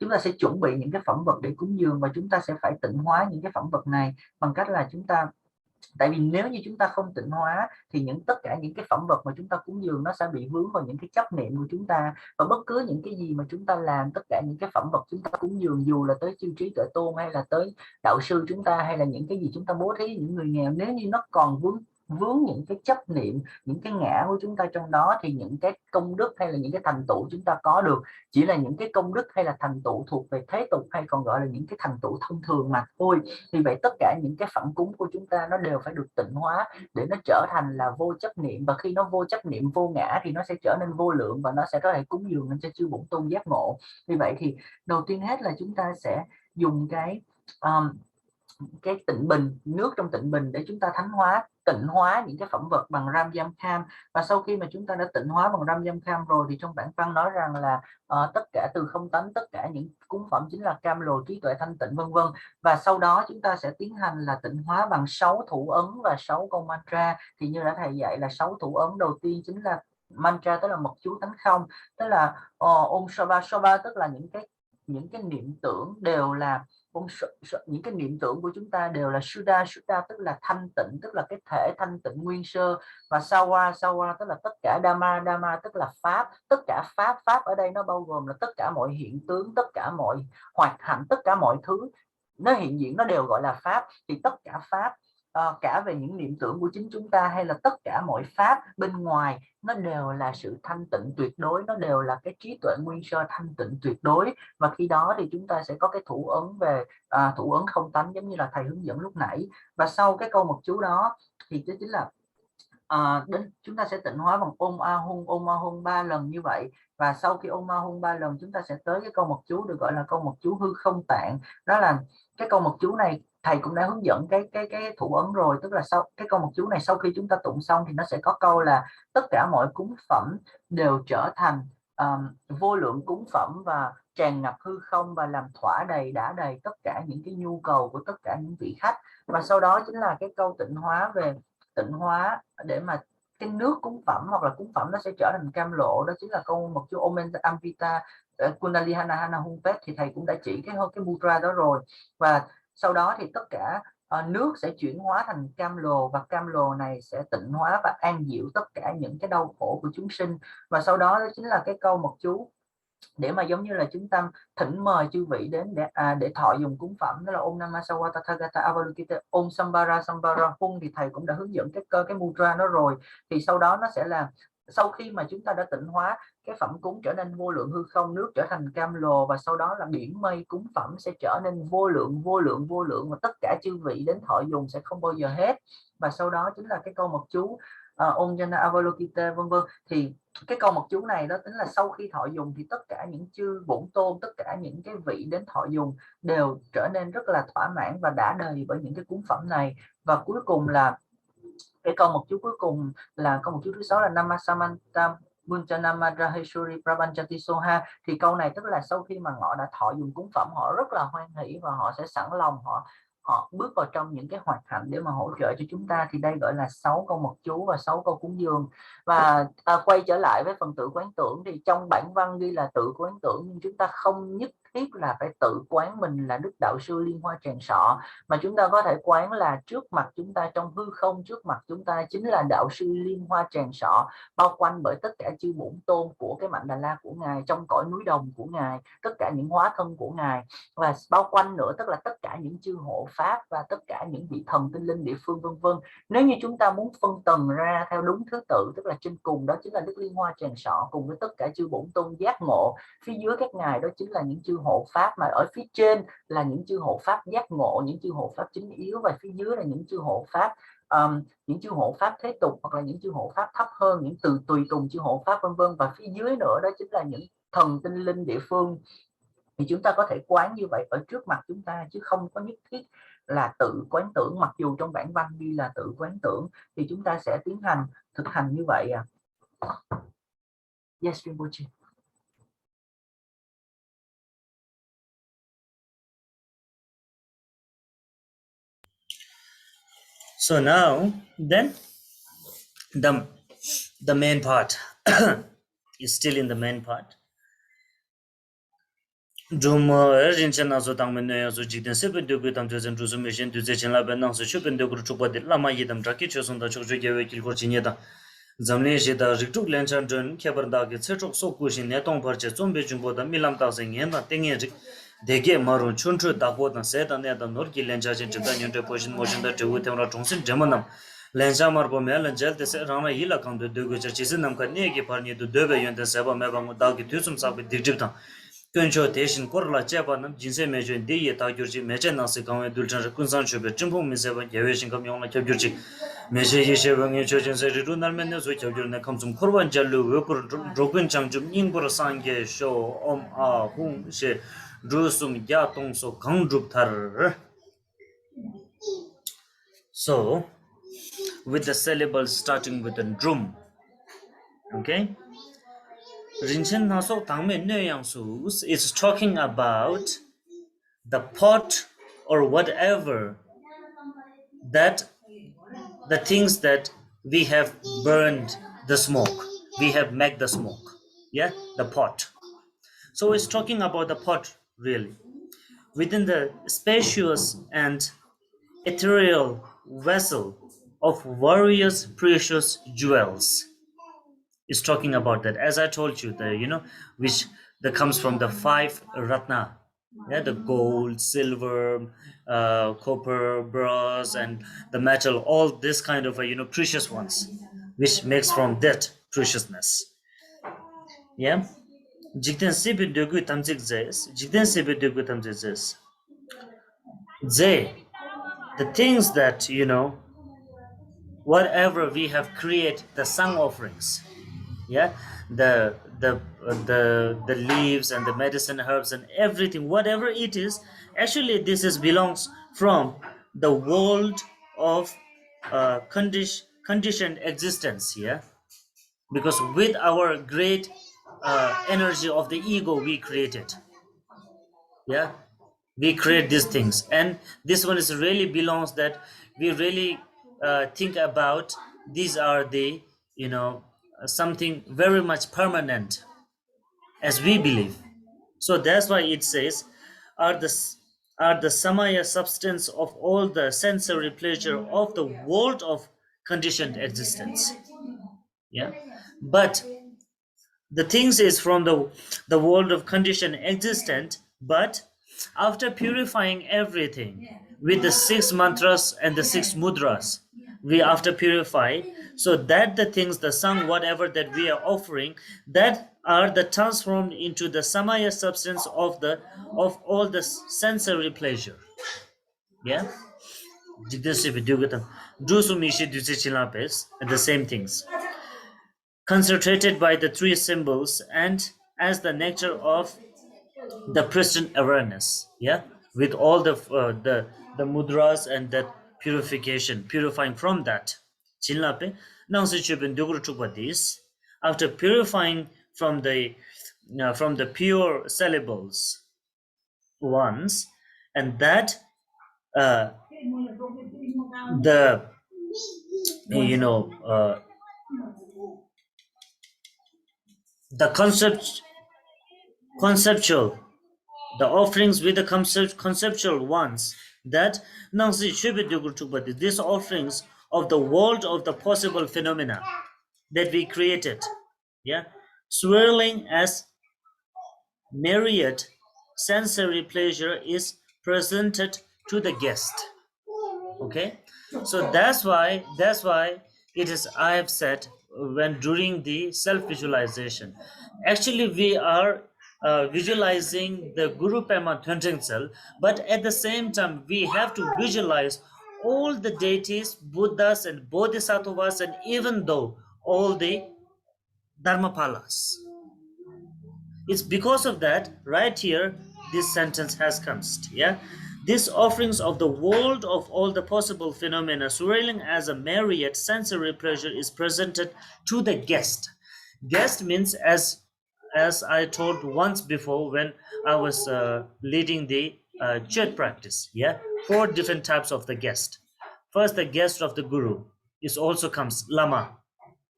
Chúng ta sẽ chuẩn bị những cái phẩm vật để cúng dường, và chúng ta sẽ phải tịnh hóa những cái phẩm vật này bằng cách là tại vì nếu như chúng ta không tịnh hóa thì tất cả những cái phẩm vật mà chúng ta cúng dường nó sẽ bị vướng vào những cái chấp niệm của chúng ta, và bất cứ những cái gì mà chúng ta làm, tất cả những cái phẩm vật chúng ta cúng dường, dù là tới chư trí tuệ tôn hay là tới đạo sư chúng ta, hay là những cái gì chúng ta bố thí những người nghèo, nếu như nó còn vướng những cái chấp niệm, những cái ngã của chúng ta trong đó, thì những cái công đức hay là những cái thành tựu chúng ta có được chỉ là những cái công đức hay là thành tựu thuộc về thế tục, hay còn gọi là những cái thành tựu thông thường mà thôi. Vì vậy tất cả những cái phẩm cúng của chúng ta nó đều phải được tịnh hóa để nó trở thành là vô chấp niệm, và khi nó vô chấp niệm vô ngã thì nó sẽ trở nên vô lượng, và nó sẽ có thể cúng dường lên cho chư bổn tôn giác ngộ. Vì vậy thì đầu tiên hết là chúng ta sẽ dùng cái tịnh bình, nước trong tịnh bình để chúng ta tịnh hóa những cái phẩm vật bằng ram yam kham. Và sau khi mà chúng ta đã tịnh hóa bằng ram yam kham rồi thì trong bản văn nói rằng là tất cả từ không tánh, tất cả những cúng phẩm chính là cam lồ, trí tuệ, thanh tịnh, vân vân. Và sau đó chúng ta sẽ tiến hành là tịnh hóa bằng 6 thủ ấn và 6 câu mantra. Thì như đã thầy dạy là 6 thủ ấn đầu tiên chính là mantra, tức là một chú tánh không, tức là Om Shava Shava, tức là những cái niệm tưởng đều là những cái niệm tưởng của chúng ta đều là Suddha. Suddha tức là thanh tịnh, tức là cái thể thanh tịnh nguyên sơ. Và Sawa, Sawa tức là tất cả. Dhamma, Dhamma tức là pháp, tất cả pháp. Pháp ở đây nó bao gồm là tất cả mọi hiện tướng, tất cả mọi hoạt hạnh, tất cả mọi thứ nó hiện diện nó đều gọi là pháp. Thì tất cả pháp, cả về những niệm tưởng của chính chúng ta hay là tất cả mọi pháp bên ngoài, nó đều là sự thanh tịnh tuyệt đối, nó đều là cái trí tuệ nguyên sơ thanh tịnh tuyệt đối. Và khi đó thì chúng ta sẽ có cái thủ ấn về thủ ấn không tánh, giống như là thầy hướng dẫn lúc nãy. Và sau cái câu mật chú đó thì đó chính là đến chúng ta sẽ tịnh hóa bằng ôm a hung 3 lần như vậy. Và sau khi ôm a hung 3 lần, chúng ta sẽ tới cái câu mật chú được gọi là câu mật chú hư không tạng. Đó là cái câu mật chú này thầy cũng đã hướng dẫn cái thủ ấn rồi, tức là sau cái câu mật chú này, sau khi chúng ta tụng xong thì nó sẽ có câu là tất cả mọi cúng phẩm đều trở thành vô lượng cúng phẩm và tràn ngập hư không và làm thỏa đầy đã đầy tất cả những cái nhu cầu của tất cả những vị khách. Và sau đó chính là cái câu tịnh hóa về tịnh hóa để mà cái nước cúng phẩm hoặc là cúng phẩm nó sẽ trở thành cam lộ. Đó chính là câu một chú Omen Amvita Kunali Hana Hana Hung Pet, thì thầy cũng đã chỉ cái mudra đó rồi. Và sau đó thì tất cả nước sẽ chuyển hóa thành cam lồ, và cam lồ này sẽ tịnh hóa và an dịu tất cả những cái đau khổ của chúng sinh. Và sau đó chính là cái câu một chú để mà giống như là chúng ta thỉnh mời chư vị đến để thọ dùng cúng phẩm, đó là Om Namah Sawa Tathagata Avalokite Om Sambara Sambara Hung. Thì thầy cũng đã hướng dẫn cái mudra đó rồi. Thì sau đó nó sẽ là sau khi mà chúng ta đã tịnh hóa cái phẩm cúng trở nên vô lượng hư không, nước trở thành cam lồ, và sau đó là biển mây cúng phẩm sẽ trở nên vô lượng vô lượng vô lượng, và tất cả chư vị đến thọ dùng sẽ không bao giờ hết. Và sau đó chính là cái câu mật chú Om Jana Avalokite vân vân. Thì cái câu mật chú này đó tính là sau khi thọ dùng thì tất cả những chư bổn tôn, tất cả những cái vị đến thọ dùng đều trở nên rất là thỏa mãn và đã đầy bởi những cái cúng phẩm này. Và cuối cùng là cái câu mật chú cuối cùng là câu mật chú thứ 6 là Namasamanta Munchanama Raheshuri Prabhanchati Soha. Thì câu này tức là sau khi mà họ đã thọ dùng cúng phẩm, họ rất là hoan hỷ và họ sẽ sẵn lòng họ bước vào trong những cái hoạt hạnh để mà hỗ trợ cho chúng ta. Thì đây gọi là 6 câu mật chú và 6 câu cúng dường. Và quay trở lại với phần tự quán tưởng, thì trong bản văn ghi là tự quán tưởng, nhưng chúng ta không nhất thiết là phải tự quán mình là Đức Đạo Sư Liên Hoa Tràng Sọ, mà chúng ta có thể quán là trước mặt chúng ta trong hư không, trước mặt chúng ta chính là Đạo Sư Liên Hoa Tràng Sọ, bao quanh bởi tất cả chư bổn tôn của cái Mạnh Đà La của Ngài, trong cõi núi đồng của Ngài, tất cả những hóa thân của Ngài, và bao quanh nữa tức là tất cả những chư hộ pháp và tất cả những vị thần tinh linh địa phương vân vân. Nếu như chúng ta muốn phân tầng ra theo đúng thứ tự, tức là trên cùng đó chính là Đức Liên Hoa Tràng Sọ cùng với tất cả chư bổn tôn giác ngộ, phía dưới các ngài đó chính là những chư hộ pháp, mà ở phía trên là những chư hộ pháp giác ngộ, những chư hộ pháp chính yếu, và phía dưới là những chư hộ pháp những chư hộ pháp thế tục hoặc là những chư hộ pháp thấp hơn, những từ tùy tùng chư hộ pháp vân vân. Và phía dưới nữa đó chính là những thần tinh linh địa phương. Thì chúng ta có thể quán như vậy ở trước mặt chúng ta, chứ không có nhất thiết là tự quán tưởng, mặc dù trong bản văn ghi là tự quán tưởng. Thì chúng ta sẽ tiến hành thực hành như vậy. Yes, Rinpoche. So now, then the main part is still in the main part. Drum rinchen na so tang men ya so jikden se ben de tam je zen ju me shen du ze chen la ben na so chu ben de gru chu ba de la ma yedam tra ki chu son da chu je ge we kil ko chi ne da zamle je da rik tuk len chan jon ke bar da ge che chok so ku shin ne tong par che zom be jun bo da milam ta se ngen da teng ye de ge maru chun chu da bo da se da ne da nor ki len cha chen da nyen de po shin mo shin da ju te ra chung sin jamanam len cha mar bo me len jel de se rama yi la kang de ge cha chi sin nam ka ne ge par ne de be yon de se ba me ba mo da ge tu sum sa be dik jik da Kuncho deshin korla cheba nam jinse mejo deye ta gyurji meche nasi kamwe dulchan kunsan chobe chimpo miseba yaweshin kam yongla kyab gyurji meche yeshe wange chochin se riru narmen ne so kyab gyurne kamsum korban jallu wekur rokun changjum nyingbor sangye sho om a hung she rusum ya tong so gang drup thar So, with the syllables starting with a drum, okay? Rinchen naso tangme nyoyang sus is talking about the pot or whatever that the things that we have burned the smoke, we have made the smoke, yeah, the pot. So it's talking about the pot really within the spacious and ethereal vessel of various precious jewels. Is talking about that, as I told you, the which that comes from the five ratna, yeah, the gold, silver, copper, bronze, and the metal, all this kind of precious ones, which makes from that preciousness, yeah. Jikten sebe dogu tamjik zes, jikten sebe dogu tamjik zes. Ze, the things that whatever we have created the sung offerings, yeah, the leaves and the medicine herbs and everything, whatever it is, actually this is belongs from the world of conditioned existence, yeah, because with our great energy of the ego we created, yeah, we create these things, and this one is really belongs that we really think about. These are the something very much permanent, as we believe. So that's why it says, are the are the samaya substance of all the sensory pleasure of the world of conditioned existence, yeah. But the things is from the world of conditioned existent, but after purifying everything with the six mantras and the six mudras, we after purify, so that the things, the song, whatever that we are offering, that are the transformed into the samaya substance of the of all the sensory pleasure, yeah. Jigdasya Vidyugatam. Dusumishi Duzichilapes, and the same things concentrated by the three symbols and as the nature of the pristine awareness, yeah, with all the mudras and that purification, purifying from that. Chinlape nangsi chubin dugru chukwadis, after purifying from the pure syllables ones, and that uh, the you know the conceptual, the offerings with the conceptual ones, that nangsi shubid dugur chukbati, these offerings of the world of the possible phenomena that we created, yeah, swirling as myriad sensory pleasure is presented to the guest, okay. So that's why it is, I have said, when during the self visualization, actually we are visualizing the guru pema Twentengsel, but at the same time we have to visualize all the deities, buddhas and bodhisattvas, and even though all the dharmapalas. It's because of that, right here, this sentence has come. Yeah? These offerings of the world of all the possible phenomena, swirling as a myriad sensory pleasure, is presented to the guest. Guest means, as I told once before when I was leading the church practice, yeah, four different types of the guest. First, the guest of the guru is also comes lama,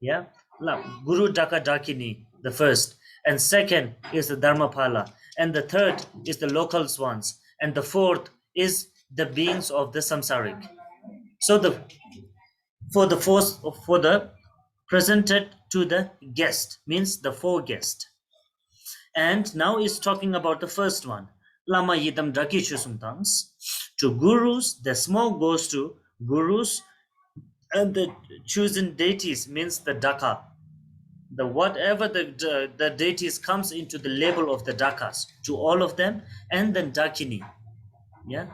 yeah, Guru Daka Dakini, the first, and second is the Dharmapala, and the third is the locals ones, and the fourth is the beings of the samsaric. So the for the fourth, for the presented to the guest means the four guest, and now is talking about the first one. Lama Yidam Daki Chusumtangs. To gurus, the small goes to gurus, and the chosen deities means the Daka, the whatever the deities comes into the label of the dakas to all of them, and then dakini, yeah,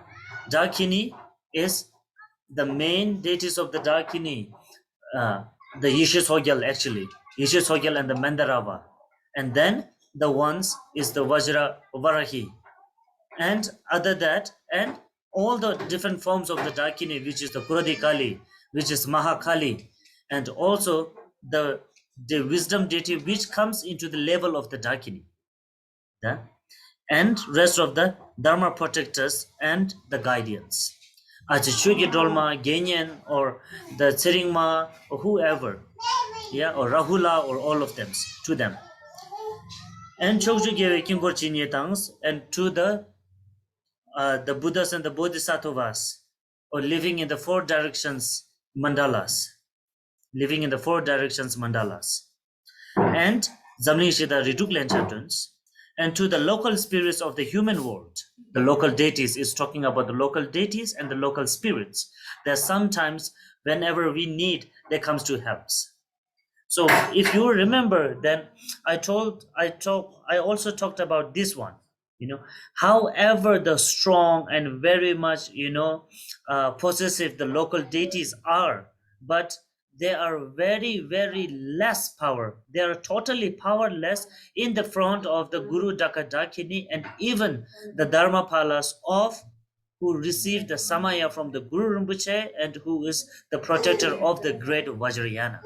dakini is the main deities of the dakini, uh, the Yishishogel, actually Yishishogel and the Mandarava, and then the ones is the Vajra Varahi, and other that, and all the different forms of the Dakini, which is the Kuradi Kali, which is Mahakali, and also the wisdom deity which comes into the level of the Dakini. Yeah? And rest of the Dharma protectors and the guardians. Achichugi Dolma, Genyan, or the Tsiringma, or whoever, yeah, or Rahula, or all of them, to them. And Chokju gave Kimgor Chinyetangs, and to the Buddhas and the Bodhisattvas, or living in the four directions mandalas, living in the four directions mandalas, and Zamlingshida Riduklen chapters, and to the local spirits of the human world. The local deities is talking about the local deities and the local spirits. That sometimes, whenever we need, they comes to help us. So if you remember, then I also talked about this one. However the strong and very much possessive the local deities are, but they are very very less power. They are totally powerless in the front of the Guru Dakadakini and even the Dharmapalas of who received the Samaya from the Guru Rinpoche and who is the protector of the great Vajrayana.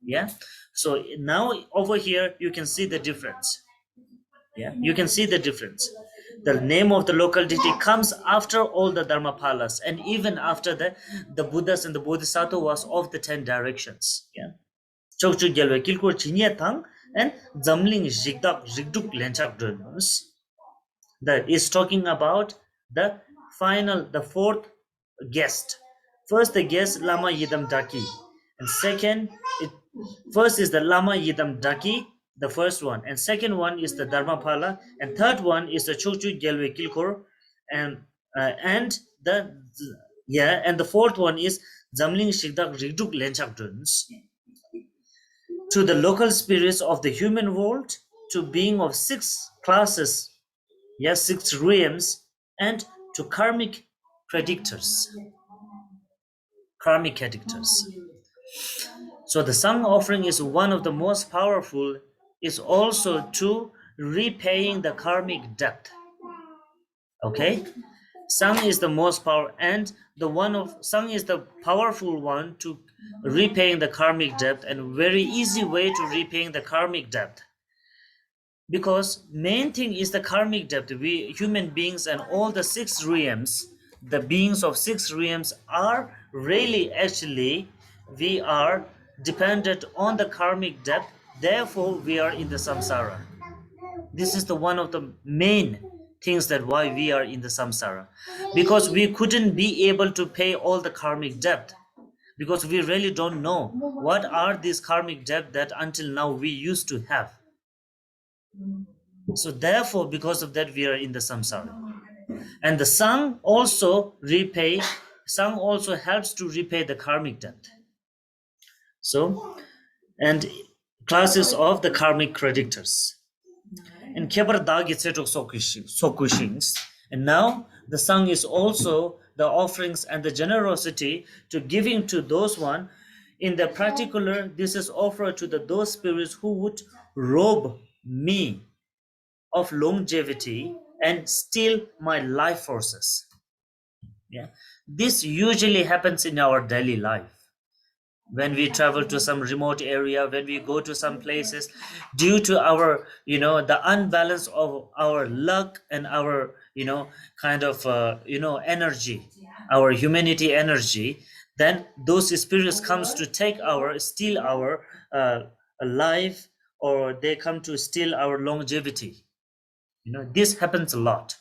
Yeah, so now over here you can see the difference. Yeah, you can see the difference. The name of the local deity comes after all the Dharmapalas and even after the Buddhas and the Bodhisattvas of the 10 directions. Yeah, Chokchu Gyalwe Kilkur Chinyatang and Zamling Jigdak Jigduk Lenchak Drunus. That is talking about the fourth guest. First, the guest Lama Yidam Daki, and second, first is the Lama Yidam Daki, the first one, and second one is the Dharmapala, and third one is the Chokchu Gelwe Kilkor, and and the fourth one is Zamling Shigdak Rigduk Lenchak Duns. To the local spirits of the human world, to being of 6 classes, yes, 6 realms, and to karmic predictors. Karmic predictors. So the sung offering is one of the most powerful, is also to repaying the karmic debt. Okay? Sung is the most power, and the one of Sung is the powerful one to repaying the karmic debt, and very easy way to repaying the karmic debt. Because main thing is the karmic debt. We human beings and all the 6 realms, the beings of 6 realms are really actually we are dependent on the karmic debt. Therefore, we are in the samsara. This is the one of the main things that why we are in the samsara, because we couldn't be able to pay all the karmic debt, because we really don't know what are these karmic debt that until now we used to have. So therefore, because of that, we are in the samsara. And the Sang also helps to repay the karmic debt. So, and classes of the karmic creditors. And Kebar Dag is set of sokushings. And now the Sang is also the offerings and the generosity to giving to those one. In the particular, this is offered to those spirits who would rob me of longevity and steal my life forces. Yeah, this usually happens in our daily life when we travel to some remote area, when we go to some places, due to our the unbalance of our luck and our kind of energy, our humanity energy, then those spirits comes to steal our life, or they come to steal our longevity. This happens a lot.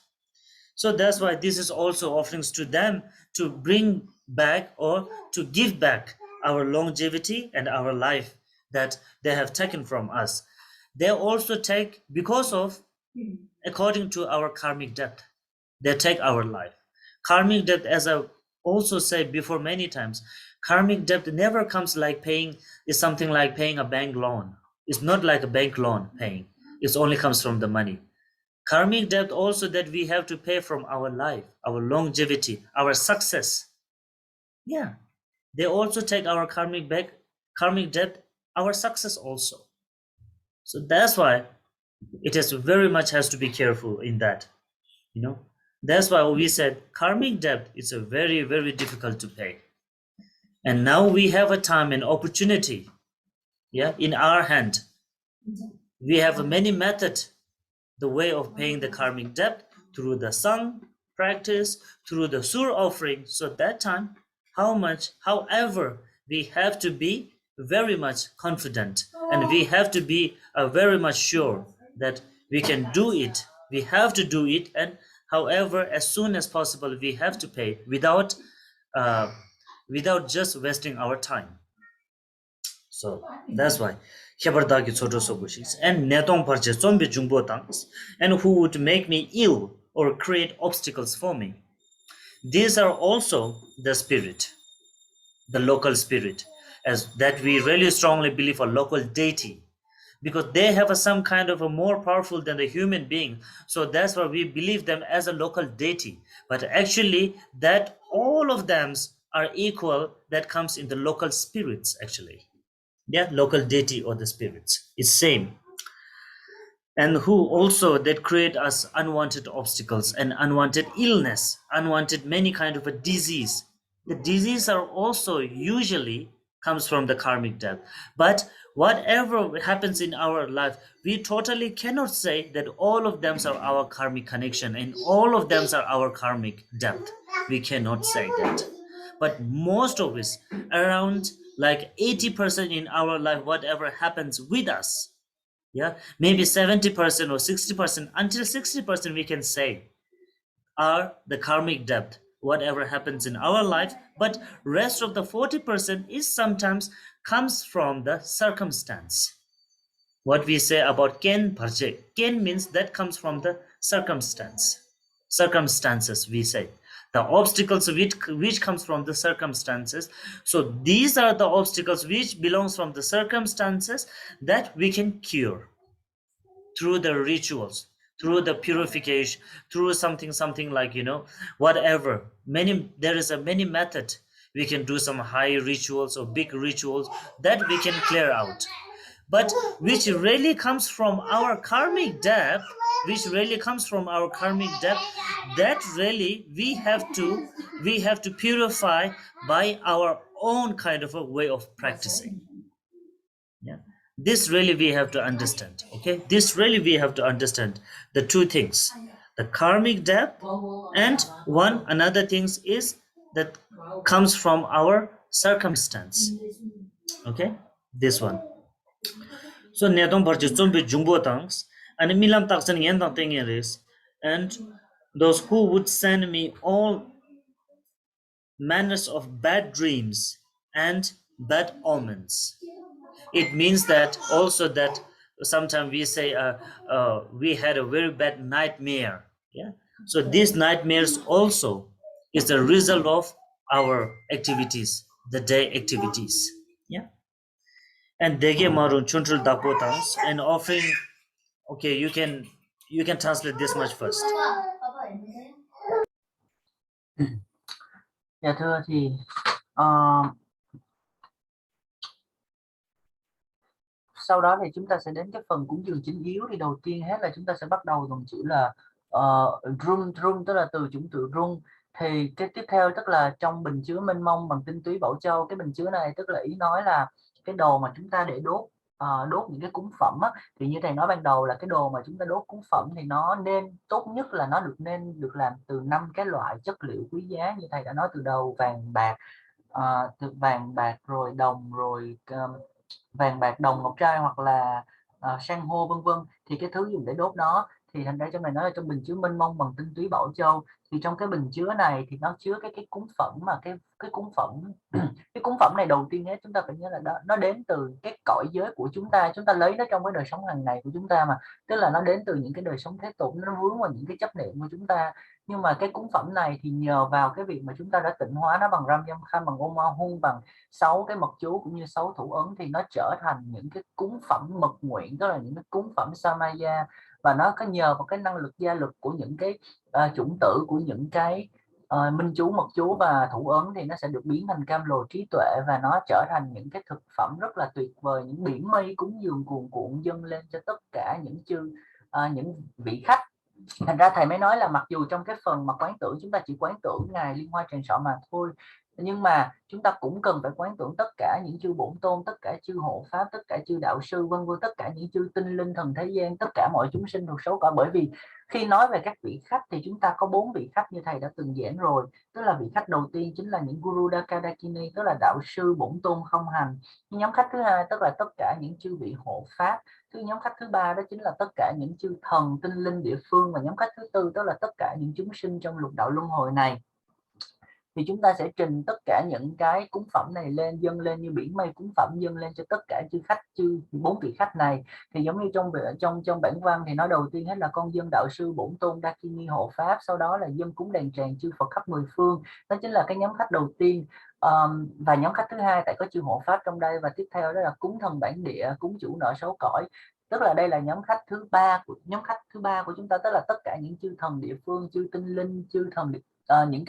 So that's why this is also offerings to them to bring back or to give back our longevity and our life that they have taken from us. They also take, because of, according to our karmic debt, they take our life. Karmic debt, as I also said before many times, karmic debt never comes like paying, is something like paying a bank loan. It's not like a bank loan paying. It only comes from the money. Karmic debt also that we have to pay from our life, our longevity, our success. Yeah, they also take our karmic debt, our success also. So that's why it has very much has to be careful in that. That's why we said karmic debt is a very, very difficult to pay. And now we have a time and opportunity, in our hand. We have many methods, the way of paying the karmic debt through the sung practice, through the sur offering. So that time, however, we have to be very much confident, and we have to be very much sure that we can do it. We have to do it, and however, as soon as possible, we have to pay uh, without just wasting our time. So that's why Khebardagi Choto Sobushis and Netong Parche Zombi Jumbo Tangs, and who would make me ill or create obstacles for me. These are also the spirit, the local spirit, as that we really strongly believe a local deity, because they have some kind of a more powerful than the human being. So that's why we believe them as a local deity. But actually, that all of them are equal. That comes in the local spirits actually. Local deity or the spirits, it's same. And who also that create us unwanted obstacles and unwanted illness, unwanted many kind of a disease. The disease are also usually comes from the karmic debt. But whatever happens in our life, we totally cannot say that all of them are our karmic connection and all of them are our karmic debt. We cannot say that. But most of us, around like 80% in our life, whatever happens with us, maybe 70% or 60%, until 60% we can say are the karmic debt, whatever happens in our life. But rest of the 40% is sometimes comes from the circumstance. What we say about ken parche, ken means that comes from the circumstances, we say the obstacles which comes from the circumstances. So these are the obstacles which belongs from the circumstances that we can cure through the rituals, through the purification, through something like whatever. There is a many method. We can do some high rituals or big rituals that we can clear out. But which really comes from our karmic debt, that really we have to purify by our own kind of a way of practicing. Yeah, this really we have to understand. Okay, this really we have to understand the two things: the karmic debt, and one another things is that comes from our circumstance. Okay, this one. So netong parche zombi jumbo tangs and milam taksan yen tang thing is, and those who would send me all manners of bad dreams and bad omens. It means that also that sometimes we say we had a very bad nightmare. So these nightmares also is the result of our activities, the day activities. And dege marun chuntrul dapotangs and offering. Okay, you can translate this much first. Dạ thưa thì sau đó thì chúng ta sẽ đến cái phần cúng dường chính yếu. Thì đầu tiên hết là chúng ta sẽ bắt đầu bằng chữ là rung, tức là từ chủng từ rung. Thì cái tiếp theo tức là trong bình chứa mênh mông bằng tinh túy bảo châu. Cái bình chứa này tức là ý nói là cái đồ mà chúng ta để đốt những cái cúng phẩm á, thì như thầy nói ban đầu là cái đồ mà chúng ta đốt cúng phẩm thì nó nên tốt nhất là nó nên được làm từ 5 cái loại chất liệu quý giá như thầy đã nói từ đầu: vàng bạc, rồi đồng, rồi vàng bạc, đồng, ngọc trai hoặc là san hô vân vân. Thì cái thứ dùng để đốt đó thì thành ra trong này nói là trong bình chứa mênh mông bằng tinh túy bảo châu. Thì trong cái bình chứa này thì nó chứa cái cúng phẩm, mà cái cúng phẩm cái cúng phẩm này đầu tiên hết chúng ta phải nhớ là nó đến từ cái cõi giới của chúng ta lấy nó trong cái đời sống hàng ngày của chúng ta, mà tức là nó đến từ những cái đời sống thế tục, nó vướng vào những cái chấp niệm của chúng ta. Nhưng mà cái cúng phẩm này thì nhờ vào cái việc mà chúng ta đã tịnh hóa nó bằng ram yam kham, bằng ôm ma hun, bằng 6 cái mật chú cũng như 6 thủ ấn, thì nó trở thành những cái cúng phẩm mật nguyện, tức là những cái cúng phẩm samaya. Và nó có nhờ vào cái năng lực gia lực của những cái chủng tử của những cái minh chú, mật chú và thủ ấn, thì nó sẽ được biến thành cam lồ trí tuệ, và nó trở thành những cái thực phẩm rất là tuyệt vời, những biển mây cúng dường cuồn cuộn dâng lên cho tất cả những những vị khách Thành ra thầy mới nói là mặc dù trong cái phần mà quán tưởng chúng ta chỉ quán tưởng ngài Liên Hoa Tràng Sọ mà thôi, nhưng mà chúng ta cũng cần phải quán tưởng tất cả những chư bổn tôn, tất cả chư hộ pháp, tất cả chư đạo sư, vân vân, tất cả những chư tinh linh thần thế gian, tất cả mọi chúng sinh thuộc số cõi. Bởi vì khi nói về các vị khách thì chúng ta có 4 vị khách như thầy đã từng giảng rồi. Tức là vị khách đầu tiên chính là những Guru Dakadakini, tức là đạo sư bổn tôn không hành. Nhóm khách thứ hai tức là tất cả những chư vị hộ pháp. Nhóm khách thứ ba đó chính là tất cả những chư thần tinh linh địa phương, và nhóm khách thứ tư đó là tất cả những chúng sinh trong lục đạo luân hồi này. Thì chúng ta sẽ trình tất cả những cái cúng phẩm này lên, dâng lên như biển mây cúng phẩm dâng lên cho tất cả chư khách, chư 4 vị khách này. Thì giống như trong bản văn thì nói đầu tiên hết là con dâng đạo sư bổn tôn Dakini hộ pháp, sau đó là dâng cúng đàn tràng chư Phật khắp 10 phương. Đó chính là cái nhóm khách đầu tiên. Và nhóm khách thứ hai tại có chư hộ pháp trong đây, và tiếp theo đó là cúng thần bản địa, cúng chủ nợ sáu cõi. Tức là đây là nhóm khách thứ ba của chúng ta, tức là tất cả những chư thần địa phương, chư tinh linh, chư thần những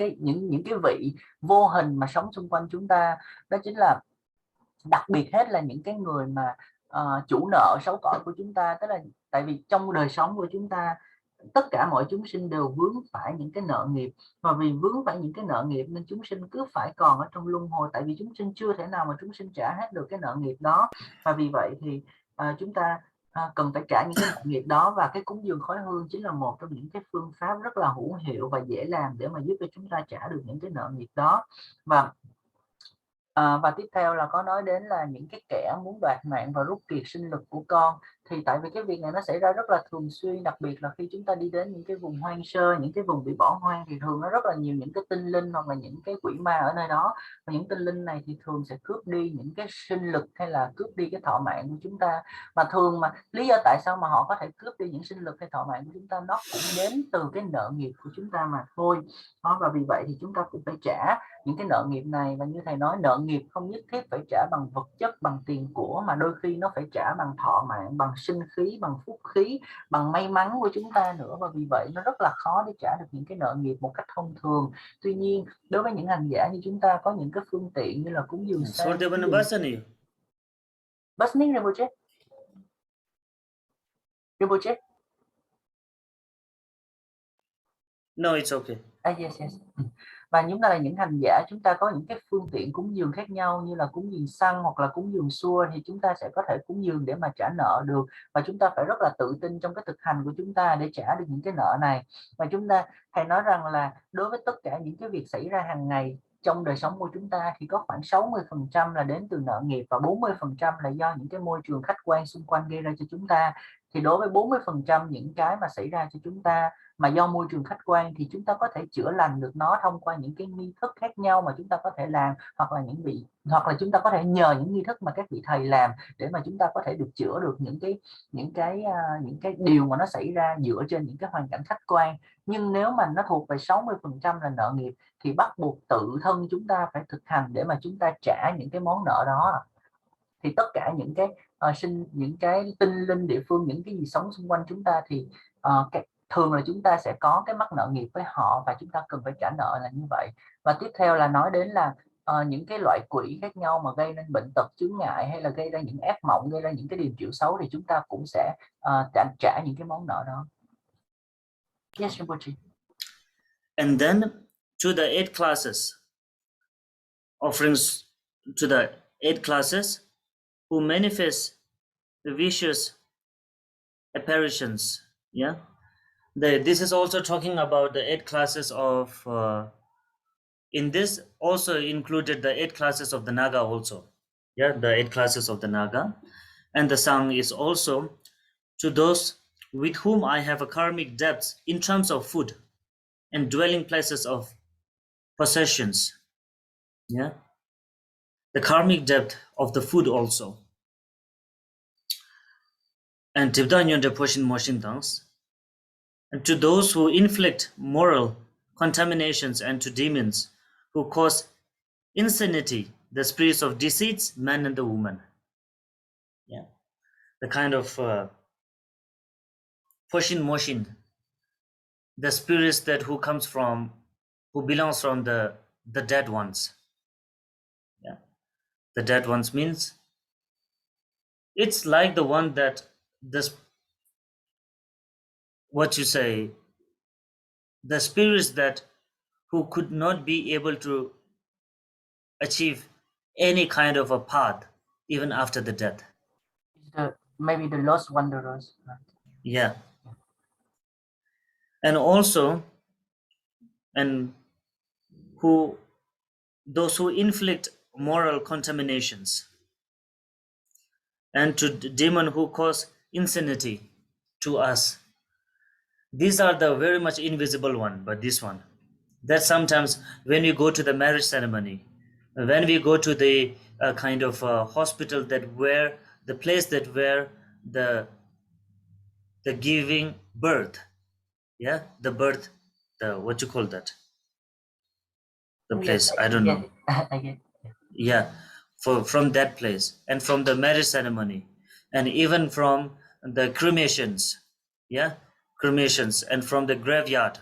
cái vị vô hình mà sống xung quanh chúng ta. Đó chính là đặc biệt hết là những cái người mà chủ nợ sáu cõi của chúng ta. Tức là tại vì trong đời sống của chúng ta tất cả mọi chúng sinh đều vướng phải những cái nợ nghiệp, và vì vướng phải những cái nợ nghiệp nên chúng sinh cứ phải còn ở trong luân hồi, tại vì chúng sinh chưa thể nào mà chúng sinh trả hết được cái nợ nghiệp đó. Và vì vậy thì chúng ta cần phải trả những cái nợ nghiệp đó, và cái cúng dường khói hương chính là một trong những cái phương pháp rất là hữu hiệu và dễ làm để mà giúp cho chúng ta trả được những cái nợ nghiệp đó. Và tiếp theo là có nói đến là những cái kẻ muốn đoạt mạng và rút kiệt sinh lực của con. Thì tại vì cái việc này nó xảy ra rất là thường xuyên, đặc biệt là khi chúng ta đi đến những cái vùng hoang sơ, những cái vùng bị bỏ hoang, thì thường nó rất là nhiều những cái tinh linh hoặc là những cái quỷ ma ở nơi đó. Và những tinh linh này thì thường sẽ cướp đi những cái sinh lực hay là cướp đi cái thọ mạng của chúng ta. Mà thường mà lý do tại sao mà họ có thể cướp đi những sinh lực hay thọ mạng của chúng ta, nó cũng đến từ cái nợ nghiệp của chúng ta mà thôi. Và vì vậy thì chúng ta cũng phải trả những cái nợ nghiệp này. Và như thầy nói, nợ nghiệp không nhất thiết phải trả bằng vật chất, bằng tiền của, mà đôi khi nó phải trả bằng thọ mạng, bằng sinh khí, bằng phúc khí, bằng may mắn của chúng ta nữa. Và vì vậy nó rất là khó để trả được những cái nợ nghiệp một cách thông thường. Tuy nhiên đối với những hành giả như chúng ta có những cái phương tiện như là cúng dường sen, Basnik Rinpoche. No, it's okay. Yes. Và chúng ta là những hành giả, chúng ta có những cái phương tiện cúng dường khác nhau, như là cúng dường xăng hoặc là cúng dường xua, thì chúng ta sẽ có thể cúng dường để mà trả nợ được. Và chúng ta phải rất là tự tin trong cái thực hành của chúng ta để trả được những cái nợ này. Và thầy nói rằng là đối với tất cả những cái việc xảy ra hàng ngày trong đời sống của chúng ta thì có khoảng 60% là đến từ nợ nghiệp, và 40% là do những cái môi trường khách quan xung quanh gây ra cho chúng ta. Thì đối với 40% những cái mà xảy ra cho chúng ta mà do môi trường khách quan, thì chúng ta có thể chữa lành được nó thông qua những cái nghi thức khác nhau mà chúng ta có thể làm, hoặc là chúng ta có thể nhờ những nghi thức mà các vị thầy làm để mà chúng ta có thể được chữa được những cái điều mà nó xảy ra dựa trên những cái hoàn cảnh khách quan. Nhưng nếu mà nó thuộc về 60% là nợ nghiệp thì bắt buộc tự thân chúng ta phải thực hành để mà chúng ta trả những cái món nợ đó. Thì tất cả những cái những cái tinh linh địa phương, những cái gì sống xung quanh chúng ta thì thường là chúng ta sẽ có cái mắc nợ nghiệp với họ, và chúng ta cần phải trả nợ là như vậy. Và tiếp theo là nói đến là những cái loại quỷ khác nhau mà gây nên bệnh tật chướng ngại, hay là gây ra những ác mộng, gây ra những cái điều triệu xấu, thì chúng ta cũng sẽ trả những cái món nợ đó. Yes, Rinpoche. And then to the 8 classes, offerings to the 8 classes who manifest the vicious apparitions. This is also talking about the 8 classes of in this also included the 8 classes of the Naga also. The 8 classes of the Naga. And the song is also to those with whom I have a karmic debts in terms of food and dwelling places of possessions. The karmic debt of the food also. And Tibdanyon Deposhin Moshintangs. And to those who inflict moral contaminations, and to demons who cause insanity, the spirits of deceits, man and the woman. The kind of Poshin Moshin, the spirits who belongs from the dead ones. The dead ones means it's like the one that what you say, the spirits that who could not be able to achieve any kind of a path even after the death. Maybe the lost wanderers, right? Yeah. And also, and who those who inflict moral contaminations, and to demon who cause insanity to us. These are the very much invisible one, but this one, that sometimes when we go to the marriage ceremony, when we go to the kind of hospital, that where the place that where the the giving birth, yeah, the birth, the what you call that, the Yes, place, I I don't get know. it. I get it. Yeah, from that place, and from the marriage ceremony, and even from the cremations, yeah, cremations, and from the graveyard.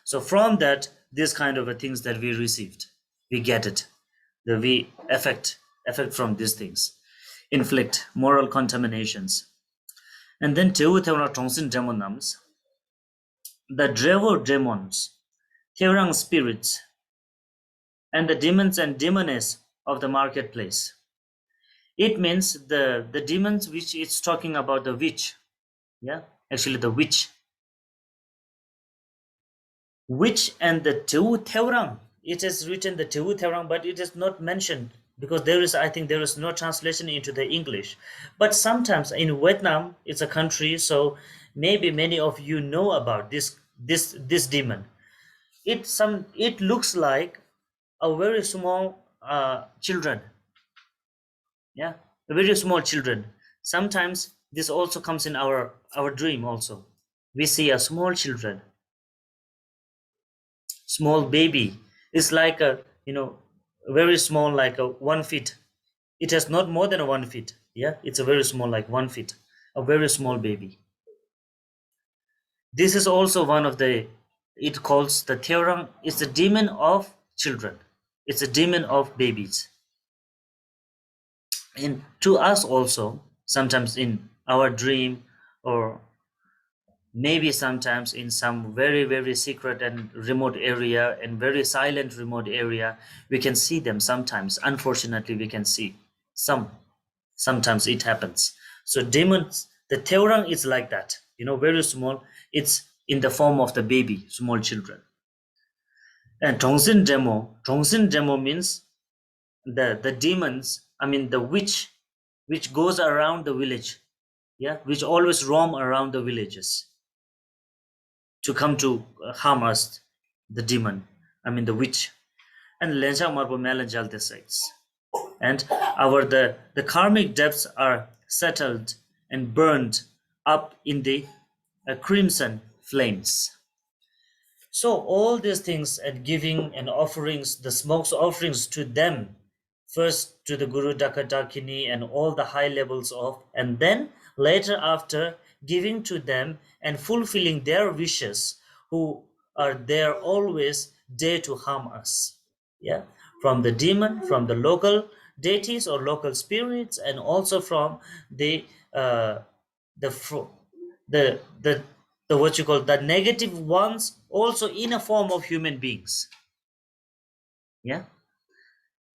So from that, this kind of a things that we received, we get it, the we affect from these things, inflict moral contaminations. And then Tewu Theura Tongsin Demonams, the Drevo demons, Theurang spirits, and the demons and demoness of the marketplace. It means the demons which it's talking about, the witch. Yeah, actually the witch and the Tewu Theurang. It is written the Tewu Theurang, but it is not mentioned because there is, I think, there is no translation into the English. But sometimes in Vietnam, it's a country, so maybe many of you know about this demon. It looks like a very small children. Yeah, very small children. Sometimes this also comes in our dream also. We see a small children, small baby. It's like a, very small, like a 1 feet. It has not more than a 1 feet. Yeah, it's a very small, like 1 feet, a very small baby. This is also one of the, it calls the theorem. It's a demon of children, it's a demon of babies. And to us also, sometimes in our dream, or maybe sometimes in some very very secret and remote area, and very silent remote area, we can see them sometimes. Unfortunately, we can see sometimes it happens. So demons, the theorem is like that, very small. It's in the form of the baby, small children. And Tongsin demo means the demons, I mean the witch, which goes around the village, yeah, which always roam around the villages to come to harm us, the demon, I mean the witch. And lensa marbo melanjal decides, and our the karmic depths are settled and burned up in the crimson flames. So all these things and giving and offerings, the smokes offerings to them, first to the Guru Dakini and all the high levels of, and then later after giving to them and fulfilling their wishes, who are there always dare to harm us. Yeah, from the demon, from the local deities or local spirits, and also from the the fro- the what you call the negative ones, also in a form of human beings. Yeah,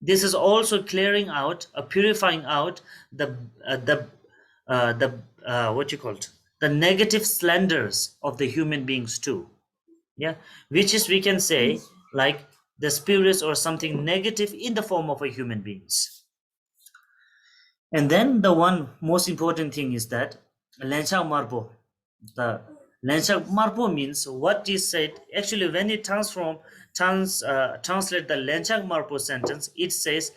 this is also clearing out, purifying out the what you called the negative slanders of the human beings too. Yeah, which is, we can say, like the spirits or something negative in the form of a human beings. And then the one most important thing is that lencha marpo. The lencha marpo means what is said. Actually, when it translate the lencha marpo sentence, it says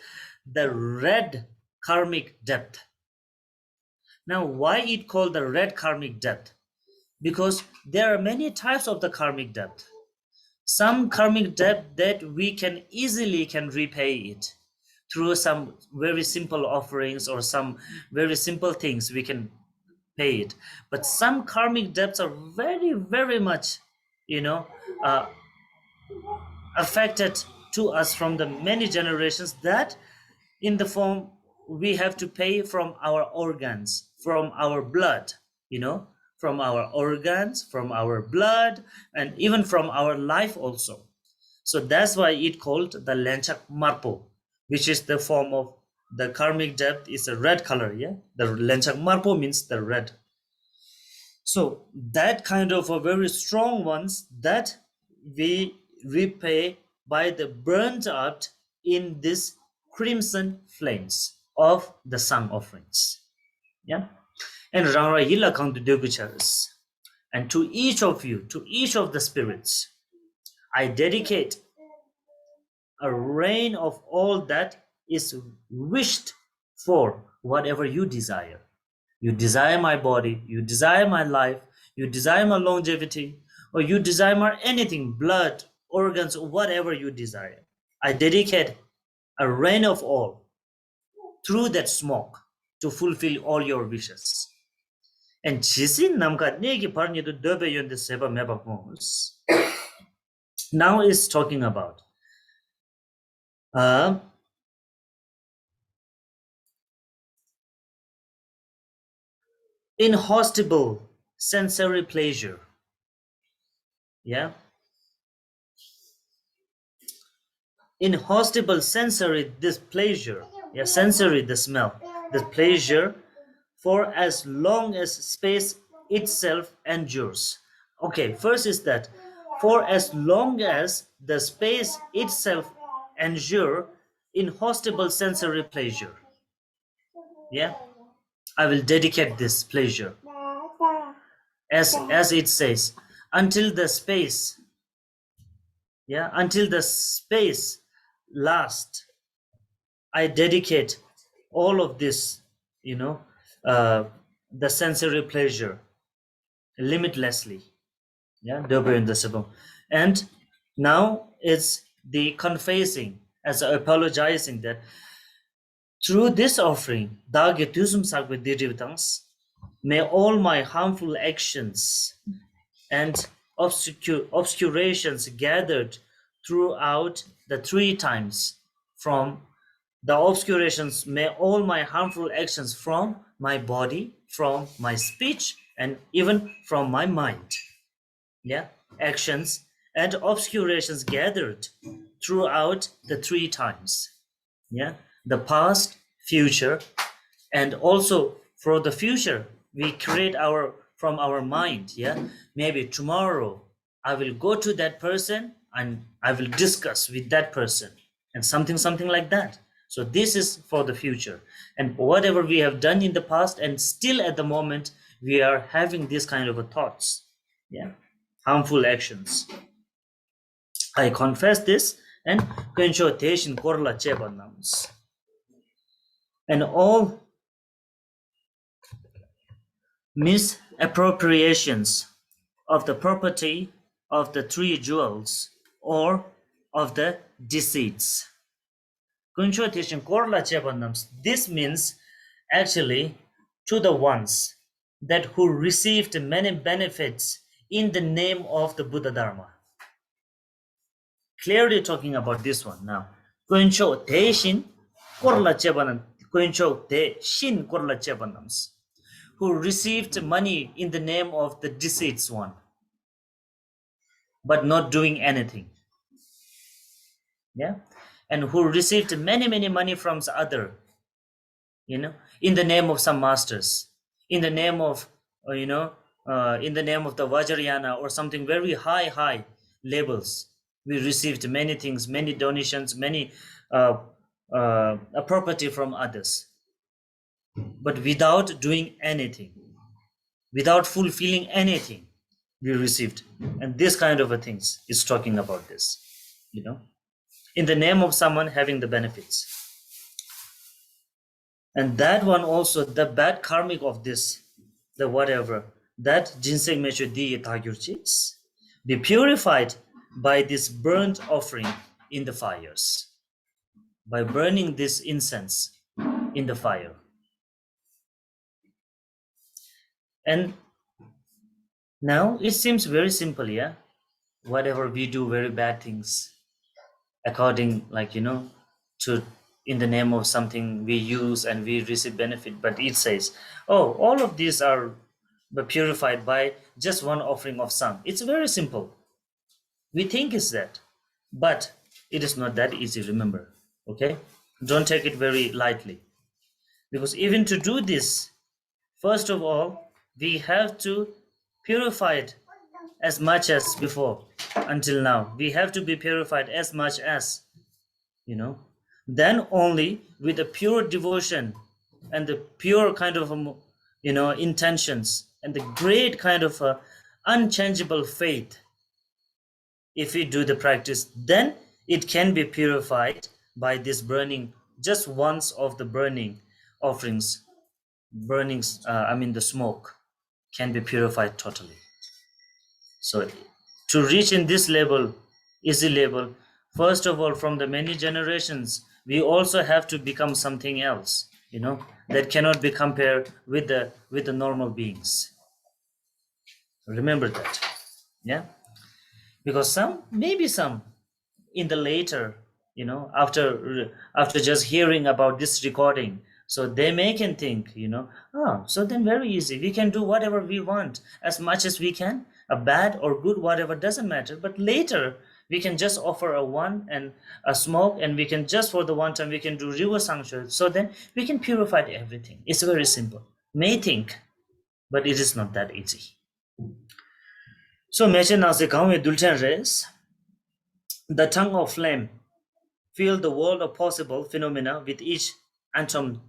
the red karmic depth. Now, why it called the red karmic depth? Because there are many types of the karmic depth. Some karmic debt that we can easily can repay it through some very simple offerings or some very simple things, we can pay it. But some karmic debts are very very much, you know uh, affected to us from the many generations, that in the form we have to pay from our organs, from our blood, you know from our organs, from our blood, and even from our life also. So that's why it called the Lhakhang Marpo, which is the form of the karmic depth is a red color. Yeah, the Lhakhang Marpo means the red. So that kind of a very strong ones that we repay by the burnt out in this crimson flames of the sun offerings. Yeah, and Rangra Yila Kang to Degucharis. And to each of you, to each of the spirits, I dedicate a rain of all that is wished for whatever you desire. You desire my body, you desire my life, you desire my longevity, or you desire my anything, blood, organs, whatever you desire. I dedicate a rain of all through that smoke to fulfill all your wishes. And chisin namka negi parni to dobe yonde seba meba mos. Now is talking about inhospitable sensory pleasure. Yeah, inhospitable sensory displeasure. Yeah, sensory the smell, the pleasure, for as long as space itself endures. Okay, first is that for as long as the space itself endure inhospitable sensory pleasure. Yeah, I will dedicate this pleasure as it says until the space, yeah, until the space lasts. I dedicate all of this, you know, the sensory pleasure limitlessly. Yeah, Dober in the Sabam. And now it's the confessing as apologizing that through this offering, may all my harmful actions and obscurations gathered throughout the 3 times from the obscurations, may all my harmful actions from my body, from my speech, and even from my mind. Yeah, actions and obscurations gathered throughout the 3 times. Yeah, the past, future, and also for the future we create our from our mind. Yeah, maybe tomorrow I will go to that person and I will discuss with that person and something like that. So this is for the future, and whatever we have done in the past and still at the moment we are having this kind of a thoughts. Yeah, harmful actions. I confess this and conscientation korla chebanams. And all misappropriations of the property of the 3 jewels or of the deceits. This means actually to the ones that who received many benefits in the name of the Buddha Dharma. Clearly talking about this one now. Who received money in the name of the deceased one, but not doing anything. Yeah, and who received many money from the other, in the name of some masters, in the name of, in the name of the Vajrayana or something very high labels. We received many things, many donations, many property from others, but without doing anything, without fulfilling anything we received. And this kind of a things is talking about this, in the name of someone having the benefits. And that one also, the bad karmic of this, the whatever, that ginseng mechu di tagyurchis, be purified by this burnt offering in the fires, by burning this incense in the fire. And now it seems very simple, yeah? Whatever we do very bad things, according, to in the name of something we use and we receive benefit, but it says, oh, all of these are but purified by just one offering of sang. It's very simple. We think it's that, but it is not that easy, remember. Okay? Don't take it very lightly. Because even to do this, first of all, we have to purify it as much as before until now. We have to be purified as much as, then only with a pure devotion and the pure kind of, intentions and the great kind of unchangeable faith, if we do the practice, then it can be purified by this burning, just once of the burning offerings, burnings, the smoke can be purified totally. So to reach in this level, easy level, first of all, from the many generations, we also have to become something else, that cannot be compared with the normal beings. Remember that. Yeah. Because maybe some in the later, after just hearing about this recording, so they may can think, oh, so then very easy, we can do whatever we want as much as we can, a bad or good, whatever, doesn't matter, but later we can just offer a one and a smoke, and we can just for the one time we can do Riwo Sangchod, so then we can purify everything. It's very simple, may think, but it is not that easy. So meche na se kawe dulchen res, the tongue of flame fill the world of possible phenomena with each atom.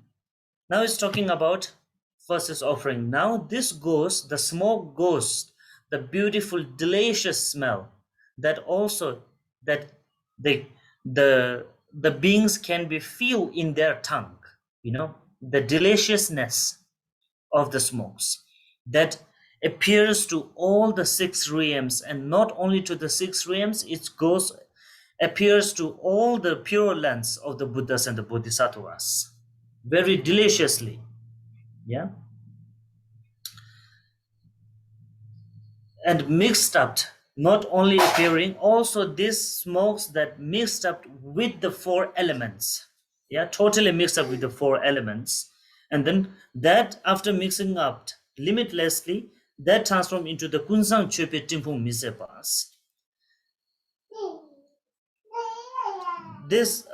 Now it's talking about first is offering. Now this goes, the smoke goes, the beautiful, delicious smell that also that the beings can be feel in their tongue. The deliciousness of the smokes that appears to all the 6 realms, and not only to the 6 realms, it appears to all the pure lands of the Buddhas and the Bodhisattvas very deliciously. Yeah. And mixed up, not only appearing, also this smokes that mixed up with the 4 elements. Yeah, totally mixed up with the 4 elements. And then that after mixing up limitlessly, that transforms into the Kunsang Chepe Timpung Misepas. This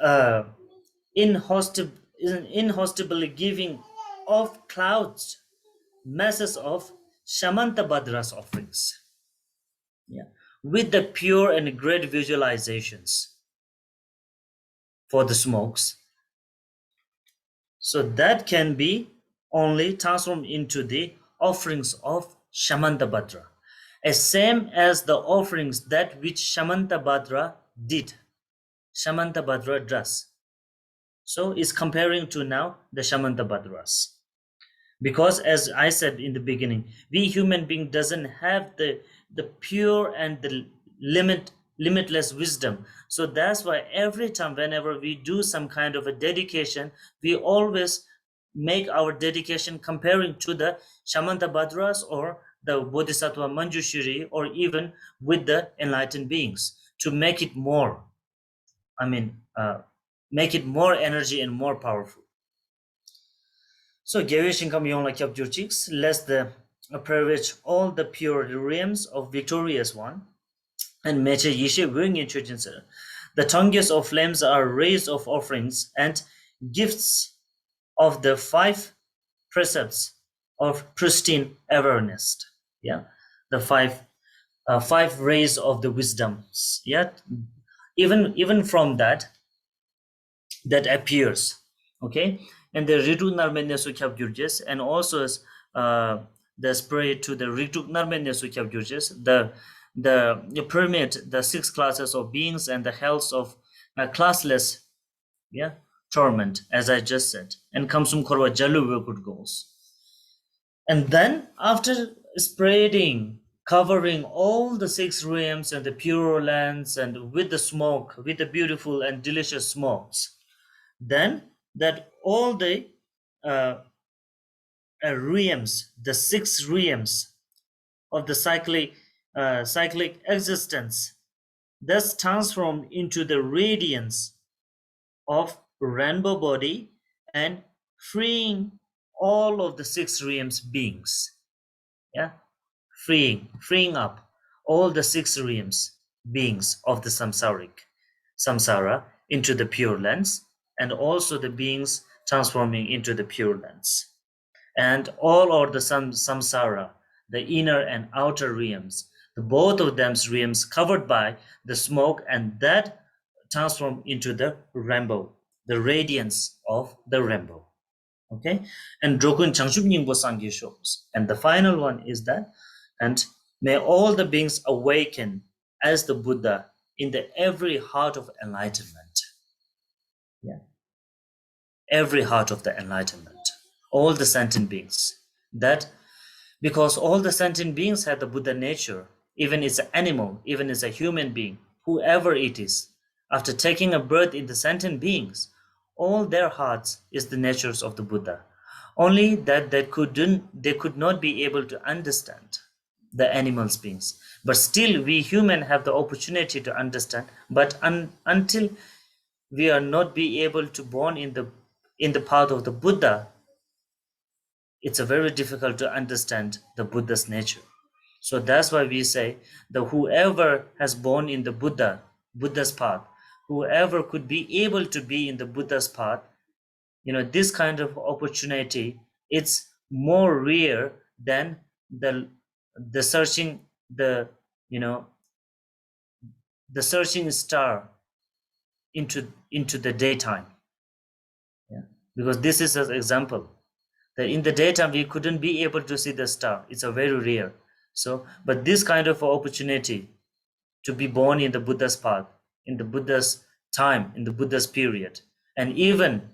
inhospitable giving of clouds, masses of Shamantabhadra's offerings. Yeah, with the pure and great visualizations for the smokes. So that can be only transformed into the offerings of Shamantabhadra, as same as the offerings that which Shamantabhadra did. Shamantabhadra does. So it's comparing to now the Shamantabhadras. Because as I said in the beginning, we human being doesn't have the pure and the limitless wisdom. So that's why every time whenever we do some kind of a dedication, we always make our dedication comparing to the Shamantabhadras or the Bodhisattva Manjushri, or even with the enlightened beings, to make it more, make it more energy and more powerful. So Gaveshin come young like Jurchix, lest the privilege all the pure realms of victorious one, and Meche Yishe wing introducer. The tongues of flames are raised of offerings and gifts of the 5 precepts of pristine awareness. Yeah, the 5 rays of the wisdoms. Yeah, even from that appears. Okay, and the Ritu Narmenya Sukhab Gurjes, and also the spirit to the Ritu Narmenya Sukhab Gurjes, the permit the 6 classes of beings and the hells of classless, yeah, torment, as I just said, and comes from Korwa Jalu good goals. And then after spreading, covering all the 6 realms and the pure lands, and with the smoke, with the beautiful and delicious smokes, then that all the realms, the 6 realms of the cyclic existence, thus transformed into the radiance of rainbow body and freeing all of the 6 realms beings. Yeah, freeing up all the 6 realms beings of the samsara into the pure lands, and also the beings transforming into the pure lands. And all are the samsara, the inner and outer realms, the both of them's realms covered by the smoke, and that transform into the rainbow, the radiance of the rainbow. Okay, and Drokun Changshub Nyingbo Sangye shows. And the final one is that, and may all the beings awaken as the Buddha in the every heart of enlightenment. Yeah, every heart of the enlightenment, all the sentient beings. That because all the sentient beings have the Buddha nature, even it's an animal, even it's a human being, whoever it is, after taking a birth in the sentient beings, all their hearts is the natures of the Buddha. Only that they could not be able to understand the animals beings. But still we human have the opportunity to understand. But until we are not be able to born in the path of the Buddha, it's a very difficult to understand the Buddha's nature. So that's why we say that whoever has born in the Buddha's path, whoever could be able to be in the Buddha's path, this kind of opportunity, it's more rare than the searching you know the searching star into the daytime. Yeah, because this is an example that in the daytime we couldn't be able to see the star. It's a very rare. So, but this kind of opportunity to be born in the Buddha's path, in the Buddha's time, in the Buddha's period, and even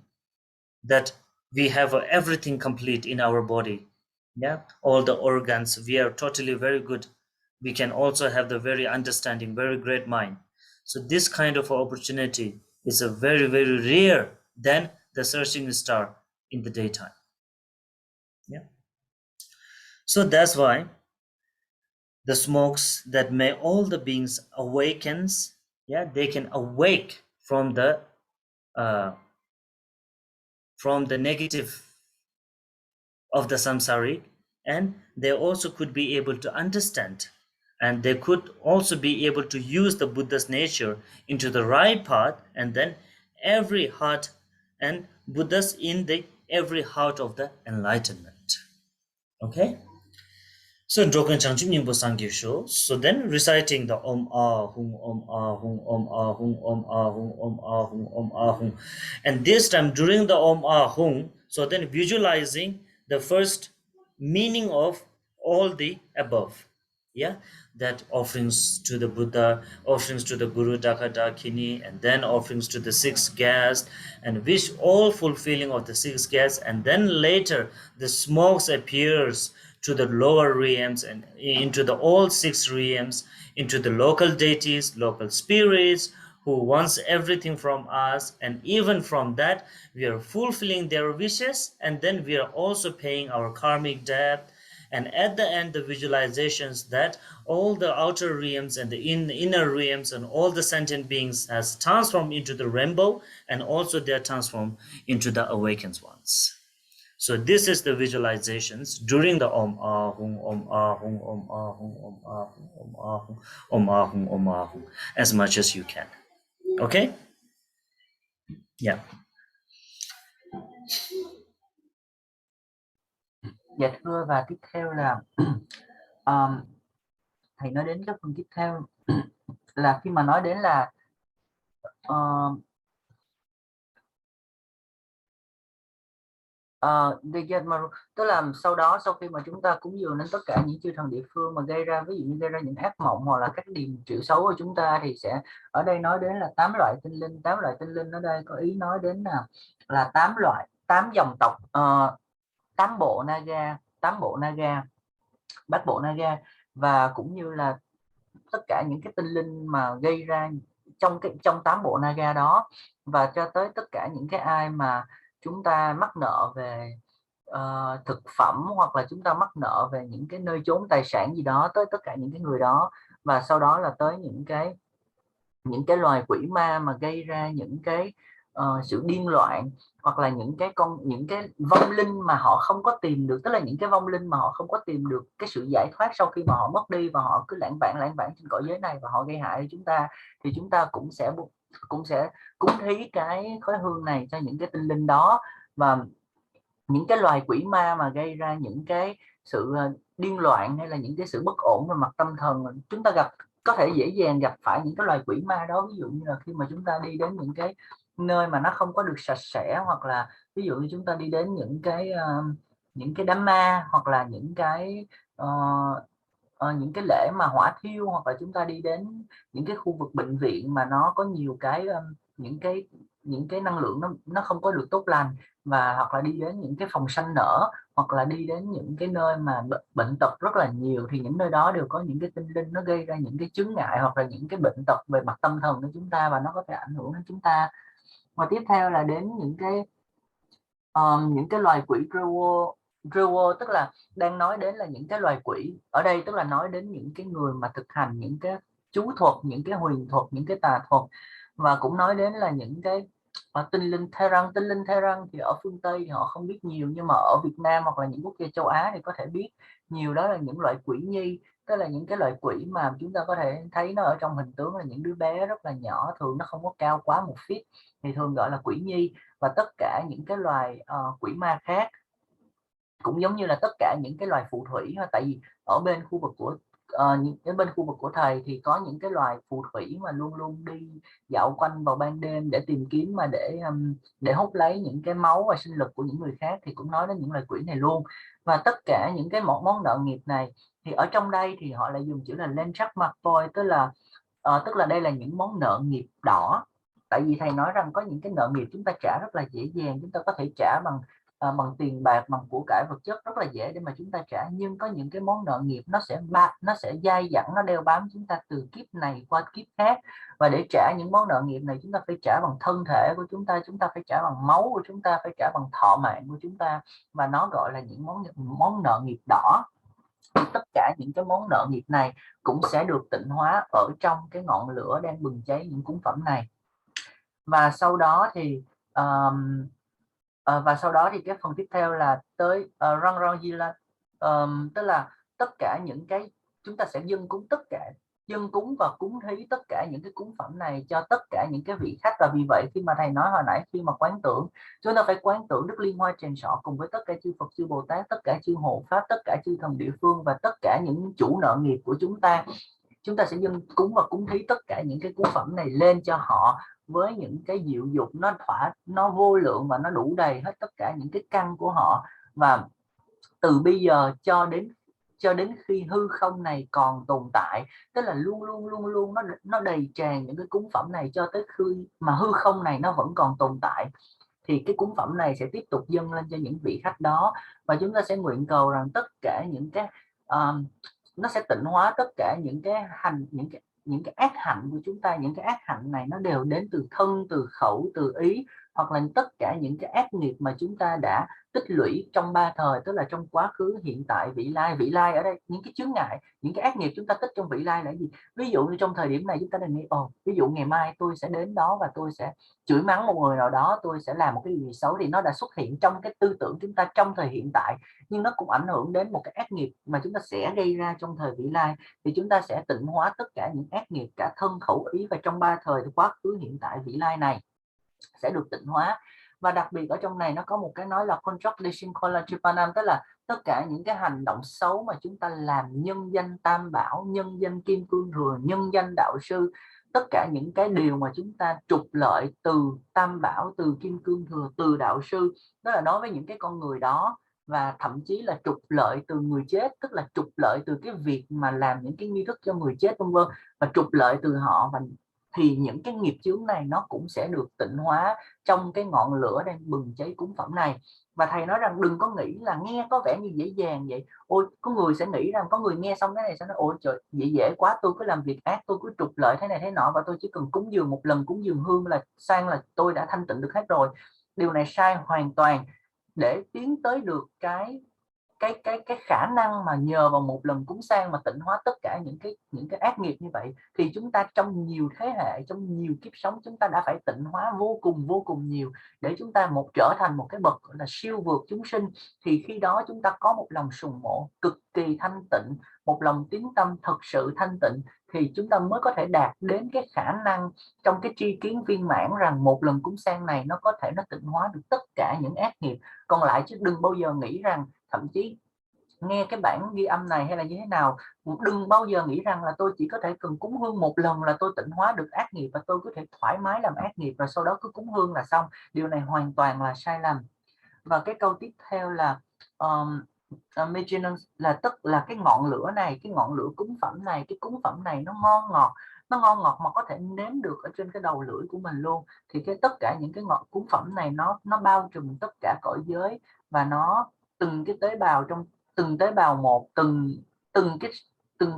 that we have everything complete in our body. Yeah, all the organs, we are totally very good. We can also have the very understanding, very great mind. So this kind of opportunity is a very, very rare than the searching star in the daytime. Yeah. So that's why the smokes that may all the beings awakens, yeah, they can awake from the negative of the samsaric, and they also could be able to understand, and they could also be able to use the Buddha's nature into the right path, and then every heart, and Buddha's in the every heart of the enlightenment. Okay. So Drokun Changchum Nyingpo Sangye Sho. So then reciting the Om Ah Hum Om Ah Hum Om Ah Hum Om Ah Hum Om Ah Hum Om Ah Hum. And this time during the Om Ah Hum, so then visualizing the first meaning of all the above. Yeah, that offerings to the Buddha, offerings to the Guru Daka Dakini, and then offerings to the 6 guests, and wish all fulfilling of the 6 guests, and then later the smokes appears to the lower realms and into the all 6 realms, into the local deities, local spirits who wants everything from us, and even from that we are fulfilling their wishes, and then we are also paying our karmic debt. And at the end, the visualizations that all the outer realms and the inner realms and all the sentient beings has transformed into the rainbow, and also they are transformed into the awakened ones. So this is the visualizations during the Om Ahung Om Ahung Om Ahung Om Ahung Om Ahung Om Ahung Om Ahung, as much as you can. Okay? Yeah. Dạ thưa, và tiếp theo là thầy nói đến cái phần tiếp theo là khi mà nói đến là tức là sau khi mà chúng ta cúng dường đến tất cả những chư thần địa phương mà gây ra, ví dụ như gây ra những ác mộng hoặc là các điềm triệu xấu của chúng ta, thì sẽ ở đây nói đến là 8 loại tinh linh. 8 loại tinh linh ở đây có ý nói đến là 8 dòng tộc, 8 bộ Naga, 8 bộ Naga, bát bộ Naga, và cũng như là tất cả những cái tinh linh mà gây ra trong 8 bộ Naga đó, và cho tới tất cả những cái ai mà chúng ta mắc nợ về thực phẩm, hoặc là chúng ta mắc nợ về những cái nơi chốn tài sản gì đó, tới tất cả những cái người đó, và sau đó là tới những cái loài quỷ ma mà gây ra những cái sự điên loạn, hoặc là những cái vong linh mà họ không có tìm được, tức là những cái vong linh mà họ không có tìm được cái sự giải thoát sau khi mà họ mất đi, và họ cứ lãng vảng trên cõi giới này và họ gây hại cho chúng ta, thì chúng ta cũng sẽ cúng thí cái khói hương này cho những cái tinh linh đó. Và những cái loài quỷ ma mà gây ra những cái sự điên loạn hay là những cái sự bất ổn về mặt tâm thần, chúng ta có thể dễ dàng gặp phải những cái loài quỷ ma đó. Ví dụ như là khi mà chúng ta đi đến những cái nơi mà nó không có được sạch sẽ, hoặc là ví dụ như chúng ta đi đến những cái đám ma, hoặc là những cái lễ mà hỏa thiêu, hoặc là chúng ta đi đến những cái khu vực bệnh viện mà nó có nhiều những cái những cái năng lượng nó không có được tốt lành, và hoặc là đi đến những cái phòng sanh nở, hoặc là đi đến những cái nơi mà bệnh tật rất là nhiều, thì những nơi đó đều có những cái tinh linh nó gây ra những cái chướng ngại hoặc là những cái bệnh tật về mặt tâm thần của chúng ta, và nó có thể ảnh hưởng đến chúng ta. Và tiếp theo là đến những cái loài quỷ Riwo. Riwo tức là đang nói đến là những cái loài quỷ ở đây, tức là nói đến những cái người mà thực hành những cái chú thuật, những cái huyền thuật, những cái tà thuật, và cũng nói đến là những cái tinh linh Thera. Tinh linh Thera thì ở phương Tây thì họ không biết nhiều, nhưng mà ở Việt Nam hoặc là những quốc gia châu Á thì có thể biết nhiều. Đó là những loại quỷ nhi, tức là những cái loại quỷ mà chúng ta có thể thấy nó ở trong hình tướng là những đứa bé rất là nhỏ, thường nó không có cao quá 1 feet, thì thường gọi là quỷ nhi. Và tất cả những cái loài quỷ ma khác cũng giống như là tất cả những cái loài phù thủy, tại vì ở bên khu vực của bên khu vực của thầy thì có những cái loài phù thủy mà luôn luôn đi dạo quanh vào ban đêm để tìm kiếm, mà để hút lấy những cái máu và sinh lực của những người khác, thì cũng nói đến những loài quỷ này luôn. Và tất cả những cái món nợ nghiệp này thì ở trong đây thì họ lại dùng chữ là lên trắc mặt voi, tức là đây là những món nợ nghiệp đỏ. Tại vì thầy nói rằng có những cái nợ nghiệp chúng ta trả rất là dễ dàng, chúng ta có thể trả bằng tiền bạc, bằng của cải vật chất rất là dễ để mà chúng ta trả, nhưng có những cái món nợ nghiệp nó sẽ dai dẳng, nó đeo bám chúng ta từ kiếp này qua kiếp khác. Và để trả những món nợ nghiệp này, chúng ta phải trả bằng thân thể của chúng ta phải trả bằng máu của chúng ta, phải trả bằng thọ mạng của chúng ta, và nó gọi là những món nợ nghiệp đỏ. Thì tất cả những cái món nợ nghiệp này cũng sẽ được tịnh hóa ở trong cái ngọn lửa đang bừng cháy những cúng phẩm này. Và sau đó thì cái phần tiếp theo là tới răng răng di la, tức là tất cả những cái chúng ta sẽ dâng cúng và cúng thí tất cả những cái cúng phẩm này cho tất cả những cái vị khách. Và vì vậy khi mà thầy nói hồi nãy, khi mà quán tưởng, chúng ta phải quán tưởng Đức Liên Hoa Tràng Sọ cùng với tất cả chư Phật, chư Bồ Tát, tất cả chư hộ pháp, tất cả chư thần địa phương và tất cả những chủ nợ nghiệp của chúng ta. Chúng ta sẽ dâng cúng và cúng thí tất cả những cái cúng phẩm này lên cho họ với những cái diệu dục nó vô lượng và nó đủ đầy hết tất cả những cái căn của họ. Và từ bây giờ cho đến khi hư không này còn tồn tại, tức là luôn luôn nó đầy tràn những cái cúng phẩm này cho tới khi mà hư không này nó vẫn còn tồn tại, thì cái cúng phẩm này sẽ tiếp tục dâng lên cho những vị khách đó. Và chúng ta sẽ nguyện cầu rằng tất cả những cái nó sẽ tịnh hóa tất cả những cái những cái ác hạnh của chúng ta. Những cái ác hạnh này nó đều đến từ thân, từ khẩu, từ ý, hoặc là tất cả những cái ác nghiệp mà chúng ta đã tích lũy trong 3 thời, tức là trong quá khứ, hiện tại, vị lai. Vị lai ở đây những cái chướng ngại, những cái ác nghiệp chúng ta tích trong vị lai là gì? Ví dụ như trong thời điểm này chúng ta đang nghĩ ví dụ ngày mai tôi sẽ đến đó và tôi sẽ chửi mắng một người nào đó, tôi sẽ làm một cái gì xấu, thì nó đã xuất hiện trong cái tư tưởng chúng ta trong thời hiện tại, nhưng nó cũng ảnh hưởng đến một cái ác nghiệp mà chúng ta sẽ gây ra trong thời vị lai. Thì chúng ta sẽ tịnh hóa tất cả những ác nghiệp cả thân, khẩu, ý, và trong 3 thời quá khứ, hiện tại, vị lai này sẽ được tịnh hóa. Và đặc biệt ở trong này nó có một cái nói là contradiction collatripanam, tức là tất cả những cái hành động xấu mà chúng ta làm nhân danh Tam Bảo, nhân danh Kim Cương Thừa, nhân danh Đạo Sư, tất cả những cái điều mà chúng ta trục lợi từ Tam Bảo, từ Kim Cương Thừa, từ Đạo Sư, đó là nói với những cái con người đó. Và thậm chí là trục lợi từ người chết, tức là trục lợi từ cái việc mà làm những cái nghi thức cho người chết vân vân, và trục lợi từ họ. Và thì những cái nghiệp chướng này nó cũng sẽ được tịnh hóa trong cái ngọn lửa đang bừng cháy cúng phẩm này. Và thầy nói rằng đừng có nghĩ là nghe có vẻ như dễ dàng vậy. Ôi, có người sẽ nghĩ rằng, có người nghe xong cái này sẽ nói ôi trời, dễ quá, tôi cứ làm việc ác, tôi cứ trục lợi thế này thế nọ, và tôi chỉ cần cúng dường một lần, cúng dường hương là sang là tôi đã thanh tịnh được hết rồi. Điều này sai hoàn toàn. Để tiến tới được cái khả năng mà nhờ vào một lần cúng sang mà tịnh hóa tất cả những cái ác nghiệp như vậy, thì chúng ta trong nhiều thế hệ, trong nhiều kiếp sống, chúng ta đã phải tịnh hóa vô cùng nhiều để chúng ta trở thành một cái bậc là siêu vượt chúng sinh. Thì khi đó chúng ta có một lòng sùng mộ cực kỳ thanh tịnh, một lòng tín tâm thật sự thanh tịnh, thì chúng ta mới có thể đạt đến cái khả năng trong cái tri kiến viên mãn rằng một lần cúng sang này nó có thể nó tịnh hóa được tất cả những ác nghiệp còn lại. Chứ đừng bao giờ nghĩ rằng, thậm chí nghe cái bản ghi âm này hay là như thế nào, đừng bao giờ nghĩ rằng là tôi chỉ có thể cần cúng hương một lần là tôi tịnh hóa được ác nghiệp và tôi có thể thoải mái làm ác nghiệp rồi sau đó cứ cúng hương là xong. Điều này hoàn toàn là sai lầm. Và cái câu tiếp theo là là tức là cái ngọn lửa này, cái ngọn lửa cúng phẩm này, cái cúng phẩm này nó ngon ngọt, nó ngon ngọt mà có thể nếm được ở trên cái đầu lưỡi của mình luôn. Thì cái tất cả những cái ngọn cúng phẩm này nó bao trùm tất cả cõi giới, và nó từng cái tế bào, trong từng tế bào một, từng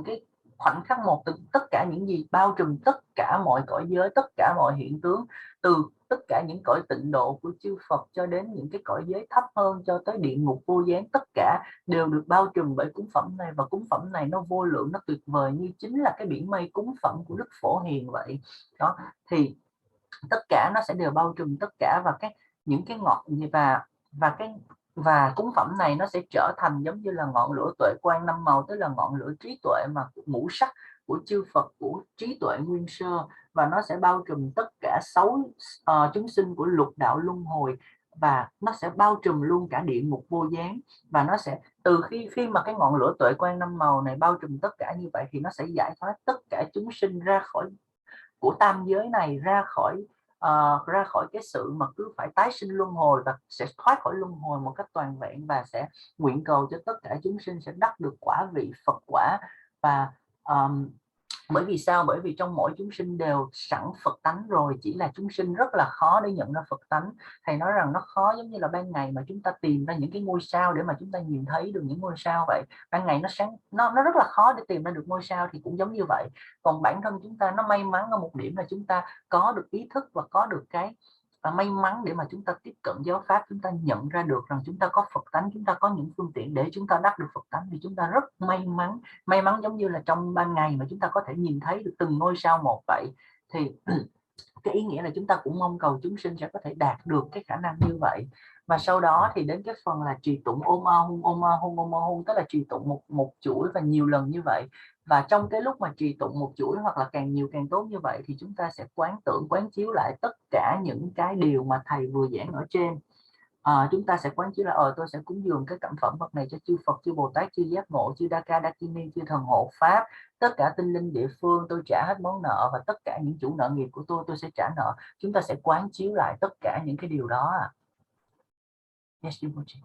cái khoảnh khắc một, tất cả những gì bao trùm tất cả mọi cõi giới, tất cả mọi hiện tướng, từ tất cả những cõi tịnh độ của chư Phật cho đến những cái cõi giới thấp hơn cho tới địa ngục vô gián, tất cả đều được bao trùm bởi cúng phẩm này. Và cúng phẩm này nó vô lượng, nó tuyệt vời như chính là cái biển mây cúng phẩm của Đức Phổ Hiền vậy đó. Thì tất cả nó sẽ đều bao trùm tất cả, và những cái ngọn và cúng phẩm này nó sẽ trở thành giống như là ngọn lửa tuệ quang năm màu, tức là ngọn lửa trí tuệ mà ngũ sắc của chư Phật, của trí tuệ nguyên sơ, và nó sẽ bao trùm tất cả chúng sinh của lục đạo luân hồi, và nó sẽ bao trùm luôn cả địa ngục vô gián. Và nó sẽ từ khi mà cái ngọn lửa tuệ quang năm màu này bao trùm tất cả như vậy, thì nó sẽ giải thoát tất cả chúng sinh ra khỏi của tam giới này, ra khỏi cái sự mà cứ phải tái sinh luân hồi, và sẽ thoát khỏi luân hồi một cách toàn vẹn, và sẽ nguyện cầu cho tất cả chúng sinh sẽ đắc được quả vị Phật quả. Và bởi vì sao? Bởi vì trong mỗi chúng sinh đều sẵn Phật tánh rồi, chỉ là chúng sinh rất là khó để nhận ra Phật tánh. Thầy nói rằng nó khó giống như là ban ngày mà chúng ta tìm ra những cái ngôi sao để mà chúng ta nhìn thấy được những ngôi sao vậy. Ban ngày nó sáng, nó rất là khó để tìm ra được ngôi sao, thì cũng giống như vậy. Còn bản thân chúng ta nó may mắn ở một điểm là chúng ta có được ý thức và có được cái may mắn để mà chúng ta tiếp cận giáo pháp, chúng ta nhận ra được rằng chúng ta có Phật tánh, chúng ta có những phương tiện để chúng ta đắc được Phật tánh, thì chúng ta rất may mắn giống như là trong ban ngày mà chúng ta có thể nhìn thấy được từng ngôi sao một vậy. Thì cái ý nghĩa là chúng ta cũng mong cầu chúng sinh sẽ có thể đạt được cái khả năng như vậy. Và sau đó thì đến cái phần là trì tụng ôm a hung ôm a hung ôm a hung, tức là trì tụng một chuỗi và nhiều lần như vậy. Và trong cái lúc mà trì tụng một chuỗi hoặc là càng nhiều càng tốt như vậy, thì chúng ta sẽ quán chiếu lại tất cả những cái điều mà thầy vừa giảng ở trên. Chúng ta sẽ quán chiếu là tôi sẽ cúng dường cái cẩm phẩm vật này cho chư Phật, chư Bồ Tát, chư giác ngộ, chư Đa Ca Dakini, chư thần hộ pháp, tất cả tinh linh địa phương, tôi trả hết món nợ, và tất cả những chủ nợ nghiệp của tôi sẽ trả nợ. Chúng ta sẽ quán chiếu lại tất cả những cái điều đó. Yes, Rinpoche.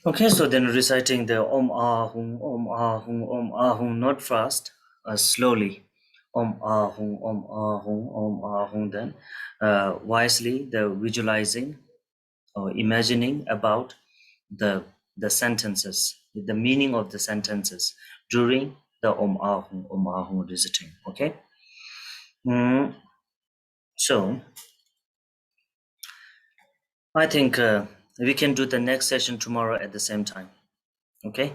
Okay, so then reciting the Om Ahung, Om Ahung, Om Ahung, not fast, slowly. Om Ahung, Om Ahung, Om Ahung, then wisely the visualizing or imagining about the sentences, the meaning of the sentences during the Om Ahung reciting. Okay. So I think we can do the next session tomorrow at the same time. Okay,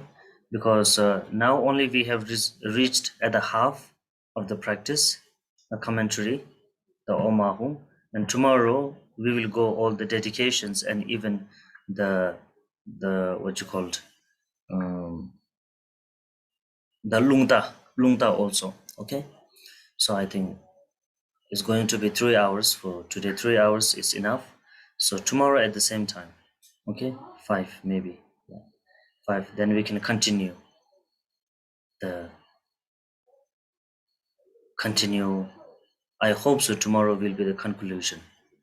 because now only we have reached at the half of the practice, the commentary, the Om Ahung, and tomorrow we will go all the dedications and even the what you called the lungta also. Okay, so I think it's going to be 3 hours for today. 3 hours is enough. So tomorrow at the same time. Okay, 5 maybe. Yeah. 5. Then we can continue. I hope so tomorrow will be the conclusion.